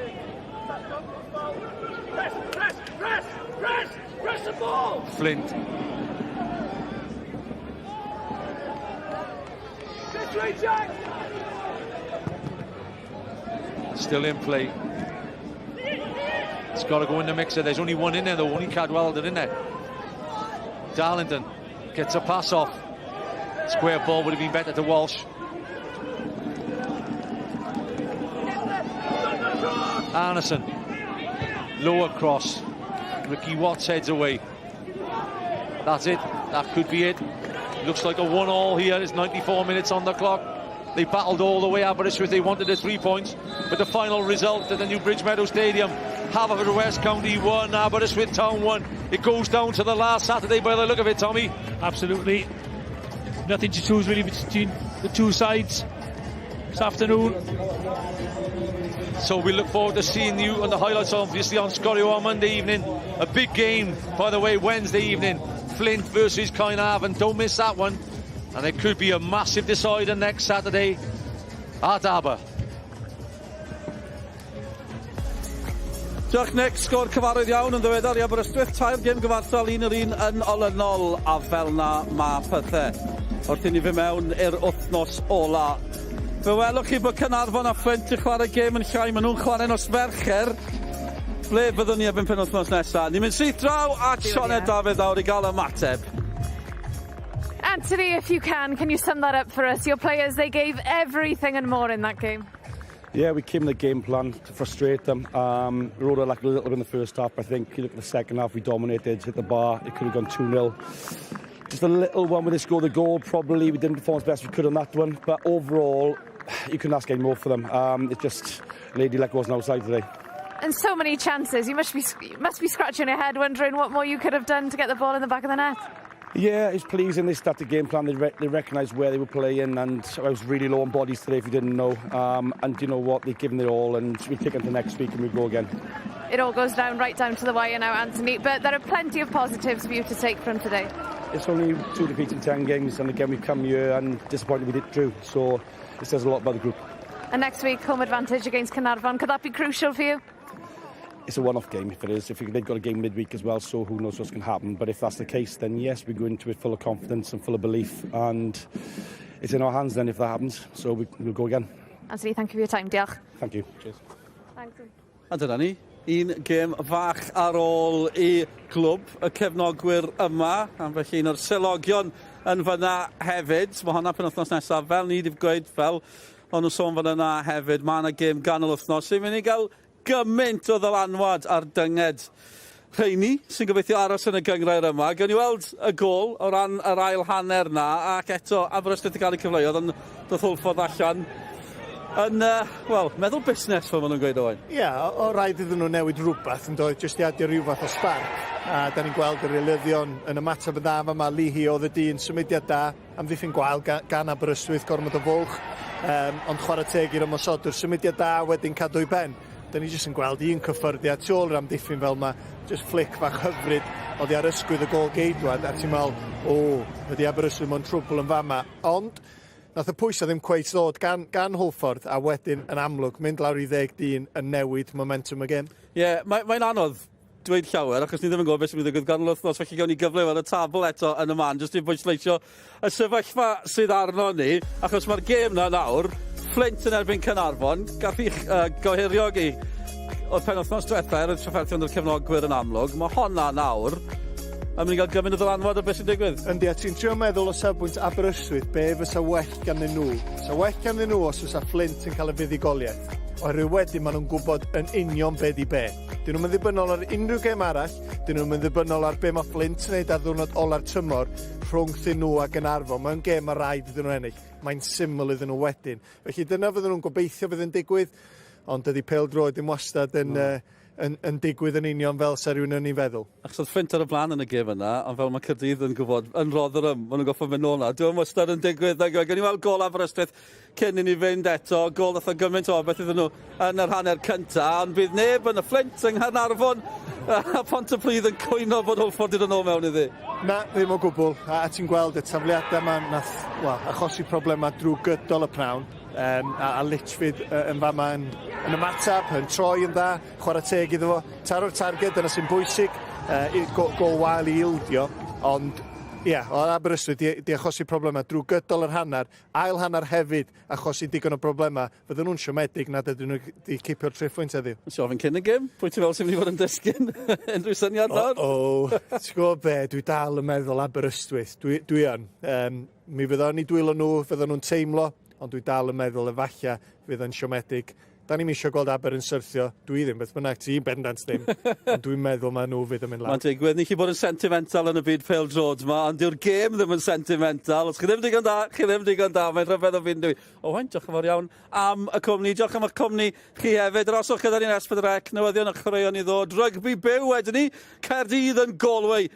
Flint. Still in play. It's got to go in the mixer. There's only one in there, though. Only Cadwallader in there. Darlington gets a pass off. Square ball would have been better to Walsh. Anderson. Lower cross. Ricky Watts heads away. That's it. That could be it. Looks like a 1-1 here. It's 94 minutes on the clock. They battled all the way. Aberystwyth, they wanted the 3 points. But the final result at the new Bridge Meadow Stadium, Haverfordwest County 1, Aberystwyth Town 1. It goes down to the last Saturday by the look of it, Tommy. Absolutely. Nothing to choose really between the two sides this afternoon. So we look forward to seeing you on the highlights, obviously, on Scorio on Monday evening. A big game, by the way, Wednesday evening. Flint versus Caernarfon. Don't miss that one. And it could be a massive decider next Saturday at Aber. Diolch Nick, sgôr cyfarwydd iawn yn ddiweddar i Aberystwyth, tair gêm gyfartal, un yr un yn olynol, a fel na ma pethau. Wrth i ni fy mewn i'r wythnos ola. Fe welwch chi bod Caernarfon a Flint i chwarae gêm yn llai, maen nhw'n chwarae nos Fercher. Ble byddwn ni erbyn penwythnos nesaf? Ni'n mynd syth draw at Sioned Dafydd nawr i gael ymateb. Anthony, if you can you sum that up for us? Your players, they gave everything and more in that game. Yeah, we came in the game plan to frustrate them. We rode like a little bit in the first half. I think you look at the second half, we dominated, hit the bar. It could have gone 2-0. Just a little one where they scored the goal. Probably we didn't perform as best we could on that one. But overall, you couldn't ask any more for them. It's just lady luck wasn't outside today. And so many chances. You must be scratching your head, wondering what more you could have done to get the ball in the back of the net. Yeah, it's pleasing. They started the game plan. They recognised where they were playing, and I was really low on bodies today, if you didn't know. And you know what? They've given it all, and we take it to next week and we go again. It all goes right down to the wire now, Anthony. But there are plenty of positives for you to take from today. It's only 2 defeats in 10 games, and again we've come here and disappointed we didn't drew. So it says a lot about the group. And next week, home advantage against Caernarfon. Could that be crucial for you? It's a one-off game if it is. They've got a game midweek as well, so who knows what's going to happen. But if that's the case, then yes, we go into it full of confidence and full of belief, and it's in our hands then if that happens. So we'll go again. Anthony, thank you for your time. Diolch. Thank you. Cheers. Thanks. A dyna ni, un gêm fach ar ôl i glwb y cefnogwyr yma, am felly un o'r selogion yn fyna hefyd. Mae hwnna penwythnos nesaf, fel ni wedi gweud, fel o'n nhw sôn fyna hefyd, mae yna gêm ganol wythnos. Sy'n mynd i gael gymaint o ddylanwad ar dynged rheini sy'n gobeithio aros yn y gyngrair yma. Gawn ni weld y gol o ran yr ail hanner na, ac eto Aberystwyth i gael ei cyfleoedd, ond doedd Hwlffordd allan yn, meddwl busnes fel maen nhw'n gweud oen. Ie, o rhaid iddyn nhw newid rhywbeth yn dod, jyst i adio rhyw fath o spark. A da ni'n gweld yr elyddion yn ymateb y dda yma, Lihi oedd y dyn, symudiad da, am ddiffyn gwael gan Aberystwyth, gormod o fwlch, ond chwarae teg i'r ymosodwr, symudiad da wedyn cadw i ben. Da ni jyst yn gweld un cyffyrddiad tu ôl yr amddiffyn fel yma, jyst flic fach hyfryd oddi ar ysgwydd y gol geidwad, a ti'n meddwl, ydi Aberystwyth mewn trwbl yn fama. Ond, nath y pwysau ddim cweith ddod gan Hwlffordd, a wedyn yn amlwg, mynd lawr i 10 dyn yn newid momentum y gêm. Ie, mae'n anodd dweud llawer, achos ni ddim yn gwybod beth sy'n mynd i ddigwydd ganol wythnos, felly gawn ni gyfle fel y tabl eto yn y man, jyst i bwysleisio y sefyllfa sydd arno ni, achos mae'r gêm na nawr, Flint yn erbyn Caernarfon, gall i'ch gohirio i o'r penwythnos diwethaf, yr trafferthion o'r cefnogwyr yn amlwg, mae honna nawr yn mynd i gael gymaint o ddylanwad o beth sy'n digwydd. Yndi, a ti'n trio meddwl o safbwynt Aberystwyth, be fysa well ganddyn nhw? Sa well ganddyn nhw os fysa Flint yn cael y fuddugoliaeth. Oherwydd wedyn maen nhw'n gwybod yn union be di be. Dyn nhw'n mynd ddibynnol ar unrhyw gêm arall, dyn nhw'n mynd ddibynnol ar be mae Flint yn neud ar ddwrnod ola'r tymor rhwngthyn nhw a Caernarfon. Mae'n gêm a rhaid iddyn nhw ennill. Mae'n syml iddyn nhw wedyn. Felly dyna fydden nhw'n gobeithio fydd yn digwydd, ond ydy pêl-droed dim wastad yn digwydd yn union fel sa rhywun yn ei feddwl. Achos oedd Flint ar y blaen yn y gêm yna, ond fel mae Caerdydd yn gwybod, yn Rotherham, maen nhw'n goffo mynd nôl na. Dwi'n wastad yn digwydd, gawn ni weld gol Aberystwyth cyn i ni fynd eto, gol ddath o gymaint o beth iddyn nhw yn yr hanner cynta, ond bydd neb yn y Flint yng Nghaernarfon a Pontypridd yn cwyno bod Hwlffordd iddyn nhw mewn iddi. Na, ddim o gwbl. A ti'n gweld y tafliadau yma nath achosi problemau drwy gydol y prawn. A Litchfield yn fama yn ymatab, yn troi yn dda, chwarae teg iddo fo. Taro'r targed yna sy'n bwysig, gol wael i ildio, ond o Aberystwyth di achosi problemau drwy gydol yr hanner, ail hanner hefyd achosi digon o problemau, fydden nhw'n siomedig nad ydyn nhw di cipio'r triffwynt heddiw. So ofyn cyn y gêm, pwy ti'n fel sy'n mynd i fod yn dysgu? Unrhyw syniad nawr? Ti'n gwybod be, dwi dal yn meddwl Aberystwyth, dwi yn. Mi fydden ni dwylo nhw, fydden nhw'n teimlo, ond dwi dal yn meddwl efallai fydd yn siomedig Da ni'n eisiau gweld Aber yn syrthio. Dwi ddim, beth bynnag ti, bendant ddim. Ond dwi'n meddwl mae nhw fydd yn mynd Mae'n lawr. digwydd, ni chi bod yn sentimental yn y byd Phil George ma, ond dyw'r gêm ddim yn sentimental. Os chi ddim digon da, chi ddim digon da. Mae'n rhyfedd o fynd i. O, wain, diolch yn fawr iawn am y cwmni. Diolch am y cwmni chi hefyd. Yr oswch gyda ni'n S4C, newyddion a chreuon i ddod. Rygbi byw wedyn ni. Caerdydd yn Galway